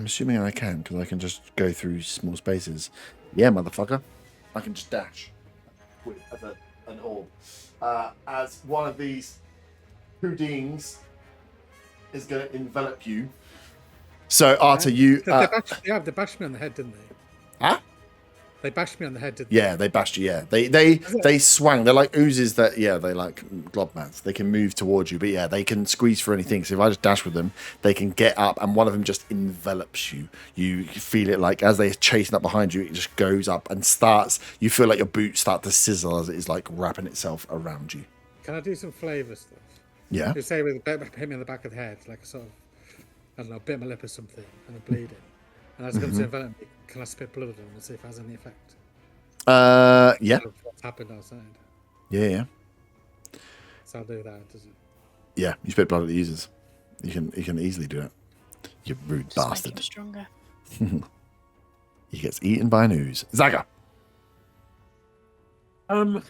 assuming I can, because I can just go through small spaces. Yeah, motherfucker. I can just dash with an orb. As one of these Houdins is going to envelop you So Arta, you They bashed me on the head, didn't they? huh? They bashed me on the head, didn't Yeah, they bashed you. Yeah, they swang. They're like oozes that. Yeah, they like globmats. They can move towards you, but yeah, they can squeeze through anything. So if I just dash with them, they can get up, and one of them just envelops you. You feel it like as they're chasing up behind you, it just goes up and starts. You feel like your boots start to sizzle as it is like wrapping itself around you. Can I do some flavour stuff? Yeah. You say with hit me on the back of the head, like a sort of, I don't know, bit my lip or something, and I'm bleeding. And as it comes to envelop me, can I spit blood on them and see if it has any effect? Yeah. What's happened outside? Yeah. So I'll do that. Does it? Yeah. You spit blood at the users. You can easily do that. You rude Just make bastard. him stronger. He gets eaten by an ooze. Zaga. I want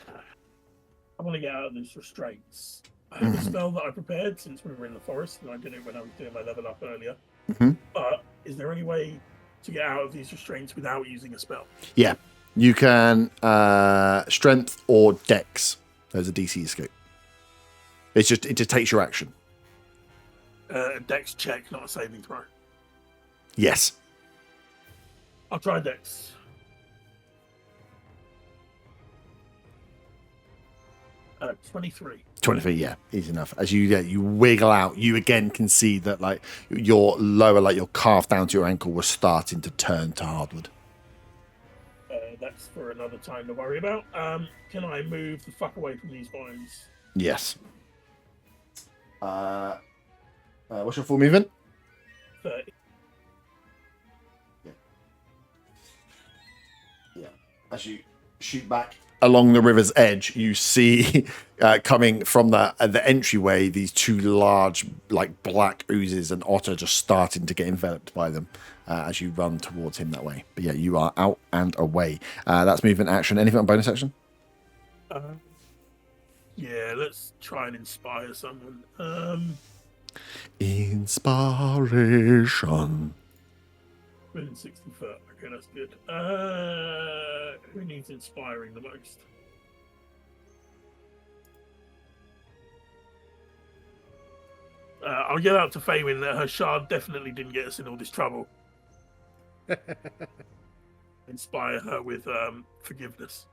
to get out of these restraints. I have a spell that I prepared since we were in the forest, and I did it when I was doing my level up earlier. But is there any way to get out of these restraints without using a spell? Yeah. You can strength or dex. There's a DC escape. It just takes your action. A dex check, not a saving throw. Yes. I'll try dex. Uh, 23. 23, yeah, easy enough. As you wiggle out, you again can see that like your lower, like your calf down to your ankle, was starting to turn to hardwood. That's for another time to worry about. Can I move the fuck away from these vines? Yes. What's your full movement? 30. Yeah. As you shoot back along the river's edge, you see coming from the entryway these two large, like black oozes, and Otter just starting to get enveloped by them as you run towards him that way. But yeah, you are out and away. That's movement action. Anything on bonus action? Yeah, let's try and inspire someone. Inspiration. Within 60 foot. Okay, that's good. Who needs inspiring the most? I'll get out to Faywin that her shard definitely didn't get us in all this trouble. Inspire her with forgiveness.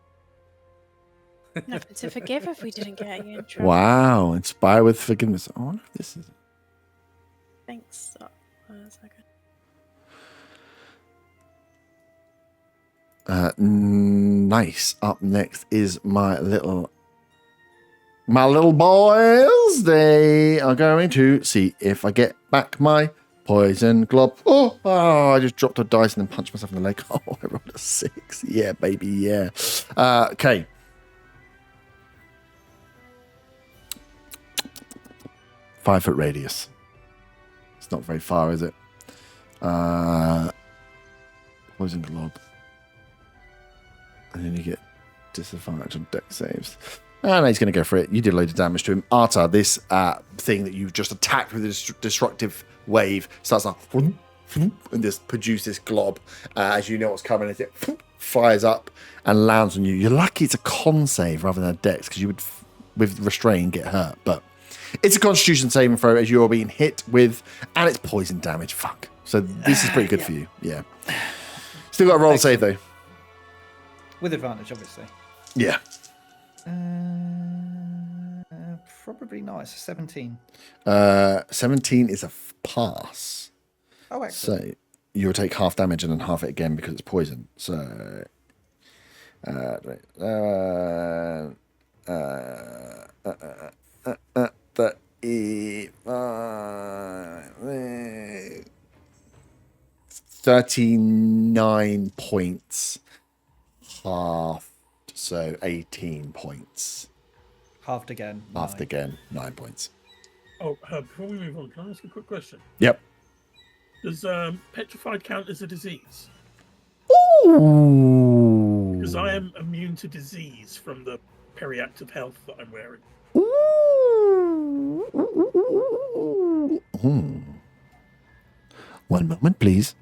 Nothing to forgive if we didn't get you in trouble. Wow, inspire with forgiveness. I wonder if this is. Thanks. Oh, one second. Nice. Up next is my little boys. They are going to see if I get back my poison glob. Oh, I just dropped a dice and then punched myself in the leg. Oh, I rolled a 6. Yeah, baby, yeah. Okay. Five-foot radius. It's not very far, is it? Poison glob. And then you get disadvantage on deck saves. And he's going to go for it. You did a load of damage to him. Arta, this thing that you've just attacked with a destructive wave, starts like, and just produce this glob. As you know what's coming, as it fires up and lands on you. You're lucky it's a con save rather than a dex, because you would, with restrain, get hurt. But it's a constitution saving throw as you're being hit with, and it's poison damage. Fuck. So this is pretty good for you. Yeah. Still got a roll to save, though. With advantage, obviously. Yeah. Probably not. It's a 17. 17 is a pass. Oh, excellent. So you'll take half damage and then half it again because it's poison. So. That is 39 points. Halved, so 18 points. Halved again. Halved 9. again, 9 points. Oh, before we move on, can I ask a quick question? Yep. Does petrified count as a disease? Ooh. Because I am immune to disease from the periactive health that I'm wearing. Ooh. One moment, please.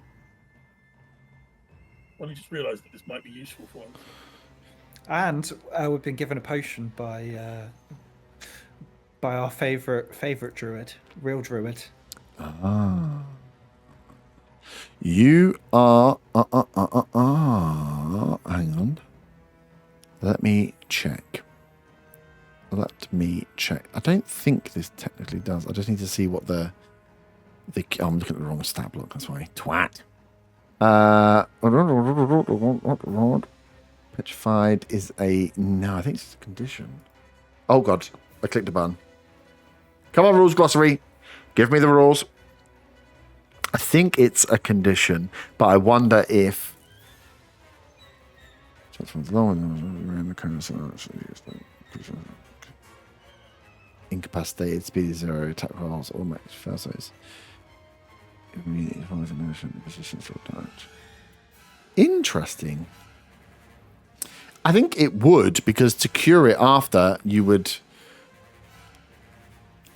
Well, I just realised that this might be useful for us. And we've been given a potion by our favourite druid, real druid. Ah. You are. Hang on. Let me check. I don't think this technically does. I just need to see what the I'm looking at the wrong stat block. That's why. Twat. Petrified is a no. I think it's a condition. Oh god! I clicked a button. Come on, rules glossary. Give me the rules. I think it's a condition, but I wonder if. Incapacitated, speed is 0, attack rolls, automatic fail saves. Interesting. I think it would, because to cure it after,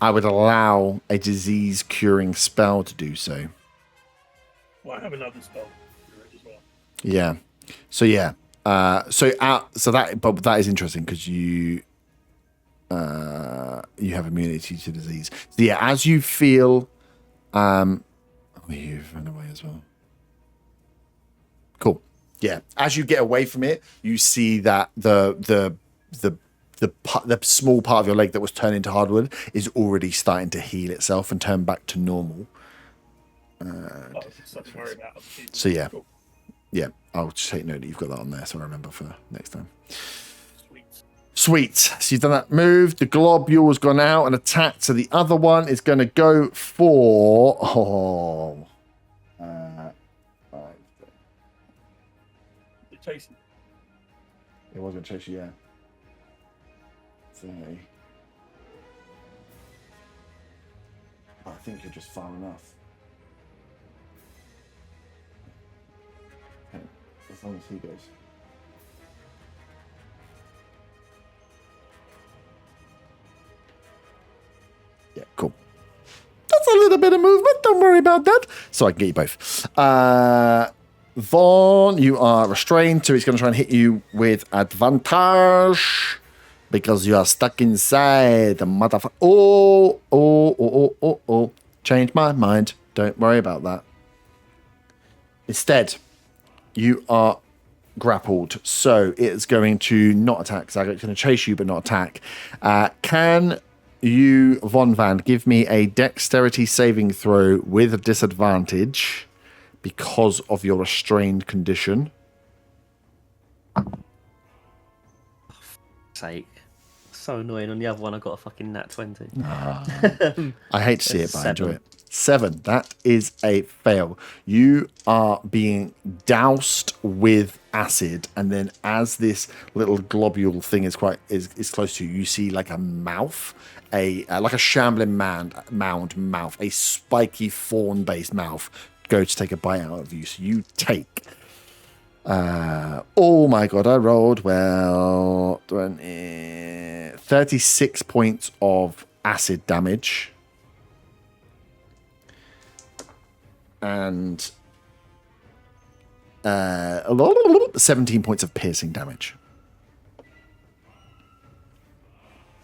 I would allow a disease curing spell to do so. Well, I have another spell as well. Yeah. So yeah. But that is interesting because you have immunity to disease. So yeah, as you feel, you've run away as well. Cool. Yeah. As you get away from it, you see that the small part of your leg that was turned into hardwood is already starting to heal itself and turn back to normal. So yeah. Cool. Yeah, I'll just take note that you've got that on there so I remember for next time. Sweet. So you've done that move. The globule's gone out and attacked. So the other one is going to go for... Chasing. It was going to chase you, yeah. So... I think you're just far enough. Okay. As long as he goes. Yeah, cool. That's a little bit of movement. Don't worry about that. So I can get you both. Vaughn, you are restrained, so he's going to try and hit you with advantage because you are stuck inside the motherfucker. Oh. Change my mind. Don't worry about that. Instead, you are grappled, so it's going to not attack. So it's going to chase you, but not attack. Can you, Von Van, give me a dexterity saving throw with a disadvantage because of your restrained condition? Sake. So annoying. On the other one, I got a fucking nat 20. I hate to see it, but I enjoy it. 7. That is a fail. You are being doused with acid, and then as this little globule thing is close to you, you see like a mouth, like a shambling mound mouth, a spiky fawn-based mouth go to take a bite out of you. So you take. Oh my god! I rolled well. 36 points of acid damage. And 17 points of piercing damage.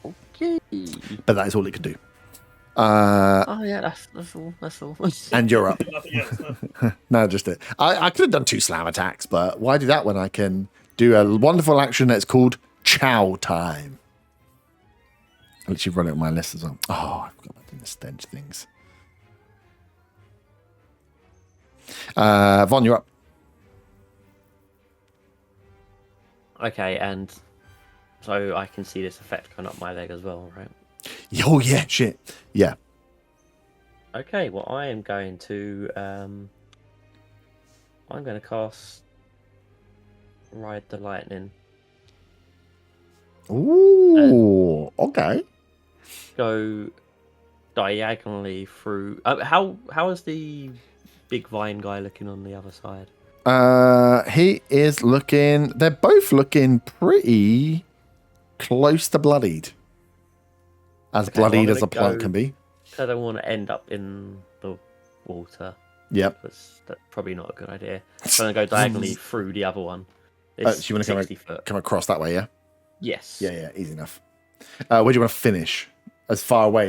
Okay. But that is all it can do. Oh yeah, that's all. And you're up. Nothing else, no. No, just it. I could have done 2 slam attacks, but why do that when I can do a wonderful action that's called Chow Time? I'll literally run it on my list as well. Oh, I've got to do the stench things. Von, you're up. Okay, and so I can see this effect going up my leg as well, right? Oh yeah, shit. Yeah. Okay, well I am going to cast Ride the Lightning. Ooh, okay. Go diagonally through. How is the big vine guy looking on the other side? He is looking. They're both looking pretty close to bloodied. As Okay, bloodied well, as a plant can be. I don't want to end up in the water. Yep. That's probably not a good idea. So I'm going to go diagonally through the other one. So It's you want to 60 foot. come across that way, yeah? Yes. Yeah, easy enough. Where do you want to finish? As far away?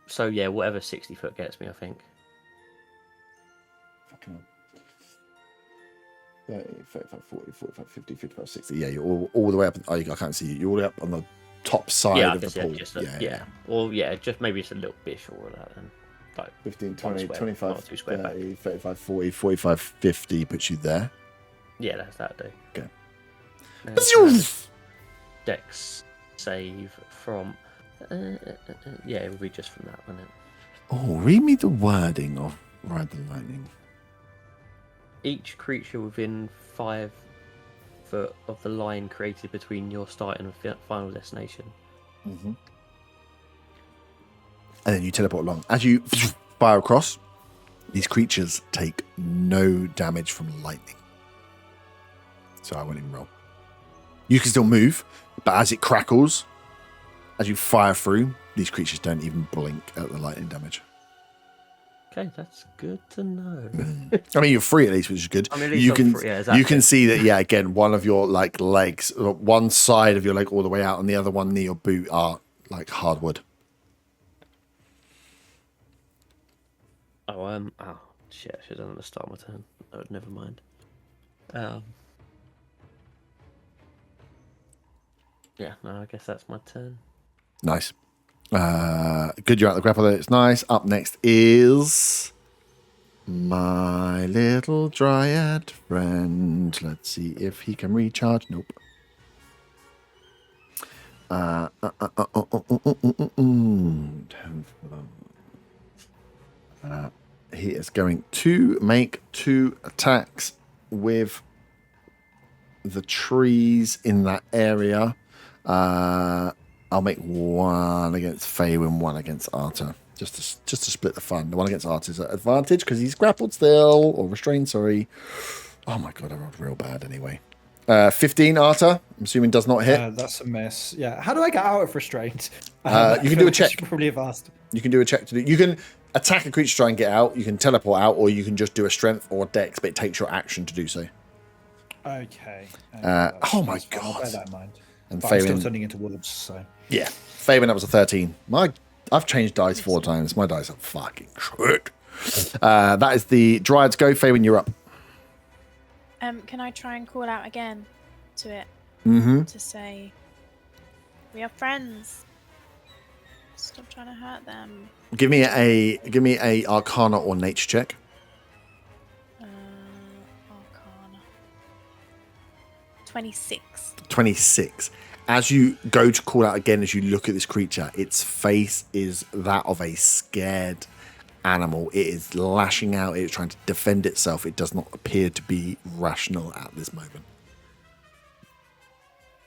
So yeah, whatever 60 foot gets me, I think. Fucking 30, 35, 40, 45, 50, 55, 60. Yeah, you're all the way up. Oh, I can't see you. You're all the way up on the top side Yeah, I of the guess, pool. just Well, yeah, just maybe it's a little bit short of that then. Like 15, 1 20, square, 25, not 2 square back. 30, 35, 40, 45, 50 puts you there. Yeah, that'll do. Okay. Dex save from. Yeah, it would be just from that, wouldn't it? Oh, read me the wording of Ride the Lightning. Each creature within 5 foot of the line created between your start and final destination. Mm-hmm. And then you teleport along. As you fire across, these creatures take no damage from lightning. So I won't even roll. You can still move, but as it crackles, as you fire through, these creatures don't even blink at the lightning damage. Okay, that's good to know. I mean, you're free at least, which is good. I mean, at least you I'm can free, yeah, exactly. You can see that, yeah. Again, one of your like legs, one side of your leg all the way out, and the other one near your boot are like hardwood. Oh, shit! I should have done it at the start of my turn. Oh, never mind. Yeah, no, I guess that's my turn. Nice. Good, you're out the grapple there. It's nice. Up next is my little dryad friend. Let's see if he can recharge. Nope. He is going to make 2 attacks with the trees in that area. I'll make 1 against Faywin, 1 against Arta, just to split the fun. The one against Arta is at advantage because he's grappled still, or restrained. Sorry. Oh my god, I rolled real bad anyway. 15 Arta, I'm assuming does not hit. That's a miss. Yeah. How do I get out of restraint? You can do a check. I should probably have asked. You can do a check to do. You can attack a creature to try and get out. You can teleport out, or you can just do a strength or dex, but it takes your action to do so. Okay. Oh my I'll bear god. that in mind. And But I'm still Faywin, turning into wolves, so. yeah, Faywin, that was a 13. I've changed dice 4 times. My dice are fucking shit. That is the Dryad's go. Faywin, you're up. Can I try and call out again to it Mm-hmm. to say we are friends? Stop trying to hurt them. Give me a Arcana or Nature check. Arcana. 26. 26. As you go to call out again, as you look at this creature, its face is that of a scared animal. It is lashing out. It is trying to defend itself. It does not appear to be rational at this moment.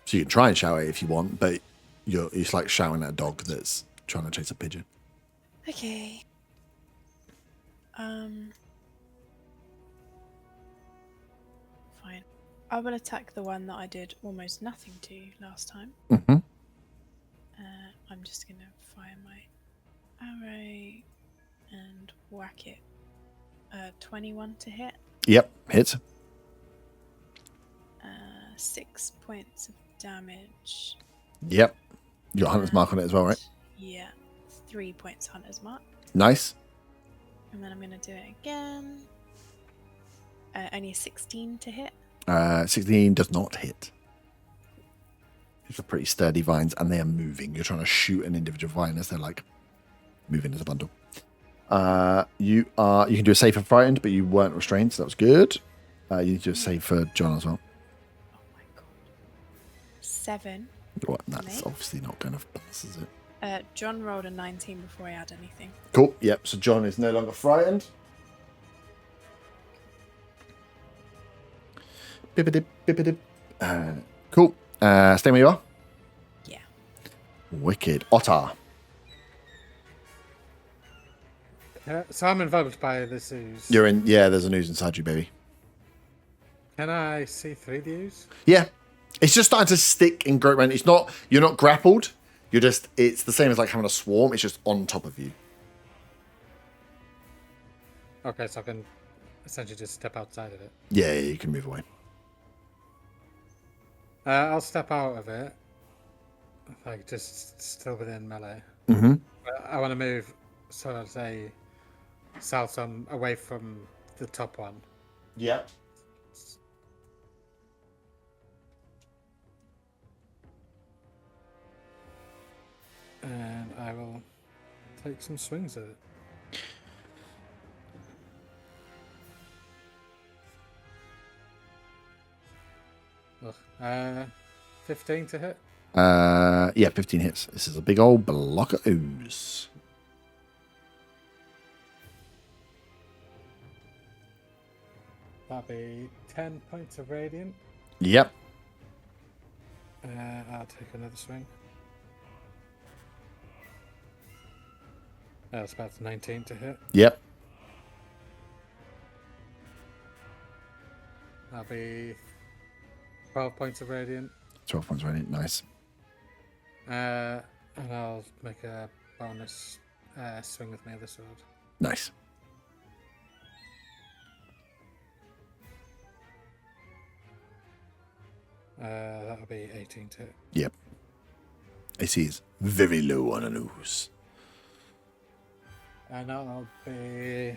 So you can try and shout it if you want, but it's like shouting at a dog that's trying to chase a pigeon. Okay. Fine. I will attack the one that I did almost nothing to last time. Mm-hmm. I'm just gonna fire my arrow and whack it. 21 to hit. Yep, hits. 6 points of damage. Yep. You got Hunter's Mark on it as well, right? Yeah. 3 points Hunter's Mark. Nice. And then I'm gonna do it again. Only a 16 to hit. 16 does not hit. These are pretty sturdy vines, and they are moving. You're trying to shoot an individual vine as they're like moving as a bundle. You can do a save for frightened, but you weren't restrained, so that was good. You need to do a save for John as well. Oh my god. 7. What? That's obviously not going to pass, is it? John rolled a 19 before I had anything. Cool. Yep. So John is no longer frightened. Bippity, bippity. Cool. Stay where you are. Yeah. Wicked. Otter. So I'm enveloped by this ooze. You're in. Yeah, there's an ooze inside you, baby. Can I see through the ooze? Yeah. It's just starting to stick and grow around. It's not. You're not grappled. You're just. It's the same as like having a swarm. It's just on top of you. Okay, so I can essentially just step outside of it. Yeah, you can move away. I'll step out of it. Like, just still within melee. Mm-hmm. But I want to move, sort of say, south, away from the top one. Yeah. take some swings at it. Ugh. 15 to hit. Yeah, 15 hits. This is a big old block of ooze. That'd be 10 points of radiant. Yep. I'll take another swing. That's about 19 to hit. Yep. That'll be 12 points of radiant. 12 points radiant. Nice. And I'll make a bonus swing with my other sword. Nice. That'll be 18 to hit. Yep. AC is very low on an ooze. And that'll be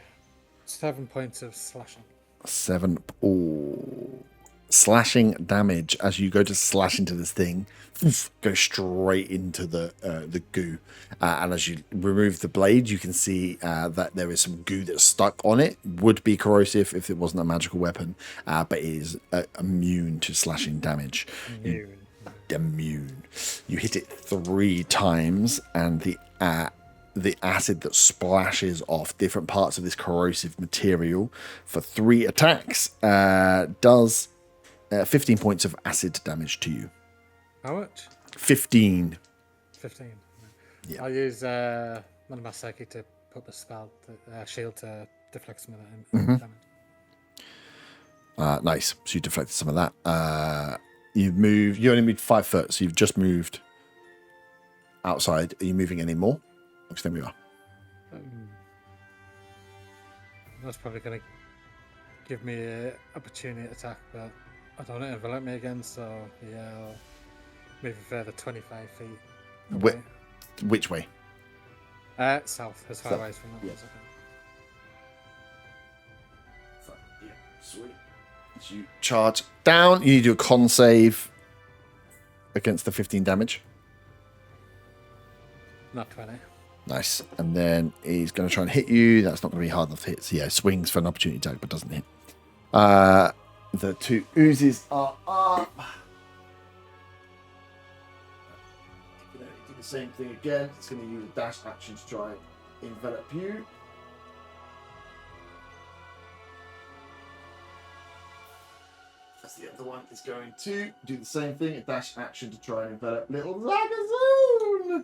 7 points of slashing. 7. Ooh. Slashing damage as you go to slash into this thing, go straight into the goo. And as you remove the blade, you can see that there is some goo that's stuck on it. Would be corrosive if it wasn't a magical weapon, but it is immune to slashing damage. Immune. You hit it 3 times, and the acid that splashes off different parts of this corrosive material for 3 attacks does 15 points of acid damage to you. How much? 15. 15. Yeah. I'll use one of my psychic to put the spell, shield to deflect some of that damage. Nice. So you deflected some of that. You only moved 5 foot, so you've just moved outside. Are you moving any more? Which then we are. That's probably going to give me an opportunity to attack, but I don't want to envelop me again, so yeah, I'll move a further 25 feet away. Which way? South, as far away from that as I can. Yeah, sweet. So you charge down. You need to do a con save against the 15 damage. Not 20. Nice. And then he's going to try and hit you. That's not going to be hard enough to hit. So yeah, swings for an opportunity attack, but doesn't hit. The 2 oozes are up. Do the same thing again. It's going to use a dash action to try and envelop you. As the other one is going to do the same thing, a dash action to try and envelop little Zagazoon.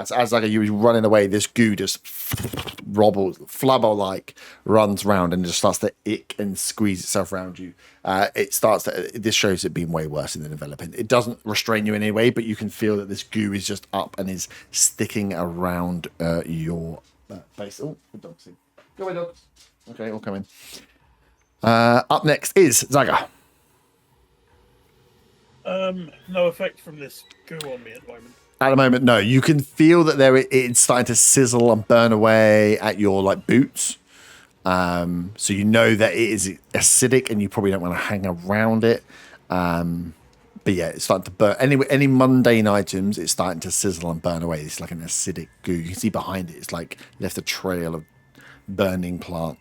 So as like you was running away, this goo just flubber-like runs round and just starts to ick and squeeze itself around you. This shows it being way worse than enveloping. It doesn't restrain you in any way, but you can feel that this goo is just up and is sticking around your face. Oh, the dog's in. Go away, dogs. Okay, all come in. Up next is Zaga. No effect from this goo on me at the moment. At the moment, no. You can feel that it's starting to sizzle and burn away at your boots. So you know that it is acidic, and you probably don't want to hang around it. But yeah, it's starting to burn. Any mundane items, it's starting to sizzle and burn away. It's like an acidic goo. You can see behind it, it's like left a trail of burning plant.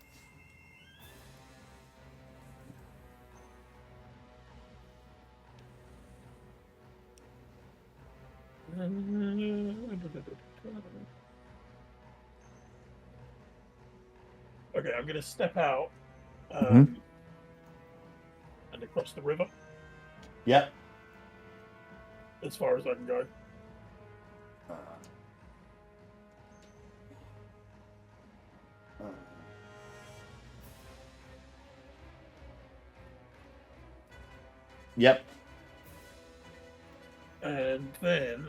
Okay, I'm going to step out and across the river Yep. as far as I can go. Yep. And then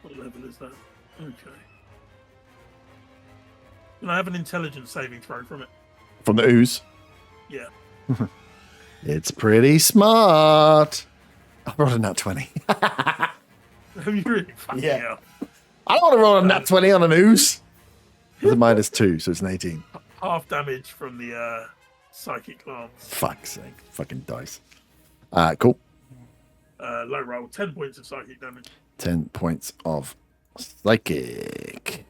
what level is that? Okay. Can I have an intelligence saving throw from it? From the ooze. Yeah. It's pretty smart. I rolled a nat 20. Have you really? Fucking Yeah. hell. I don't want to roll a nat 20 on an ooze. It's a -2, so it's an 18. Half damage from the psychic glance. Fuck's sake. Fucking dice. Cool. Low roll, 10 points of psychic damage. 10 points of psychic.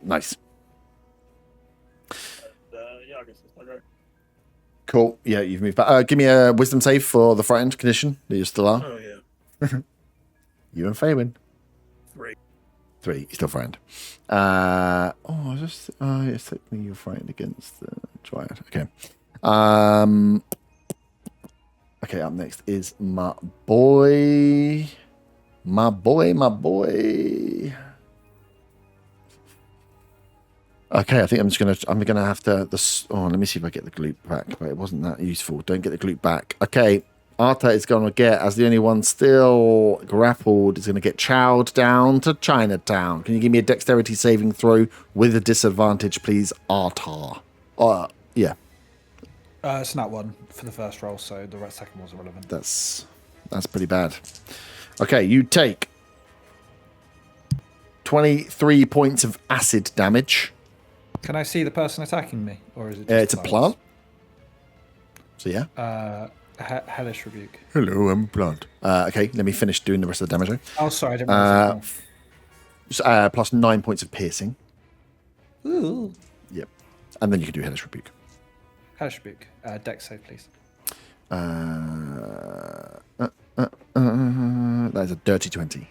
Nice. Yeah, I guess that's my go. Cool. Yeah, you've moved back. Give me a wisdom save for the frightened condition that you still are. Oh, yeah. You and Faywin. 3. 3. You're still frightened. Yes, technically you're frightened against the Dryad. Okay. Okay, up next is my boy. My boy. Okay, I think I'm gonna have to. Let me see if I get the glute back. But it wasn't that useful. Don't get the glute back. Okay, Arta is gonna get, as the only one still grappled, is gonna get chowed down to Chinatown. Can you give me a dexterity saving throw with a disadvantage, please, Arta? Yeah. It's not one for the first roll, so the second was irrelevant. That's pretty bad. Okay, you take 23 points of acid damage. Can I see the person attacking me, or is it? It's a plants? plant. So yeah. Hellish rebuke. Hello, I'm a plant. Okay, let me finish doing the rest of the damage. Oh, sorry, I didn't realize Plus 9 points of piercing. Ooh. Yep. And then you can do hellish rebuke. Hellish rebuke. Dex save, please. That is a dirty 20.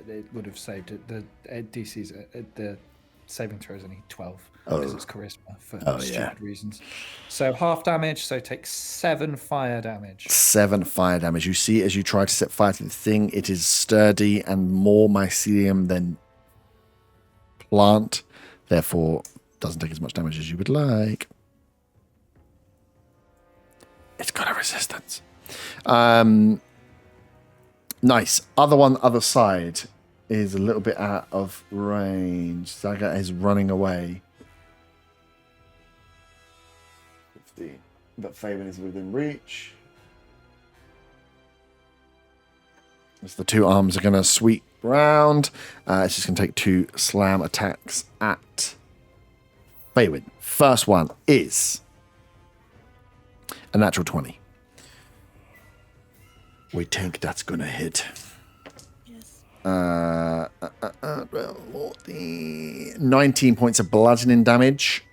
It would have saved it. The DC's the saving throw is only 12 Oh. because it's charisma for Oh, stupid yeah. reasons. So half damage. So take 7 fire damage. 7 fire damage. You see, as you try to set fire to the thing, it is sturdy and more mycelium than plant. Therefore, doesn't take as much damage as you would like. It's got a resistance. Nice. Other side is a little bit out of range. Zaga is running away. 50. But Faven is within reach. As the two arms are going to sweep round. It's just going to take 2 slam attacks at Faven. First one is a natural 20. We think that's going to hit. Yes. 19 points of bludgeoning damage.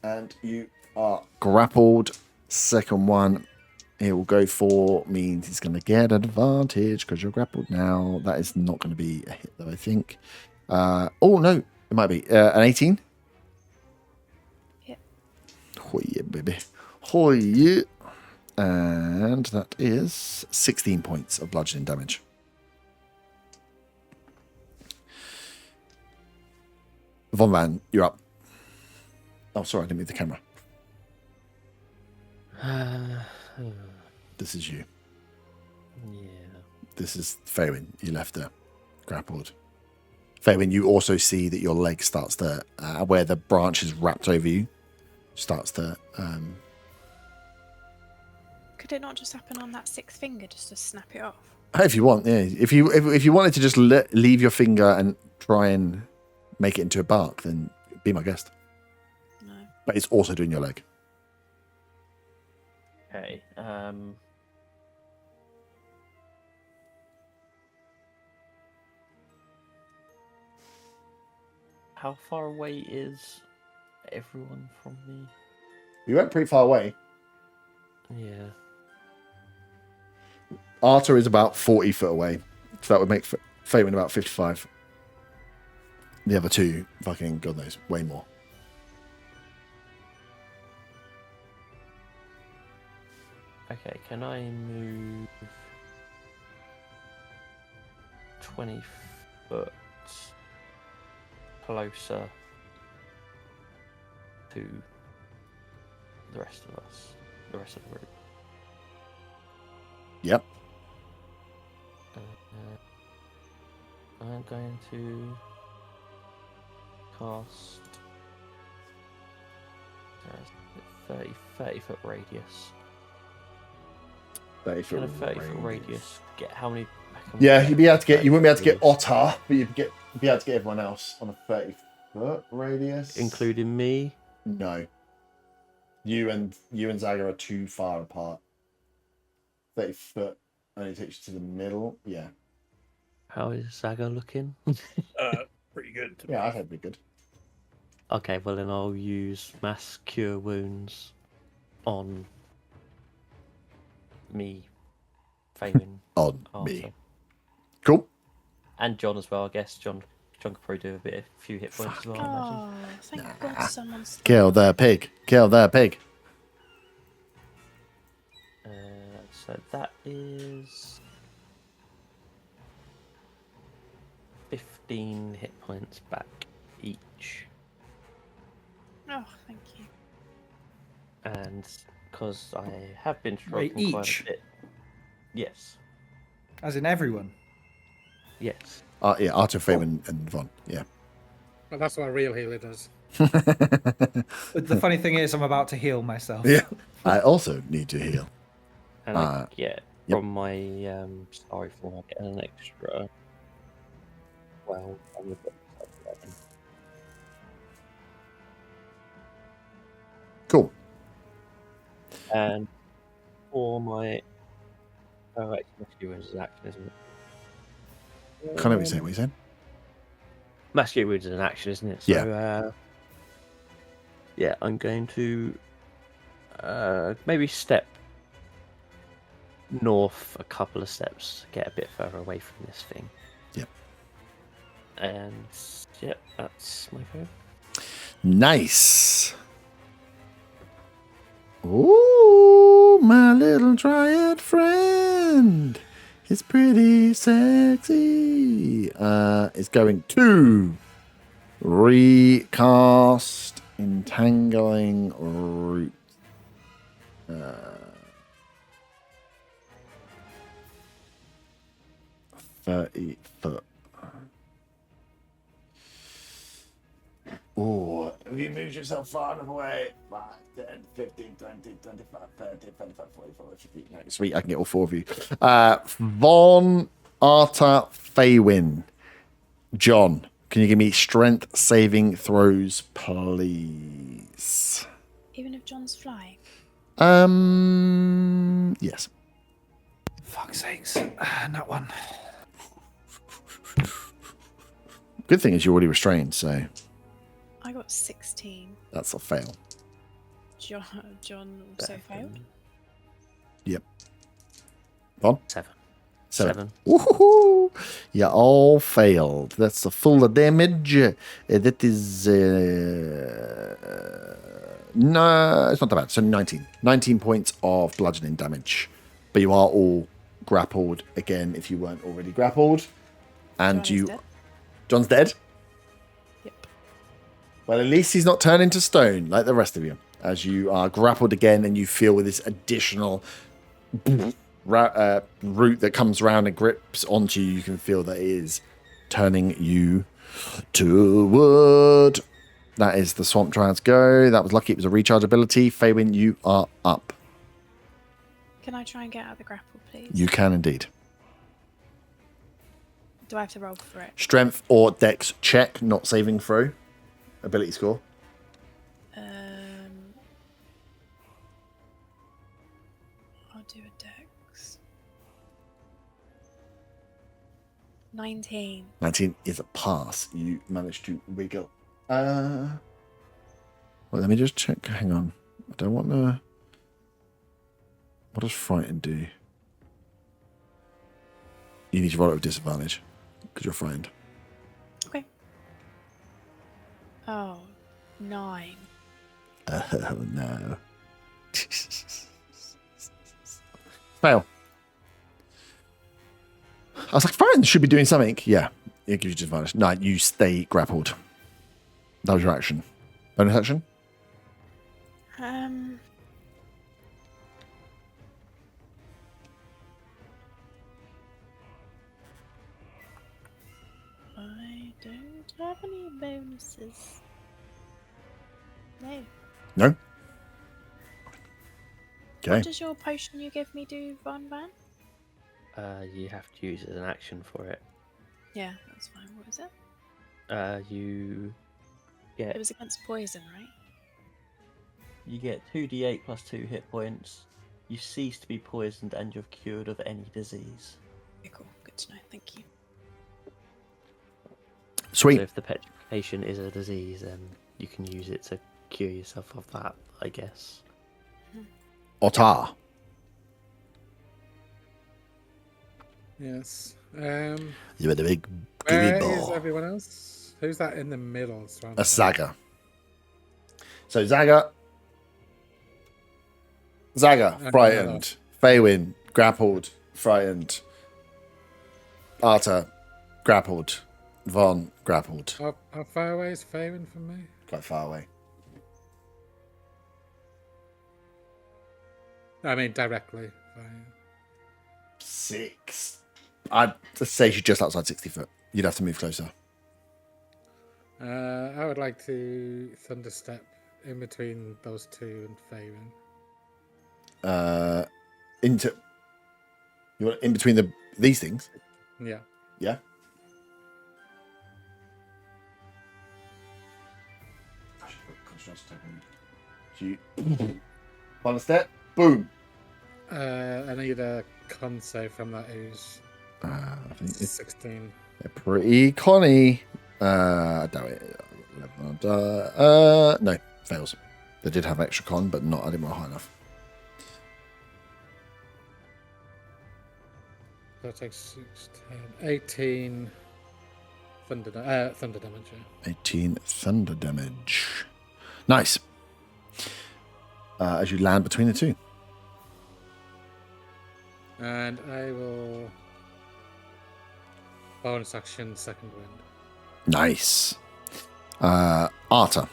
And you are grappled. Second one, it will go for, means he's going to get advantage because you're grappled now. That is not going to be a hit, though, I think. No, it might be. An 18? Yep. Oh, yeah, baby. Oh, yeah. And that is 16 points of bludgeoning damage. Von Van, you're up. Oh, sorry, I didn't move the camera. This is you. Yeah. This is Faywin. You left her grappled. Faywin, you also see that your leg starts to, where the branch is wrapped over you, starts to... Could it not just happen on that 6th finger, just to snap it off? If you want, yeah. If you wanted to just leave your finger and try and make it into a bark, then be my guest. No. But it's also doing your leg. Okay. How far away is everyone from me? You went pretty far away. Yeah. Arta is about 40 foot away. So that would make Faywin about 55. The other two, fucking, God knows, way more. Okay, can I move 20 foot closer to the rest of us, the rest of the group? Yep. I'm going to cast 30 foot radius. 30 Can a foot 30 foot radius get how many? Yeah, you'd be able to get. You wouldn't be able to get 30 Otter, but you'd be able to get everyone else on a 30 30-foot radius. including me. No. You and Zaga are too far apart. 30 foot only takes you to the middle. Yeah. How is Zaga looking? Pretty good. To Yeah, me. I think we're good. Okay, well then I'll use mass cure wounds on me, Faywin, On Arthur. me. Cool. And John as well. I guess John could probably do a few hit points as well. I imagine. Oh, thank God someone's. Kill the pig. Kill the pig. So that is 15 hit points back each. Oh, thank you. And because I have been Wait, struggling quite each? a bit. Yes. As in everyone. Yes. Yeah, Arthur, Faywin, and Von. Yeah. Well, that's what a real healer does. But the funny thing is, I'm about to heal myself. Yeah. I also need to heal. And I get Yep. from my starry form, I get an extra. Well, I'm gonna put this up 11. Cool. And for my. Oh, actually, Masculine Wounds is an action, isn't it? Can't what you're saying. Masculine Wounds is an action, isn't it? So, yeah, I'm going to maybe step north a couple of steps, get a bit further away from this thing. Yep. And, yep, that's my go. Nice. Ooh, my little dryad friend. It's pretty sexy. It's going to recast Entangling Root. 30 foot. Oh, have you moved yourself far enough away? 5, 10, 15, 20, 25, 30, 25, 44, 50. No, sweet, I can get all four of you. Von, Arta, Faywin. John, can you give me strength saving throws, please? Even if John's flying. Yes. Fuck's sakes. That one. Good thing is you're already restrained, so I got 16. that's a fail. John also failed. Yep. Von? 7. 7. Woohoo! You all failed. That's the full damage. That is... no, it's not that bad. So 19. 19 points of bludgeoning damage. But you are all grappled again if you weren't already grappled. And John is dead. John's dead? Yep. Well, at least he's not turned into stone like the rest of you. As you are grappled again and you feel with this additional root that comes around and grips onto you, you can feel that it is turning you to wood. That is the Swamp Triad's go. That was lucky. It was a recharge ability. Faywin, you are up. Can I try and get out of the grapple, please? You can indeed. Do I have to roll for it? Strength or dex check, not saving throw. Ability score. I'll do a dex. 19. 19 is a pass. You managed to wiggle. Well, let me just check. Hang on. I don't want to... What does frighten do? You need to roll it with disadvantage because you're frightened. Okay. Oh, 9. Oh, no. Fail. I was like, frightened should be doing something. Yeah, it gives you disadvantage. No, you stay grappled. That was your action. Bonus action? I don't have any bonuses. No. No? Okay. What does your potion you give me do, Von Van? You have to use it as an action for it. Yeah, that's fine. What is it? You get It was against poison, right? you get 2d8 plus 2 hit points. You cease to be poisoned and you're cured of any disease. Okay, cool. Good to know. Thank you. Sweet. So if the petrification is a disease, then you can use it to cure yourself of that, I guess. Otar. Yes. You had a big Where gooey is ball. everyone else? Who's that in the middle? A Zaga. So Zaga, frightened. Faywin, grappled, frightened. Arta, grappled. Von, grappled. How far away is Faerun from me? Quite far away. I mean, directly. Fine. 6. I'd say she's just outside 60 foot. You'd have to move closer. I would like to thunderstep in between those two and Faerun. Into. You want in between these things? Yeah. Yeah. You. One step. Boom. I need a con save from that ooze. I think it's 16. they're pretty conny. I doubt it. No, fails. They did have extra con, but not. I didn't roll high enough. That takes 6, 10, 18 thunder damage. Yeah. 18 thunder damage. Nice. As you land between the two. And I will bonus action second wind. Nice. Arta.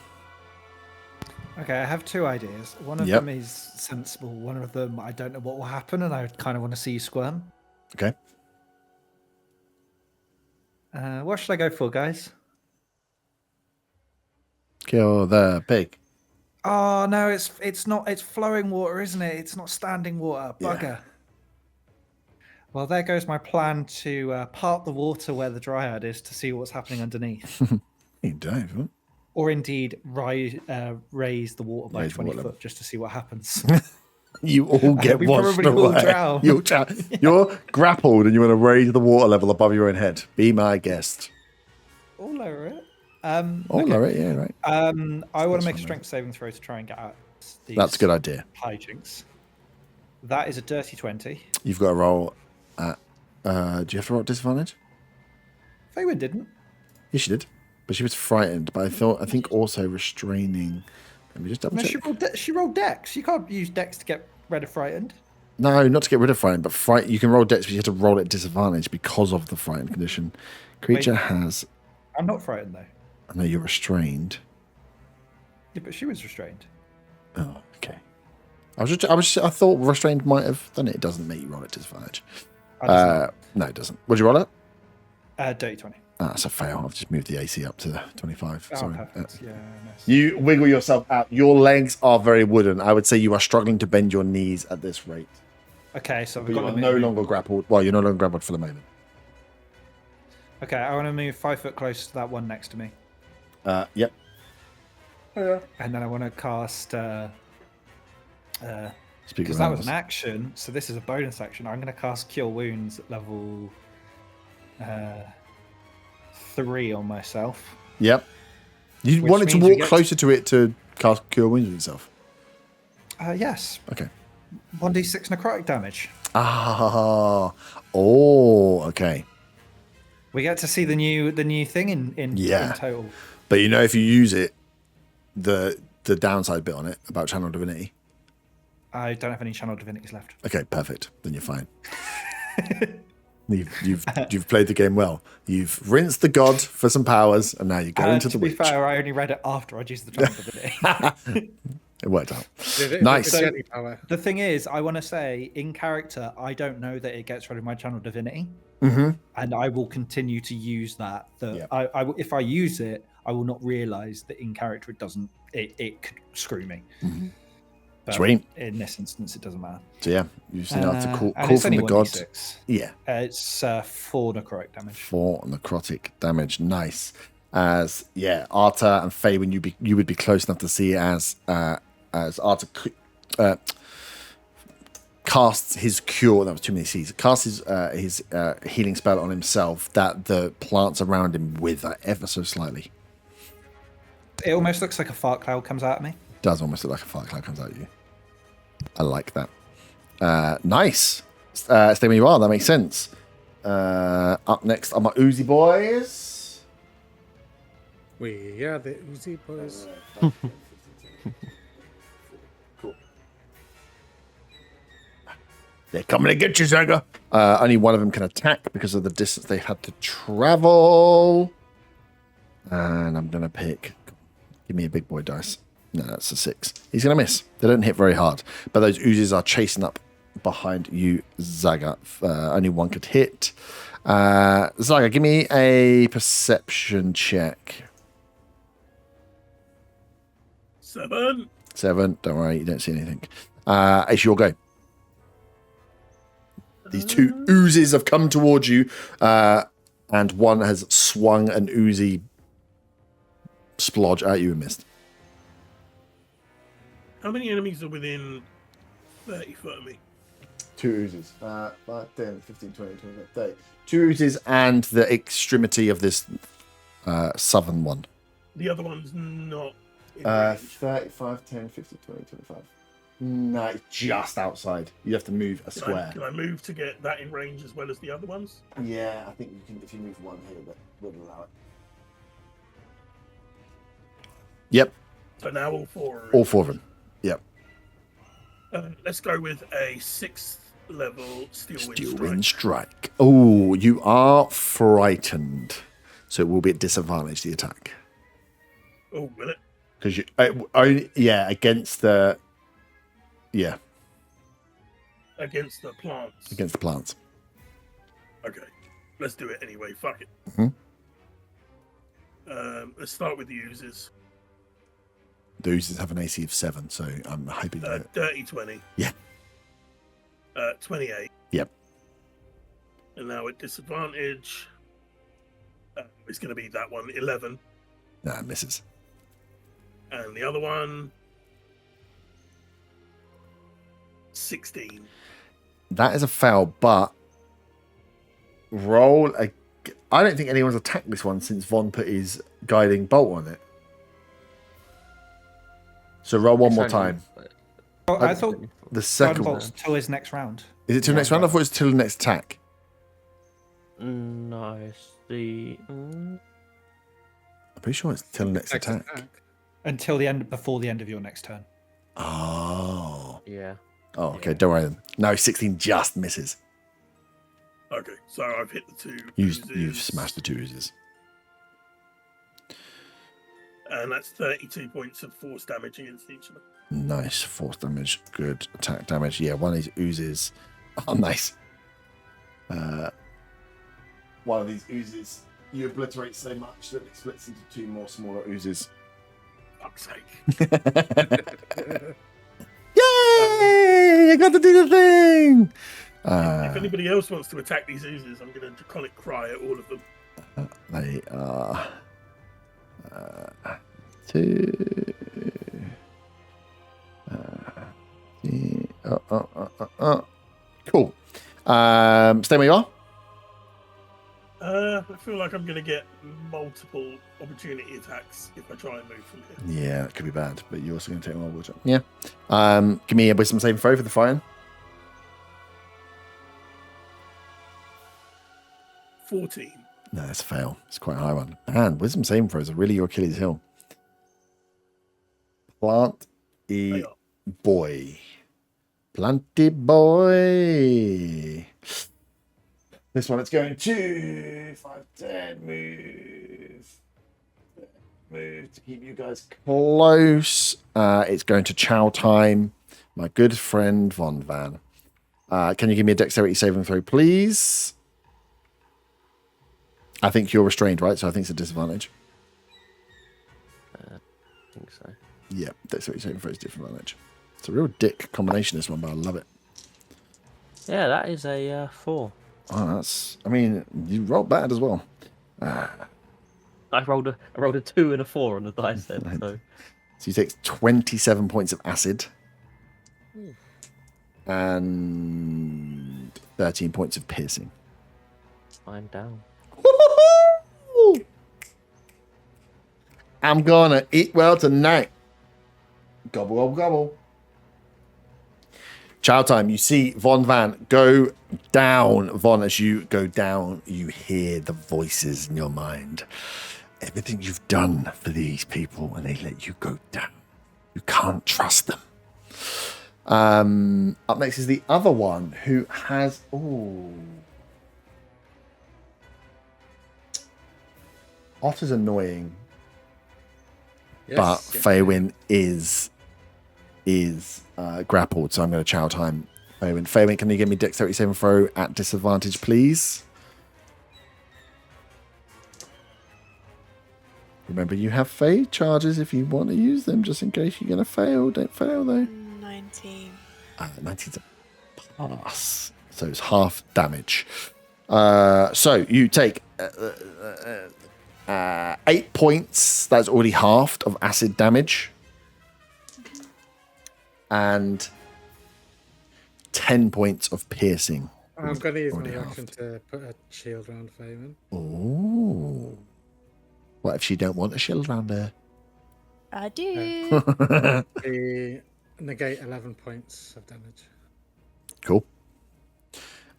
Okay, I have 2 ideas. One of them is sensible. One of them, I don't know what will happen, and I kind of want to see you squirm. Okay. What should I go for, guys? Kill the pig. Oh no, it's not. It's flowing water, isn't it? It's not standing water. Bugger. Yeah. Well, there goes my plan to part the water where the dryad is to see what's happening underneath, You don't. or indeed raise the water by Raise the 20 water level. foot just to see what happens. You all get We washed probably will away. drown. You're grappled and you want to raise the water level above your own head. Be my guest. All lower it. Right, yeah, right. I want That's to make a fine, strength saving throw to try and get out these That's a good idea. hijinks. That is a dirty 20. You've got to roll at. Do you have to roll at disadvantage? Faywin didn't. Yes, she did. But she was frightened. But I think also restraining. Let me just double No, check. she rolled dex. You can't use dex to get rid of frightened. No, not to get rid of frightened, but you can roll dex, but you have to roll at disadvantage because of the frightened condition. Creature Wait. has. I'm not frightened though. I know you're restrained. Yeah, but she was restrained. Oh, okay. I thought restrained might have done it. It doesn't make you roll at disadvantage. No, it doesn't. What'd you roll at? Dirty 20. That's a fail. I've just moved the AC up to 25. Oh, Sorry. perfect. Yeah, nice. You wiggle yourself out. Your legs are very wooden. I would say you are struggling to bend your knees at this rate. Okay, so But we've you got are to no move. longer grappled. Well, you're no longer grappled for the moment. Okay, I want to move 5 foot close to that one next to me, Yep. and then I want to cast. Speak Because that was an action, so this is a bonus action. I'm going to cast Cure Wounds at level 3 on myself. Yep. You Which wanted to means we walk get closer to it to cast Cure Wounds on yourself. Yes. Okay. 1d6 necrotic damage. Ah. Oh, okay. We get to see the new thing in total. But you know, if you use it, the downside bit on it about Channel Divinity. I don't have any channel divinities left. Okay, perfect. Then you're fine. You've played the game well. You've rinsed the god for some powers, and now you go into the To be witch. fair, I only read it after I'd used the channel divinity. It worked out. Nice. Nice. The thing is, I want to say, in character, I don't know that it gets rid of my channel divinity, Mm-hmm. and I will continue to use that. Yeah. If I use it, I will not realize that in character it doesn't. It could screw me. Mm-hmm. But Sweet. In this instance, it doesn't matter. So yeah, you've seen enough to And call it's from only the god. 1d6. Yeah. It's 4 necrotic damage. 4 necrotic damage. Nice. as Arta and Faye, you would be close enough to see as Arta casts his cure. That was too many C's. Casts his healing spell on himself. That the plants around him wither ever so slightly. It almost looks like a fart cloud comes out at me. Does almost look like a fire cloud comes out at you. I like that. Nice. Stay where you are. That makes sense. Up next are my Uzi boys. We are the Uzi boys. Cool. They're coming to get you, Zaga. Only one of them can attack because of the distance they had to travel. And I'm going to pick... Give me a big boy dice. No, that's a 6. He's going to miss. They don't hit very hard. But those oozes are chasing up behind you, Zaga. Only one could hit. Zaga, give me a perception check. 7. 7. Don't worry, you don't see anything. It's your go. These two oozes have come towards you, and one has swung an oozy splodge at you and missed. How many enemies are within 30 foot of me? 2 oozes. 5, 10, 15, 20, 25, 30. 2 oozes and the extremity of this southern one. The other one's not in range. 35, 10, 15, 20, 25. No, it's just outside. You have to move a square. Can I move to get that in range as well as the other ones? Yeah, I think you can. If you move one here, that would allow it. Yep, So now all 4 are in. all 4 of them. Yep. Let's go with a 6th level Steel Steel Wind Wind Strike. Strike. Oh, you are frightened, so it will be at disadvantage the attack Oh, will it? because you only against the Against the plants. against the plants. Okay, let's do it anyway. Fuck it. Mhm. Let's start with the uses. The oozes have an AC of 7, so I'm hoping that. Dirty 20. Yeah. 28. Yep. And now at disadvantage, it's going to be that one, 11. Nah, misses. And the other one, 16. That is a fail, but roll a. I don't think anyone's attacked this one since Von put his guiding bolt on it. So roll one more time. Oh, I thought The second one. Thunderbolt's till his next round. Is it till next round? I thought it was till the next attack. No, it's the. I'm pretty sure it's till the next attack. Until the end, before the end of your next turn. Oh. Yeah. Oh, okay. Don't worry then. No, 16 just misses. Okay, so I've hit the 2. You've uses, smashed the 2 oozes. And that's 32 points of force damage against each of them. Nice. Force damage. Good attack damage. Yeah, one of these oozes. Oh, nice. One of these oozes you obliterate so much that it splits into 2 more smaller oozes. Fuck's sake. Yay! I got to do the thing! If anybody else wants to attack these oozes, I'm going to draconic cry at all of them. They are 2. Cool. Stay where you are. I feel like I'm going to get multiple opportunity attacks if I try and move from here. Yeah, that could be bad, but you're also going to take one water. Yeah. Give me a wisdom saving throw for the fire. 14. No, that's a fail. It's quite a high one. And wisdom saving throws are really your Achilles heel. Planty boy. Planty boy. This one, it's going to 5, 10, move to keep you guys close. It's going to chow time. My good friend Von Van. Can you give me a dexterity saving throw, please? I think you're restrained, right? So I think it's a disadvantage. I think so. Yeah, dexterity saving throw is disadvantage. It's a real dick combination, this one, but I love it. Yeah, that is a 4. Oh, that's. I mean, you rolled bad as well. Oh, I rolled a 2 and a 4 on the dice then. Right. So So you take 27 points of acid and 13 points of piercing. I'm down. Woo-hoo-hoo! I'm gonna eat well tonight. Gobble, gobble, gobble. Chow time. You see Von Van go down. Von, as you go down, you hear the voices in your mind. Everything you've done for these people, and they let you go down. You can't trust them. Up next is the other one who has. Ooh. Otter's annoying, but Faywin is grappled, so I'm going to chow time Faywin. Faywin, can you give me dexterity saving throw at disadvantage, please? Remember, you have fade charges if you want to use them, just in case you're going to fail. Don't fail, though. 19. 19's a pass, so it's half damage. So you take 8 points. That's already halved of acid damage. And 10 points of piercing. I'm going to use my Already action halved. to put a shield around Faven. Ooh. What if she don't want a shield around her? I do. The negate 11 points of damage. Cool.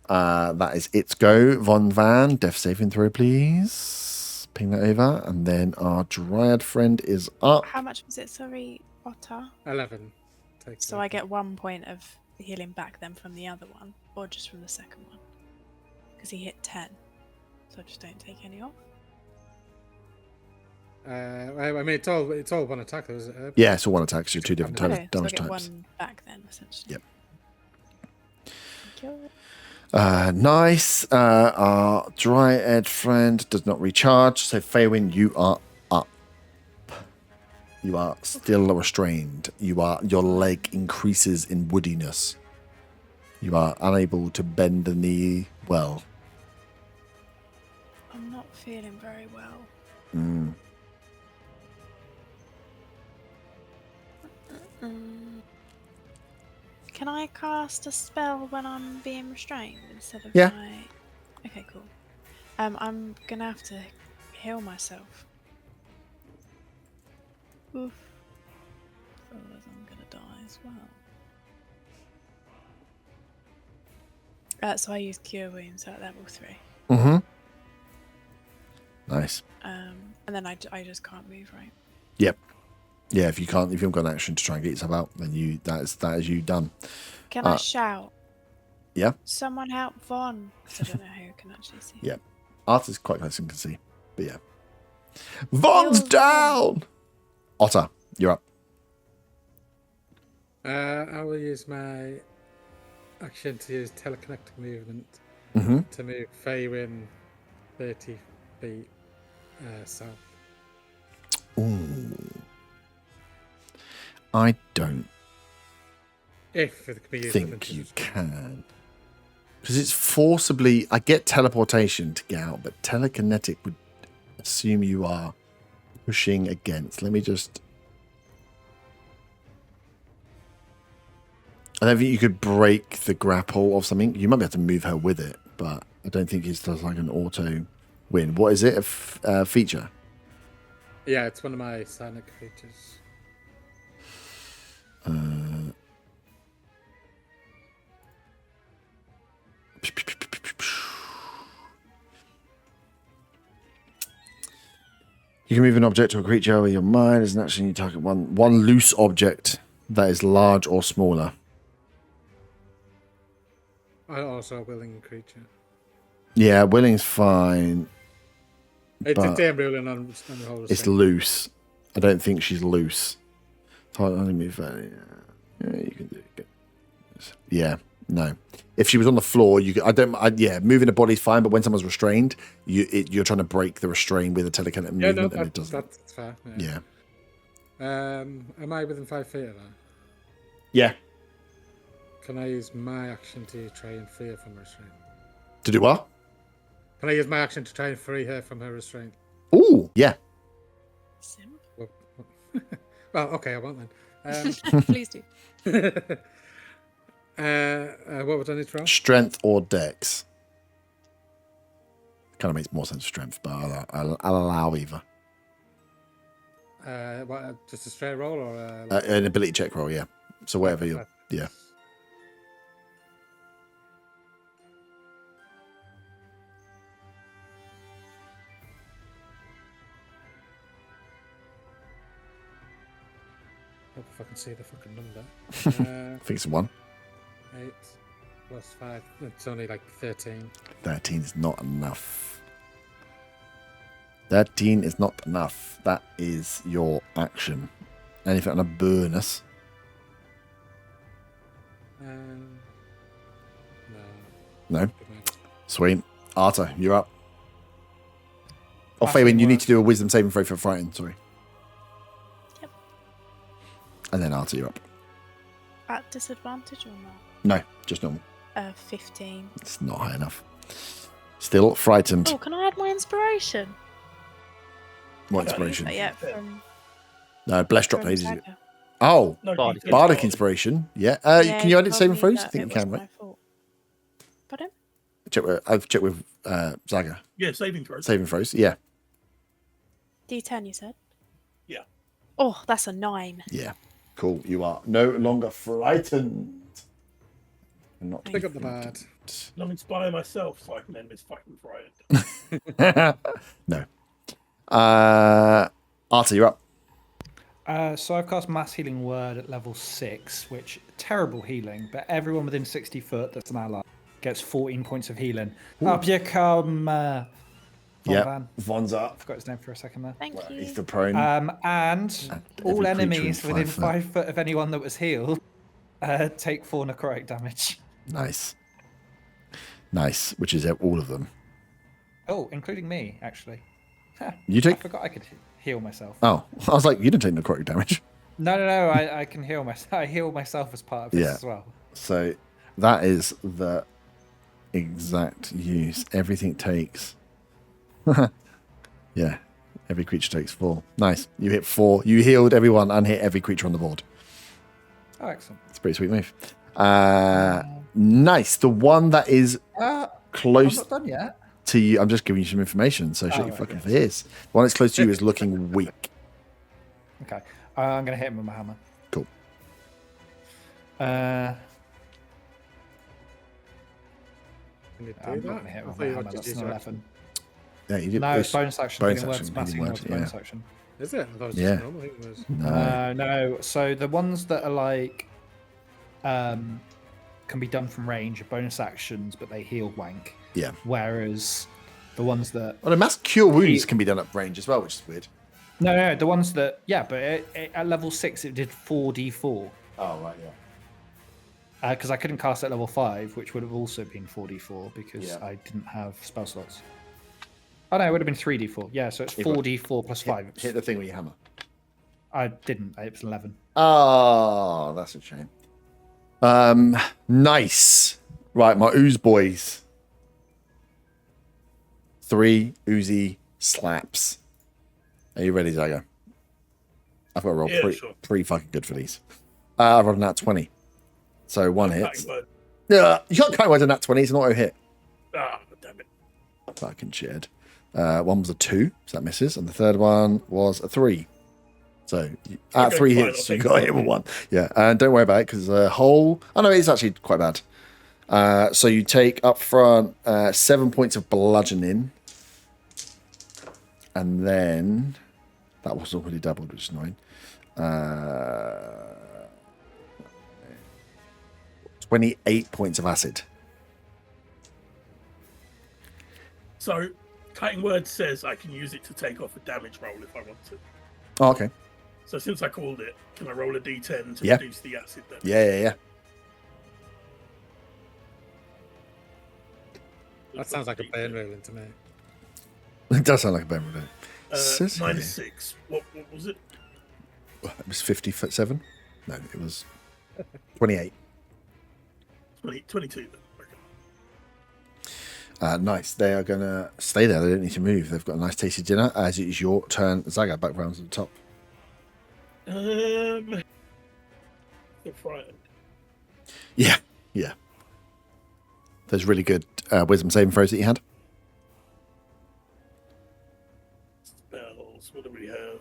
That is its go. Von Van, death saving throw, please. Ping that over. And then our Dryad friend is up. How much was it? Sorry, Otter. 11. Take So I get 1 point of healing back then from the other one, or just from the second one, because he hit 10. So I just don't take any off. I mean, it's all one attack, though, is it? Yeah, so one attack, so two different Okay, so I damage get types. 1 back then, essentially. Yep. Thank you. Nice. Our Dryad friend does not recharge, so Faywin, you are up. You are still restrained. Your leg increases in woodiness. You are unable to bend the knee well. I'm not feeling very well. Can I cast a spell when I'm being restrained instead of Yeah. Okay, cool. I'm gonna have to heal myself. Oof. Otherwise I'm gonna die as well. So I use Cure Wounds at level 3. Mm-hmm. Nice. And then I just can't move, right? Yep. Yeah, if you haven't got an action to try and get yourself out, then that is you done. Can I shout? Yeah. Someone help Von! 'Cause I don't know who can actually see. Yeah. Arthur's quite close and can see. But yeah. Von's Heal down! Otter, you're up. I will use my action to use telekinetic movement Mm-hmm. to move Faywin 30 feet south. Ooh. I don't If it can be used think with you initiative. can. Because it's forcibly... I get teleportation to get out, but telekinetic would assume you are pushing against. Let me just... I don't think you could break the grapple of something. You might be able to move her with it, but I don't think it's just like an auto win. What is it? A feature? Yeah, it's one of my Sonic features. You can move an object to a creature with your mind as an action. You target one loose object that is large or smaller. Also a willing creature. Yeah, willing's fine. It's But damn ruling on the whole It's thing. loose. I don't think she's loose. Only move that. Yeah, you can do it. Yeah, no. If she was on the floor, you could. Yeah, moving a body's fine, but when someone's restrained, you're trying to break the restraint with a telekinetic Yeah, no, movement, and it doesn't. that's fair. Yeah. Am I within 5 feet of her? Yeah. Can I use my action to try and free her from restraint? To do what? Can I use my action to try and free her from her restraint? Ooh, yeah. Sim. Well, okay, I won't then. Please do. What would I need to roll? Strength or dex. Kind of makes more sense strength, but I'll allow either. Just a straight roll or An ability check roll, yeah. So whatever you, yeah. Hope if I can see the fucking number. I think it's 1. 8 plus 5. It's only like 13. 13 is not enough. 13 is not enough. That is your action. Anything on a bonus? No. Sweet. Arta, you're up. Oh, Fabian, you need to do a wisdom saving throw for frightened. Sorry. Yep. And then Arta, you're up. At disadvantage or not? No, just normal. 15. It's not high enough. Still frightened. Oh, can I add my inspiration? What inspiration? Yeah, from No, bless drop from days. Saga. Oh, No, Bardic. you- bardic inspiration. Yeah. Yeah, Can you add it told saving me throws? I that think it you can, was right? my fault. Pardon? I've checked with Zaga. Yeah, saving throw. Saving throws. Yeah. D10, you said? Yeah. Oh, that's a 9. Yeah. Cool. You are no longer frightened. I'm not Pick up the bard. And I'm inspiring myself so I can end this fucking frightened. No. Arta, you're up. So I've cast Mass Healing Word at level 6, which terrible healing, but everyone within 60 foot that's an ally gets 14 points of healing. Up you come, Yeah. Van. Von's I up. forgot his name for a second there. Thank you. He's the prone. And every all creature enemies in within 5 foot. 5 foot of anyone that was healed take 4 necrotic damage. Nice. Nice. Which is all of them. Oh, including me, actually. You I take. forgot I could heal myself. Oh, I was like, you didn't take necrotic damage. No, I can heal myself. I heal myself as part of this Yeah. as well. So that is the exact use. Everything takes. Yeah. Every creature takes 4. Nice. You hit 4. You healed everyone and hit every creature on the board. Oh, excellent. It's a pretty sweet move. Nice. The one that is I'm close not done yet. to you. I'm just giving you some information, so shut your right, fucking okay. face. The one that's close to you is looking weak. Okay. I'm going to hit him with my hammer. Cool. Can you do I'm that? not going to hit I him with thought my you hammer. wanted to That's use an your 11. Yeah, you did. No, it's bonus action. bonus Healing Word's action, Mass healing Healing Word's word, bonus yeah. action. Is it? I thought it was Yeah. just normal. I think it was. No. No. So the ones that are like can be done from range are bonus actions, but they heal wank. Yeah. Whereas the ones that Well, the mass cure wounds can be done at range as well, which is weird. no, the ones that but at level 6 it did 4d4 Oh right, yeah. because I couldn't cast at level 5, which would have also been 4d4 because Yeah. I didn't have spell slots. Oh no, it would have been 3d4. Yeah, so it's Yeah, but 4d4 plus 5. Hit the thing with your hammer. I didn't. It was 11. Oh, that's a shame. Nice. Right, my ooze boys. 3 oozy slaps. Are you ready, Zago? I've got to roll Yeah, sure. pretty fucking good for these. I rolled a nat 20. So 1 hit. Cutting word. Yeah, you can't count with a nat 20. It's an auto hit. Ah, damn it. Fucking shit. One was a 2, so that misses. And the third one was a 3. So at Okay, 3 fine, hits, I'll you take got it. hit with 1. Yeah, and don't worry about it because the whole. Oh no, it's actually quite bad. So you take up front 7 points of bludgeoning, and then that was already doubled, which is 9. 28 points of acid. So, cutting word says I can use it to take off a damage roll if I want to. Oh, okay. So since I called it, can I roll a d10 to Yeah. reduce the acid then? Yeah. That sounds like a pain ruling to me. It does sound like a bone with it. Says here- -6. What was it? It was 57? No, it was 28. 22 then. Nice. They are going to stay there. They don't need to move. They've got a nice tasty dinner. As it is your turn, Zaga, back round to the top. They're frightened. Yeah. Those really good wisdom saving throws that you had. Spells. What do we have?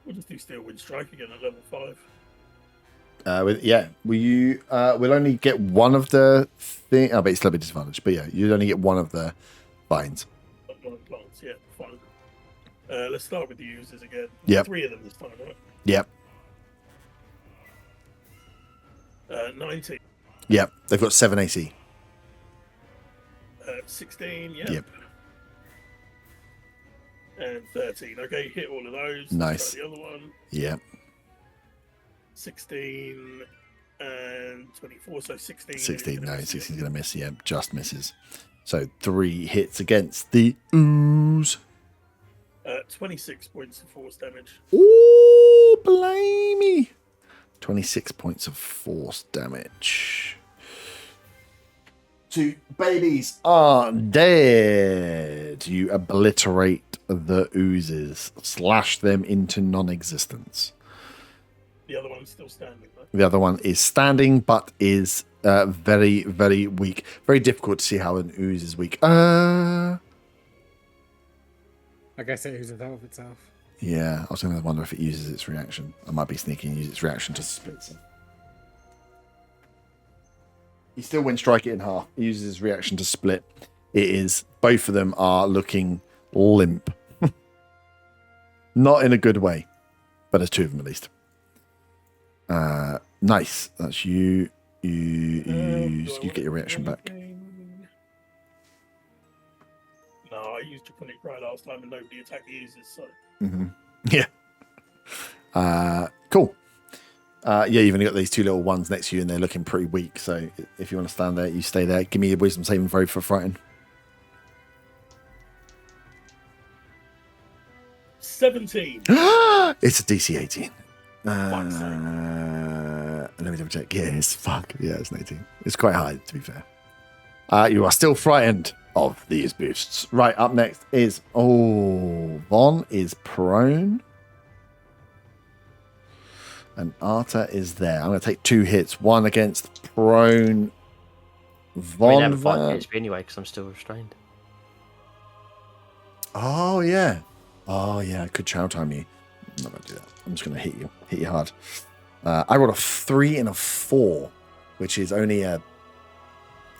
We'll just do Steel Wind Strike again at level 5. Will you? We'll only get one of the thing. Oh, but it's a little bit disadvantaged. But yeah, you'll only get one of the vines. One of the plants, yeah, fine. Let's start with the users again. Yep. 3 of them this time, right? Yep. 19. Yep. They've got 7 AC. 16, yeah. Yep. And 13. Okay, hit all of those. Nice. Try the other one. Yep. 16 and 24, so 16. 16. No, 16 is going to miss. Yeah, just misses. So 3 hits against the ooze. 26 points of force damage. Ooh, blimey. 26 points of force damage. 2 babies are dead. You obliterate the oozes. Slash them into non-existence. The other one's still standing, though. The other one is standing, but is very, very weak. Very difficult to see how an ooze is weak. I guess it oozes out of itself. Yeah, I was going to wonder if it uses its reaction. I might be sneaky and use its reaction to split some. He still went strike it in half. He uses his reaction to split. It is, both of them are looking limp. Not in a good way, but there's 2 of them at least. Nice. That's you. You get your reaction back. No, I used Draconic Cry last time and nobody attacked the users, so. Yeah. Cool. You've only got these 2 little ones next to you and they're looking pretty weak. So if you want to stand there, you stay there. Give me a wisdom saving throw for frighten. 17. It's a DC 18. Let me double check. Yeah, it's it's an 18. It's quite high, to be fair. You are still frightened of these boosts. Right, up next is Von is prone. And Arta is there. I'm going to take 2 hits. One against prone Von. I mean, 5 HP anyway, because I'm still restrained. Oh, yeah. I could chow time you. I'm not going to do that. I'm just going to hit you hard. I rolled a 3 and a 4, which is only a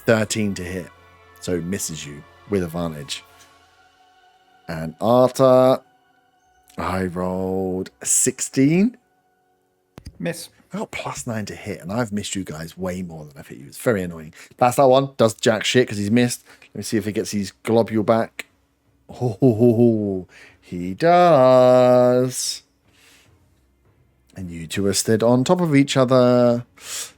13 to hit. So it misses you with advantage. And Arta, I rolled a 16. Miss. I got +9 to hit, and I've missed you guys way more than I've hit you. It's very annoying. That's that one. Does jack shit because he's missed. Let me see if he gets his globule back. Oh, he does. And you 2 are stood on top of each other.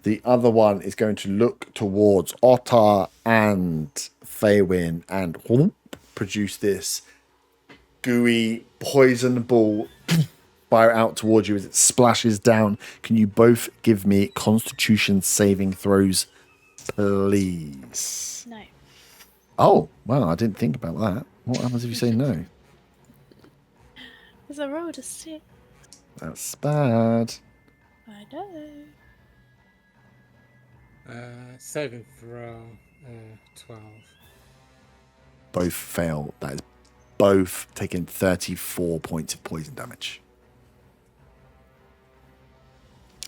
The other one is going to look towards Otter and Feywin and produce this gooey poison ball fire out towards you as it splashes down. Can you both give me Constitution saving throws, please? No. Oh, well, I didn't think about that. What happens if you say no? There's a roll to 6. That's bad. I know. Saving throw, 12. Both fail. That is both taking 34 points of poison damage.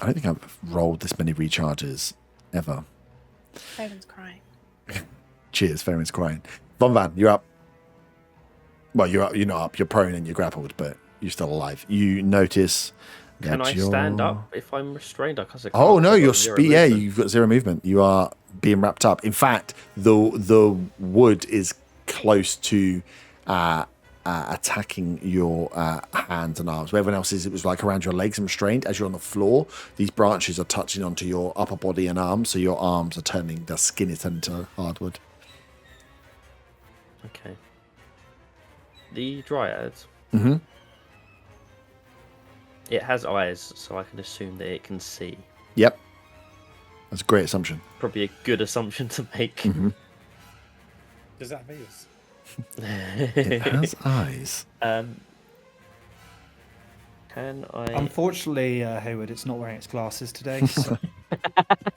I don't think I've rolled this many recharges ever. Faven's crying. Cheers, Fairman's crying. Von Van, you're up. Well, you're up. You're not up. You're prone and you're grappled, but you're still alive. You notice. Can I stand up if I'm restrained? I can't. Oh no, you're you've got 0 movement. You are being wrapped up. In fact, the wood is close to attacking your hands and arms. Where everyone else is, it was like around your legs and restrained. As you're on the floor, these branches are touching onto your upper body and arms, so your arms are turning, the skin is turning to hardwood. Okay. The dryad. Mm-hmm. It has eyes, so I can assume that it can see. Yep. That's a great assumption. Probably a good assumption to make. Mm-hmm. Does that have ears? It has eyes. Can I? Unfortunately, Hayward, it's not wearing its glasses today. So.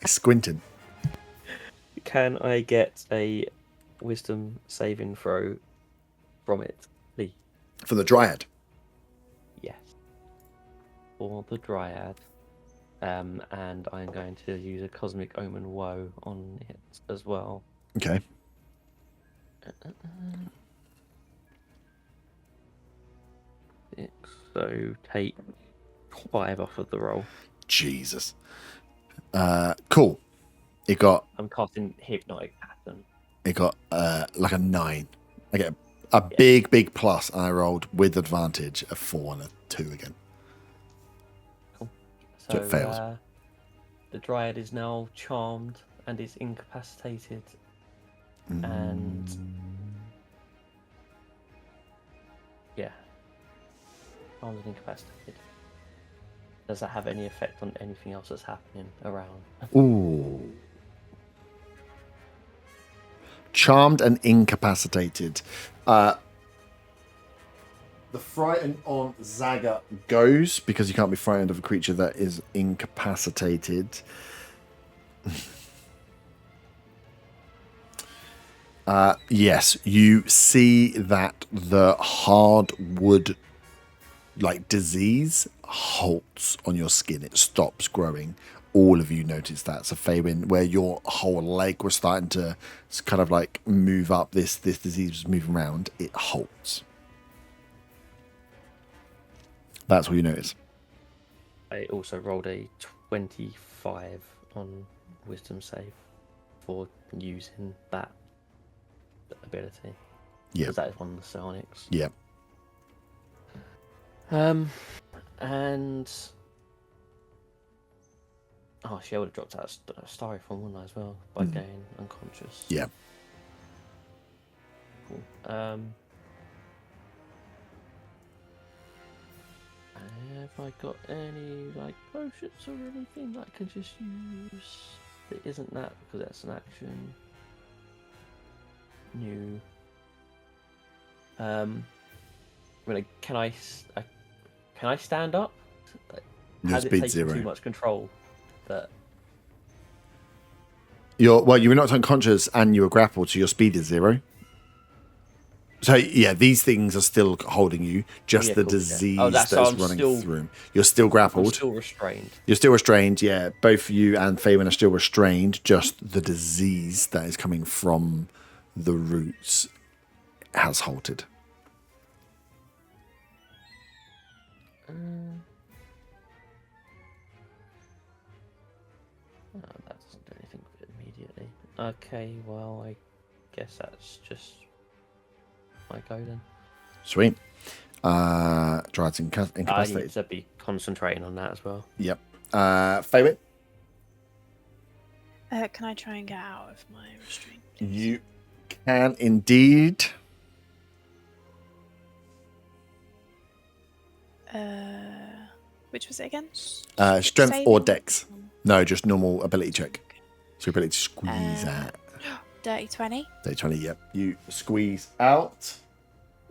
It's squinting. Can I get a wisdom saving throw from it, please? For the dryad. Yes. For the dryad. And I'm going to use a cosmic omen woe on it as well. Okay. So take 5 off of the roll. Jesus. Cool. It got I'm casting hypnotic pattern. It got like a 9. I get a big plus, and I rolled with advantage a 4 and a 2 again. Cool. So it fails. The dryad is now charmed and is incapacitated. And yeah, charmed and incapacitated. Does that have any effect on anything else that's happening around? Ooh. Charmed and incapacitated. The frighten on Zaga goes, because you can't be frightened of a creature that is incapacitated. Yes, you see that the hardwood like disease halts on your skin. It stops growing. All of you notice that. So Faywin, where your whole leg was starting to kind of like move up, this disease was moving around, it halts. That's what you notice. I also rolled a 25 on wisdom save for using that ability. Yeah. Because that is one of the psionics. Yeah. And I would have dropped out a styrofoam, wouldn't I, as well, by going unconscious. Yeah. Cool. Have I got any like potions or anything that I can just use that isn't that, because that's an action? New. Can I stand up? Your Has it speed taken 0. too much control? That You were knocked unconscious and you were grappled, so your speed is 0. So yeah, these things are still holding you. Just the disease that's running through. You're still grappled. I'm still restrained. You're still restrained. Yeah, both you and Faywin are still restrained. Just the disease that is coming from the roots has halted. That doesn't do anything with it immediately. Okay, well, I guess that's just my go then. Sweet. Dryad's I need incapacitated. to be concentrating on that as well. Yep. Faywin? Can I try and get out of my restraint? please? You can indeed. Which was it again? Strength Saving? or dex? No, just normal ability check. So ability to squeeze out. Dirty 20. Day 20, yep. You squeeze out.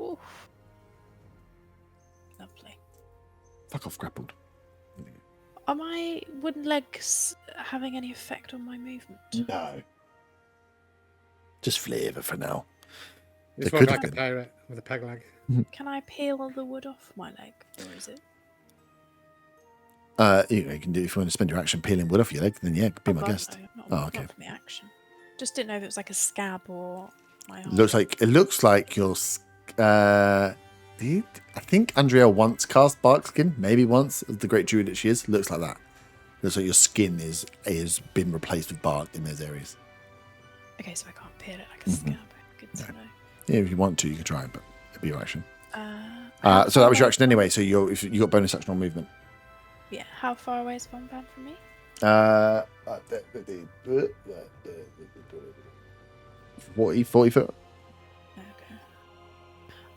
Oof. Lovely. Fuck off, grappled. Are my wooden legs having any effect on my movement? No. Just flavour for now. Just They walk could like have a been. pirate with a peg leg. Can I peel the wood off my leg? Or is it? You can do, if you want to spend your action peeling wood off your leg, then yeah, be my God, guest. no, not, Oh, okay. Not for my action. Just didn't know if it was like a scab or my arm. It looks like your I think Andrea once cast Barkskin, maybe once, as the great druid that she is. Looks like that. Looks like your skin is been replaced with bark in those areas. Okay, so I can't peel it like a scab. Good to know. Yeah, if you want to, you can try, but it'd be your action. How So that was your far action anyway. So you got bonus action on movement. Yeah, how far away is Von Ban from me? 40 foot Okay.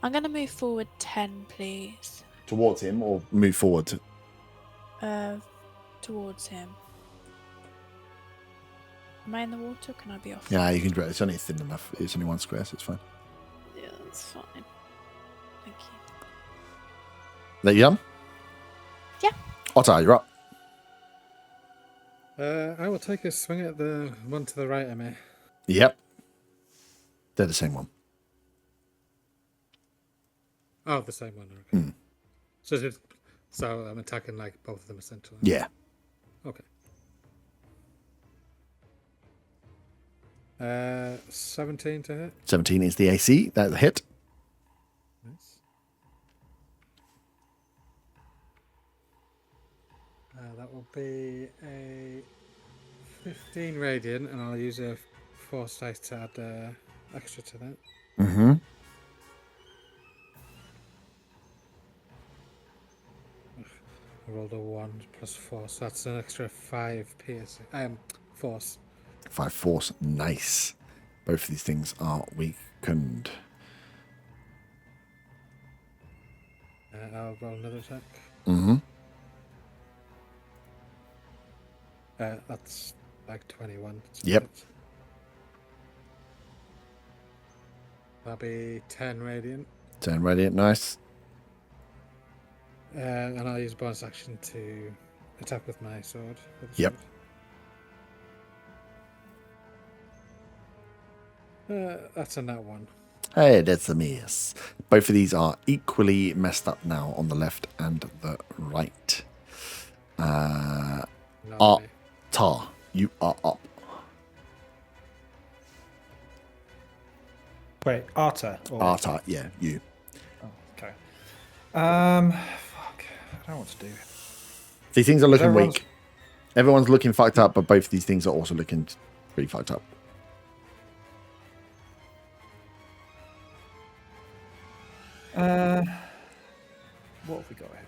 I'm gonna move forward 10, please. towards him, or move forward. Towards him. Am I in the water? Or can I be off? Yeah, you can do it. It's only thin enough. It's only one square, so it's fine. Yeah, that's fine. Thank you. There you go. Yeah. Otter, you're up. I will take a swing at the one to the right of me. Yep. They're the same one. Oh, the same one. Okay. Hmm. So I'm attacking like both of them essentially. Yeah. Okay. 17 to hit. 17 is the AC. That's a hit. Nice. That will be a 15 radiant, and I'll use a force dice to add extra to that. Mm-hmm. I rolled a 1 plus 4, so that's an extra 5 piercing. Force. 5 force. Nice. Both of these things are weakened. I'll roll another attack. Mm-hmm. That's like 21. Yep. That'll be 10 radiant. 10 radiant. Nice. And I'll use bonus action to attack with my sword. Yep. That's a nat 1. Hey, that's a miss. Both of these are equally messed up now on the left and the right. Lovely. Tar, you are up. Wait, Arta. Or... Artar, yeah, you. Oh, okay. Fuck. I don't know what to do. These things are looking Everyone's- weak. Everyone's looking fucked up, but both of these things are also looking pretty fucked up. What have we got here?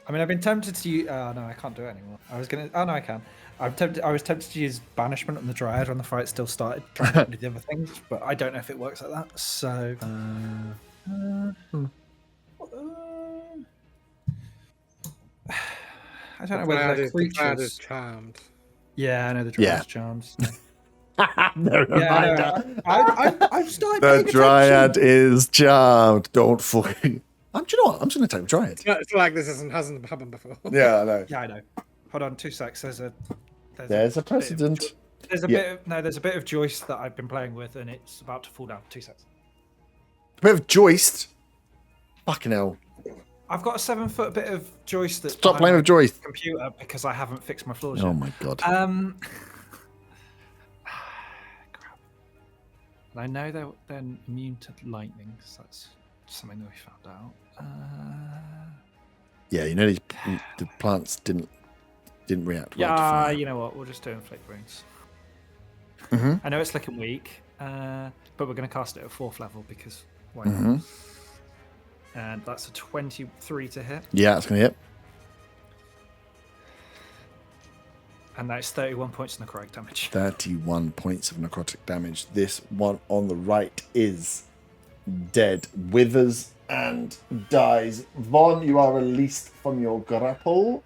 I mean, I've been tempted to use... no, I can't do it anymore. I was going to... Oh, no, I can. I was tempted to use Banishment on the Dryad when the fight still started, trying to do the other things, but I don't know if it works like that, so... I don't know whether they're The cloud creatures... is charmed. Yeah, I know the Dryad's Yeah. charms. Never Yeah, mind. I've started The paying Dryad attention. is charmed. Don't fucking... Do you know what? I'm just going to take the Dryad. It's like this hasn't happened before. Yeah, I know. Yeah, I know. Hold on, 2 secs. There's a precedent. There's a Yeah. bit of, no, there's a bit of Joyce that I've been playing with, and it's about to fall down. 2 secs. A bit of joist. Fucking hell. I've got a 7-foot bit of Joyce that's Stop playing with joist. computer because I haven't fixed my floors Oh yet. my god. Crap. And I know they're immune to lightning, so that's something that we found out. Yeah, you know the plants didn't react. well to Yeah, fire. you know what? We'll just do Inflict Wounds. Mhm. I know it's looking weak, but we're going to cast it at 4th level because why not? Mhm. And that's a 23 to hit, Yeah, that's gonna hit. and that's 31 points of necrotic damage. 31 points of necrotic damage. This one on the right is dead, withers and dies. Von, you are released from your grapple.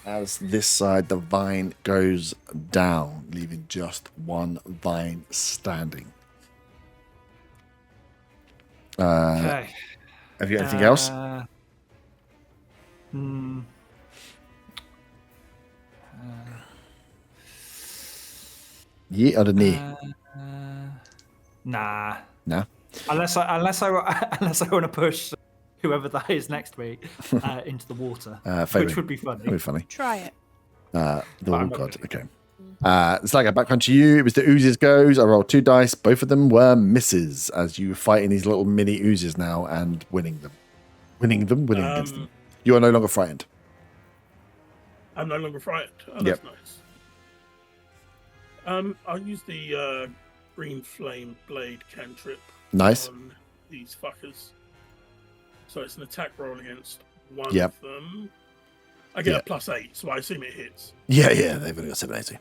As this side, the vine goes down, leaving just one vine standing. Okay. Have you got anything else? Yeah, or the knee? Nah. No. Unless I want to push whoever that is next week into the water, which would be funny. That'd be funny. Try it. Oh I'm not god. gonna. Okay. It's like a back onto you. It was the oozes goes. I rolled 2 dice. Both of them were misses as you were fighting these little mini oozes now and winning against them. You are no longer frightened. I'm no longer frightened. Oh, Yep. that's nice. I'll use the green flame blade cantrip Nice. on these fuckers. So it's an attack roll against one Yep. of them. I get Yeah. a +8, so I assume it hits. Yeah, they've only got 780.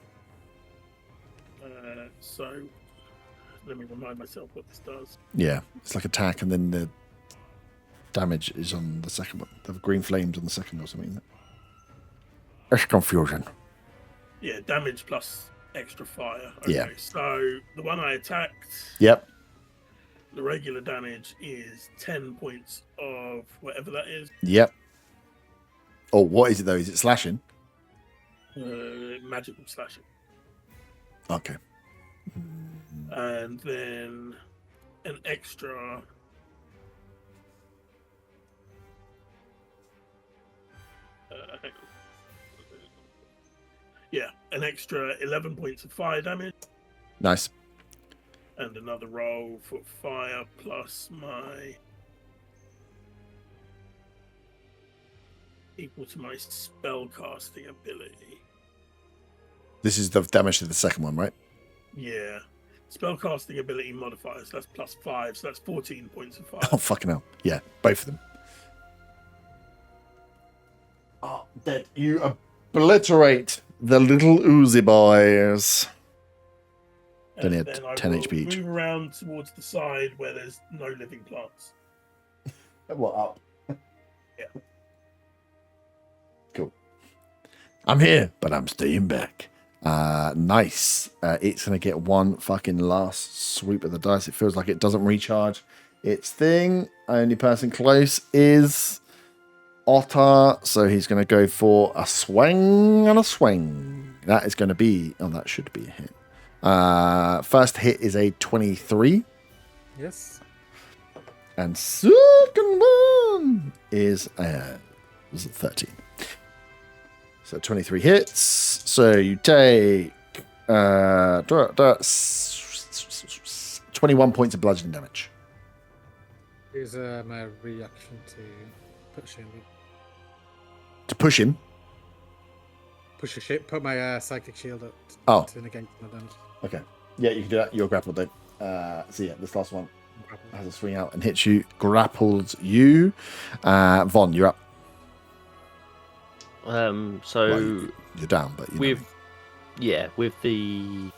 So let me remind myself what this does. Yeah, it's like attack, and then the damage is on the second one. The green flames on the second or something. It's confusion. Yeah, damage plus extra fire. Okay, Yeah. so the one I attacked, Yep. the regular damage is 10 points of whatever that is. Yep. Oh, what is it though? Is it slashing? Magical slashing. Okay. And then an extra. Hang on. Yeah, an extra 11 points of fire damage. Nice. And another roll for fire plus my. Equal to my spell casting ability. This is the damage to the second one, right? Yeah. Spellcasting ability modifiers, that's +5, so that's 14 points of fire. Oh, fucking hell. Yeah, both of them. Oh, dead. You obliterate the little Uzi boys. And Only had then I 10 will HP each. move around towards the side where there's no living plants. What up? Yeah. Cool. I'm here, but I'm staying back. Nice. It's going to get one fucking last sweep of the dice. It feels like it doesn't recharge its thing. Only person close is Otter. So he's going to go for a swing and a swing. That is going to be... Oh, that should be a hit. First hit is a 23. Yes. And second one is 13. So 23 hits. So you take 21 points of bludgeoning damage. Here's my reaction to push him. To push him. Push a ship. Put my psychic shield up Oh. to negate the damage. Okay. Yeah, you can do that. You're grappled though. So yeah, this last one has a swing out and hits you. Grapples you. Von, you're up. So Well, you're down, but you with with the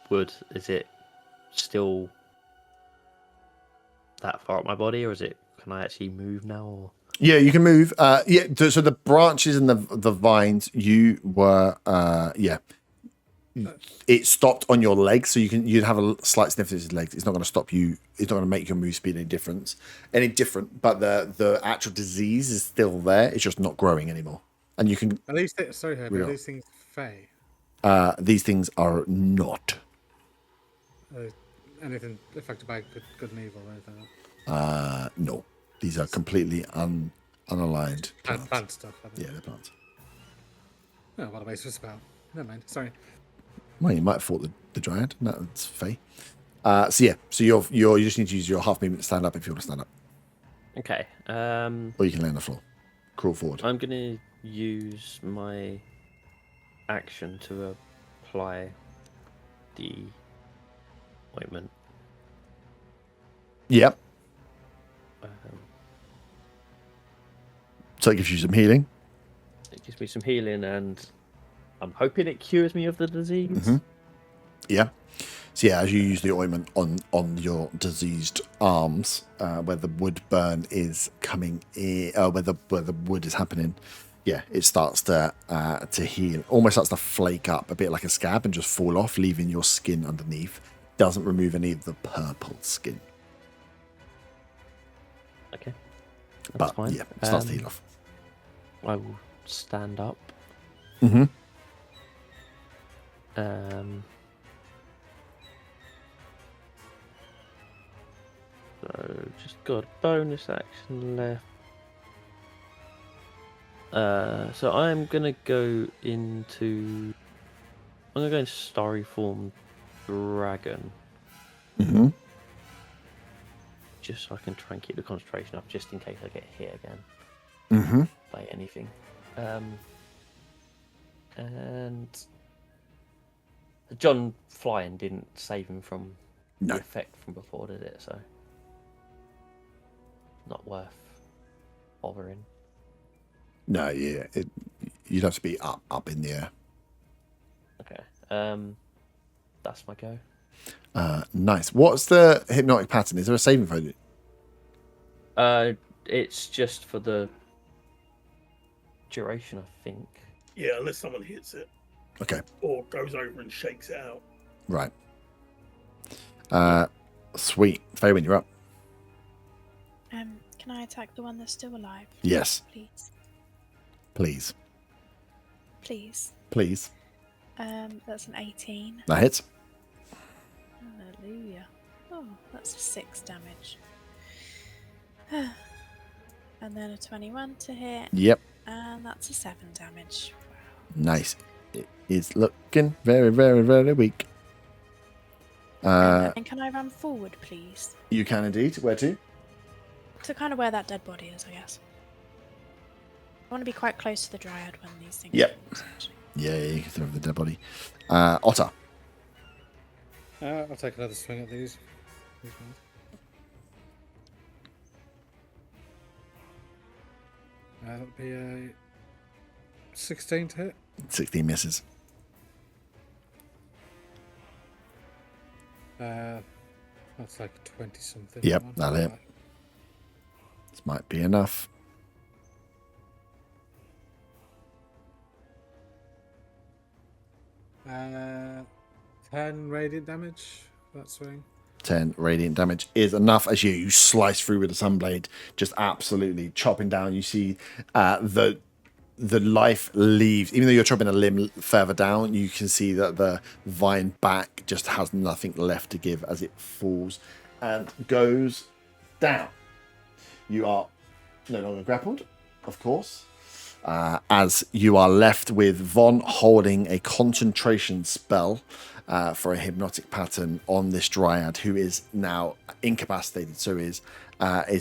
wood, is it still that far up my body, or is it? Can I actually move now? Or? Yeah, you can move. So the branches and the vines, you were it stopped on your legs, so you'd have a slight sniff of his legs. It's not going to stop you. It's not going to make your move speed any different. But the actual disease is still there. It's just not growing anymore. And you can. At least, sorry, Herbie, Real. are these things fey? These things are not. Anything affected by good and evil or anything else? No. These are completely unaligned plants. Plant stuff. I think. Yeah, they're plants. Oh, what a waste of a spell. Never mind. Sorry. Well, you might have fought the giant. No, it's Fae. So you just need to use your half movement to stand up if you want to stand up, Okay. or you can lay on the floor, crawl forward. I'm gonna use my action to apply the ointment. Yep. Um, So it gives you some healing. it gives me some healing, and I'm hoping it cures me of the disease. Mhm. Yeah. So yeah, as you use the ointment on your diseased arms, where the wood burn is coming in, where the wood is happening, yeah, it starts to heal. Almost starts to flake up a bit like a scab and just fall off, leaving your skin underneath. Doesn't remove any of the purple skin, Okay. That's but fine. yeah, it starts to heal off. I will stand up. Mm-hmm. So just got a bonus action left. So I'm gonna go into. I'm gonna go into Starry Form Dragon, Mm-hmm. just so I can try and keep the concentration up, just in case I get hit again Mm-hmm. by anything. And John flying didn't save him from No. the effect from before, did it? So not worth bothering. No, yeah, you'd have to be up in the air. Okay. That's my go. Nice. What's the hypnotic pattern? Is there a saving throw? It's just for the duration, I think. Yeah, unless someone hits it. Okay. Or goes over and shakes it out. Right. Sweet. Fabian, you're up. Can I attack the one that's still alive? Yes. Please. Please. Please. Please. That's an 18. That hits. Hallelujah. Oh, that's 6 damage. And then a 21 to hit. Yep. And that's a 7 damage. Wow. Nice. It is looking very, very, very weak. And can I run forward, please? You can indeed. Where to? To kind of where that dead body is, I guess. I want to be quite close to the dryad when these things Yep. happen, essentially. Yeah, you can throw the dead body. Otter. I'll take another swing at these. That'll be a 16 to hit. 16 misses. That's like 20 something. Yep, that'll hit. This might be enough. Uh, 10 radiant damage. That swing. 10 radiant damage is enough as you slice through with the sunblade, just absolutely chopping down. You see the life leaves, even though you're chopping a limb further down, you can see that the vine back just has nothing left to give as it falls and goes down. You are no longer grappled, of course, as you are left with Von holding a concentration spell for a hypnotic pattern on this dryad, who is now incapacitated, so is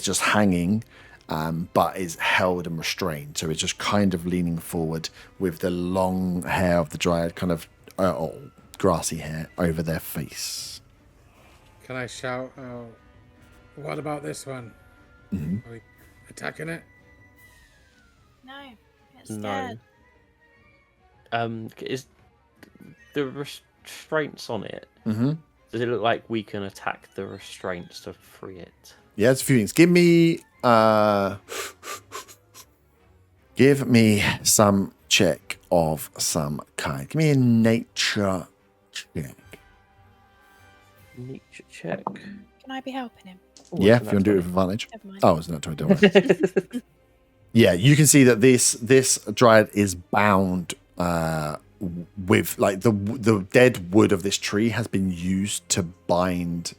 just hanging, but is held and restrained. So it's just kind of leaning forward with the long hair of the dryad, kind of grassy hair over their face. Can I shout, what about this one? Mm-hmm. Are we attacking it? No, it's No. dead. Is the restraints on it? Mm-hmm. Does it look like we can attack the restraints to free it? Yeah, it's a few things. Give me some check of some kind. Give me a nature check. Nature check. Can I be helping him? Oh, Yeah, it's if a you want to do it nat with advantage. Never mind. Oh, it's not 20. Don't worry. Yeah, you can see that this dryad is bound with, like, the dead wood of this tree has been used to bind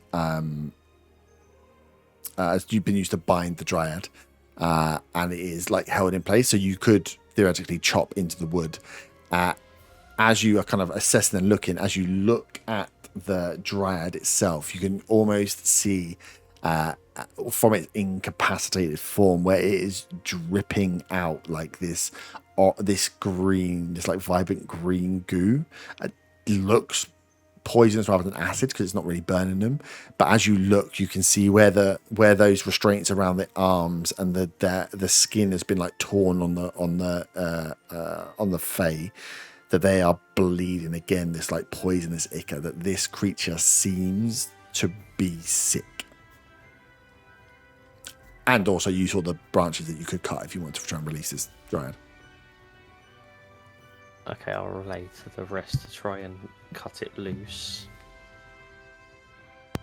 has been used to bind the dryad, and it is like held in place. So you could theoretically chop into the wood. As you are kind of assessing and looking, as you look at the dryad itself, you can almost see from its incapacitated form where it is dripping out like this green, this like vibrant green goo. It looks poisonous rather than acid because it's not really burning them. But as you look, you can see where those restraints around the arms and the skin has been like torn on the fey, that they are bleeding again. This like poisonous ichor, that this creature seems to be sick. And also, you saw the branches that you could cut if you wanted to try and release this dryad. Okay, I'll relay to the rest to try and cut it loose.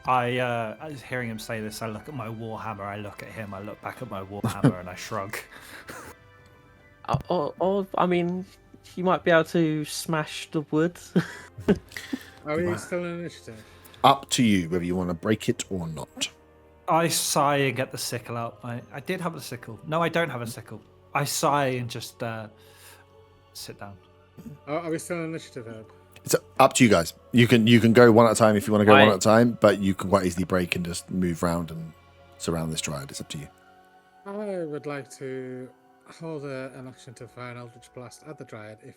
I was hearing him say this. I look at my warhammer. I look at him. I look back at my warhammer, and I shrug. I mean, you might be able to smash the wood. Are we still in initiative? Up to you whether you want to break it or not. I sigh and get the sickle out. I did have a sickle. No, I don't have a sickle. I sigh and just sit down. Are we still in initiative, Herb? It's up to you guys. You can go one at a time if you want to go I- one at a time, but you can quite easily break and just move around and surround this dryad. It's up to you. I would like to hold an action to fire an Eldritch Blast at the Dryad if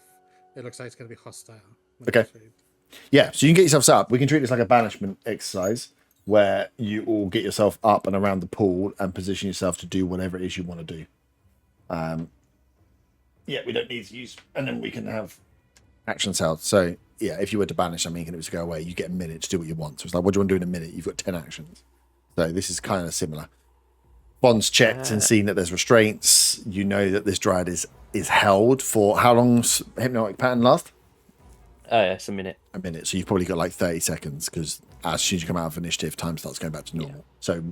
it looks like it's going to be hostile. Okay. Yeah, so you can get yourself set up. We can treat this like a banishment exercise. where you all get yourself up and around the pool and position yourself to do whatever it is you want to do. Yeah, we don't need to use, and then we can have actions held. So yeah, if you were to banish something and it was to go away, you get a minute to do what you want. So it's like, what do you want to do in a minute? You've got 10 actions. So this is kind of similar. Bond's checked and seen that there's restraints. You know that this dryad is held for how long's hypnotic pattern last? It's a minute. A minute. So you've probably got like 30 seconds because as soon as you come out of initiative, time starts going back to normal. Yeah. So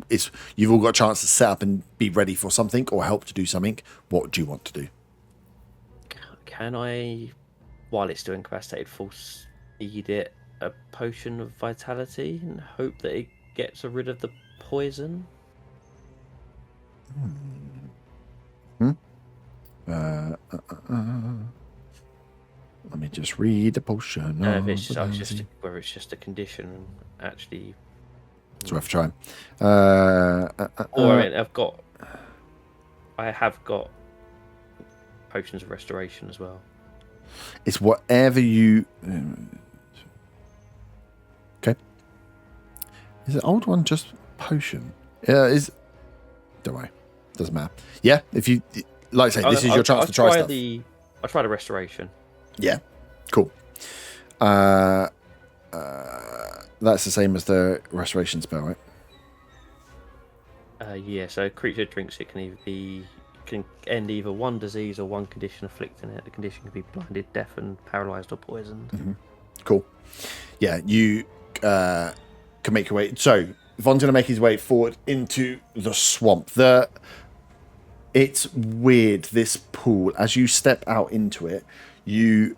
you've all got a chance to set up and be ready for something or help to do something. What do you want to do? Can I, while it's still incapacitated, force feed it a potion of vitality and hope that it gets rid of the poison? Let me just read the potion. Whether it's just a condition and actually. It's worth trying. I have got potions of restoration as well. It's whatever you. Okay. Is the old one just potion? Yeah, don't worry. Doesn't matter. Yeah, if you like, I say this is your chance to try stuff. I'll try the restoration. Yeah, cool. That's the same as the restoration spell, right? Yeah. So creature drinks it can end either one disease or one condition afflicting it. The condition can be blinded, deafened, paralyzed, or poisoned. Mm-hmm. Cool. Yeah, you can make your way. So Von's going to make his way forward into the swamp. It's weird, this pool. As you step out into it, you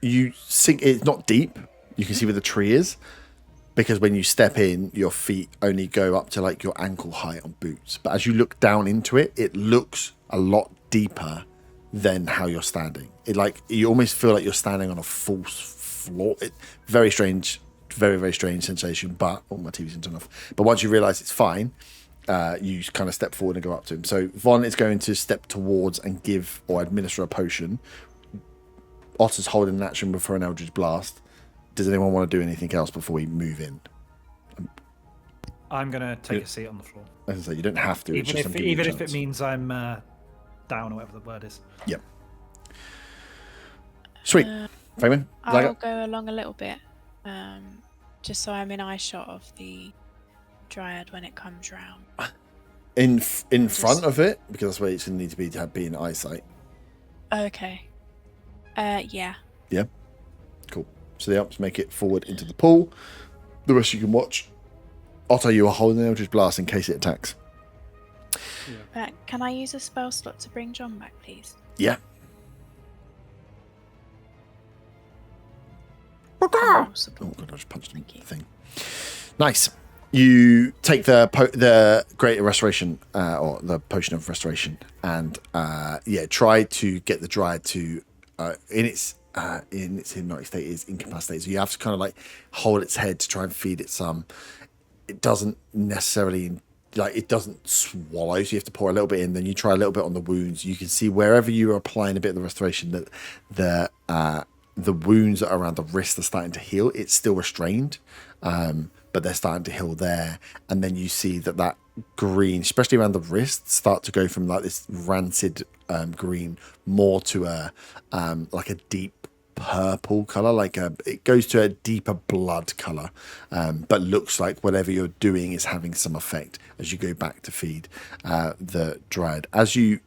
sink. It's not deep. You can see where the tree is, because when you step in, your feet only go up to like your ankle height on boots. But as you look down into it, it looks a lot deeper than how you're standing. You almost feel like you're standing on a false floor. Very strange, very, very strange sensation. But my TV's turned off. But once you realise it's fine, you kind of step forward and go up to him. So Von is going to step towards and give or administer a potion. Otter's holding an action before an Eldritch Blast. Does anyone want to do anything else before we move in? I'm going to take a seat on the floor. As I say, you don't have to. Even if it means I'm down or whatever the word is. Yep. Sweet. Fabian? I'll go along a little bit, just so I'm in eye shot of the dryad when it comes round. In front of it, because that's where it's going to need to be in eyesight. Okay. Yeah. Yeah. Cool. So the Alps make it forward into the pool. The rest you can watch. Otto, you are holding an Eldritch Blast in case it attacks. Yeah. Can I use a spell slot to bring John back, please? Yeah. Oh god, I just punched him. Thing. Nice. You take the Greater Restoration or the Potion of Restoration, and try to get the Dryad to in its hypnotic state is incapacitated. So you have to kind of like hold its head to try and feed it some. It doesn't necessarily it doesn't swallow, so you have to pour a little bit in. Then you try a little bit on the wounds. You can see wherever you are applying a bit of the restoration that the wounds that are around the wrist are starting to heal. It's still restrained, but they're starting to heal there. And then you see that green, especially around the wrist, start to go from like this rancid green more to a deep purple color. It goes to a deeper blood color, but looks like whatever you're doing is having some effect as you go back to feed the Dryad. As you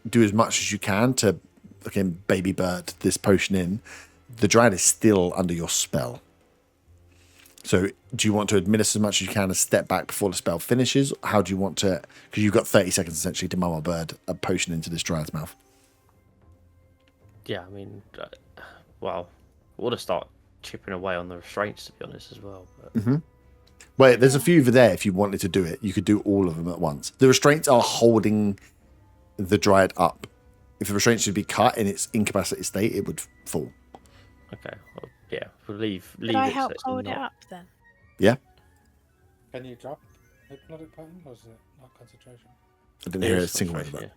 do as much as you can to baby bird this potion in, the Dryad is still under your spell. So do you want to administer as much as you can and step back before the spell finishes? How do you want to, because you've got 30 seconds essentially to mama bird a potion into this Dryad's mouth? Yeah, I mean, I want to start chipping away on the restraints, to be honest, as well. But... Mm-hmm. Well, there's a few over there. If you wanted to do it, you could do all of them at once. The restraints are holding the Dryad up. If the restraint should be cut in its incapacitated state, it would fall. Okay. Well, yeah. We'll leave Could I it. help So hold it up then? Yeah. Can you drop hypnotic pattern, or is it not concentration? I didn't hear a single word of that. Yeah.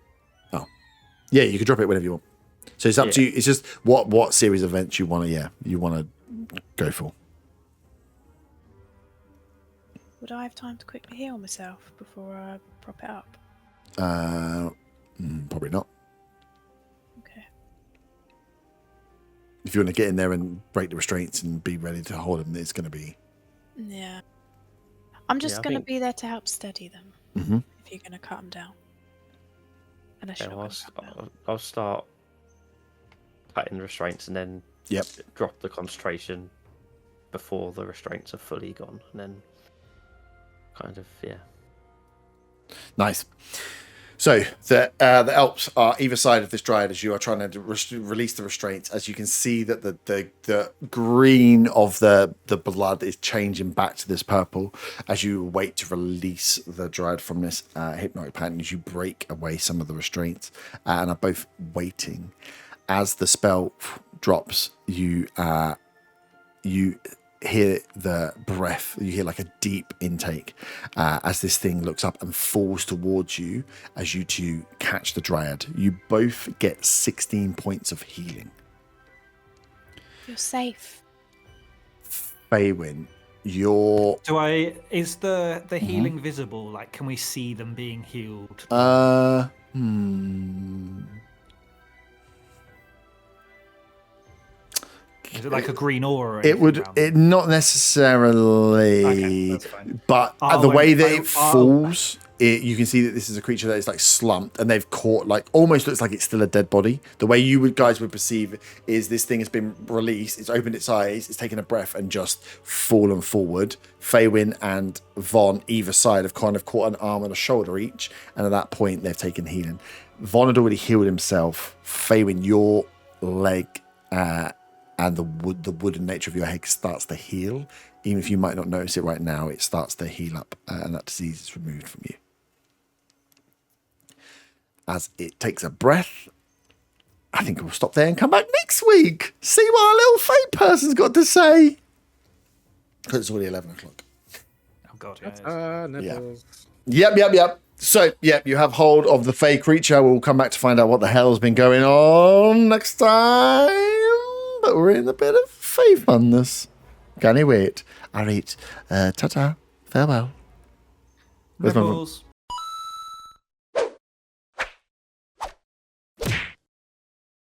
Oh. Yeah, you can drop it whenever you want. So it's up to you. It's just what series of events you want to go for. Would I have time to quickly heal myself before I prop it up? Probably not. Okay. If you want to get in there and break the restraints and be ready to hold them, it's going to be. Yeah. I'm just I going to think- be there to help steady them. Mm-hmm. If you're going to cut them down. Unless Okay, you're well, going to cut them down. I'll start cutting the restraints and then Yep. drop the concentration before the restraints are fully gone, and then kind of Nice. So the Alps are either side of this dryad as you are trying to release the restraints. As you can see that the green of the blood is changing back to this purple as you wait to release the dryad from this hypnotic pattern. As you break away some of the restraints and are both waiting. As the spell drops, you hear the breath. You hear like a deep intake as this thing looks up and falls towards you as you two catch the dryad. You both get 16 points of healing. You're safe. Faywin, you're... Is the healing visible? Like, can we see them being healed? Is it like a green aura? Or It anything would, around them? it not necessarily, Okay, that's fine. but I'll the way wait- that I'll- it falls, you can see that this is a creature that is like slumped and they've caught, like almost looks like it's still a dead body. The way you guys would perceive is this thing has been released, it's opened its eyes, it's taken a breath and just fallen forward. Faywin and Von either side have kind of caught an arm and a shoulder each, and at that point they've taken healing. Von had already healed himself. Faywin, your leg and the wooden nature of your head starts to heal. Even if you might not notice it right now, it starts to heal up and that disease is removed from you. As it takes a breath, I think we'll stop there and come back next week. See what our little fate person's got to say. Because it's already 11 o'clock. Oh god, yeah. it is. Nipples. Yep. So, you have hold of the fey creature. We'll come back to find out what the hell's been going on next time. But we're in a bit of fey funness. Can't wait. All right. Ta-ta. Farewell. Where's my- Ripples.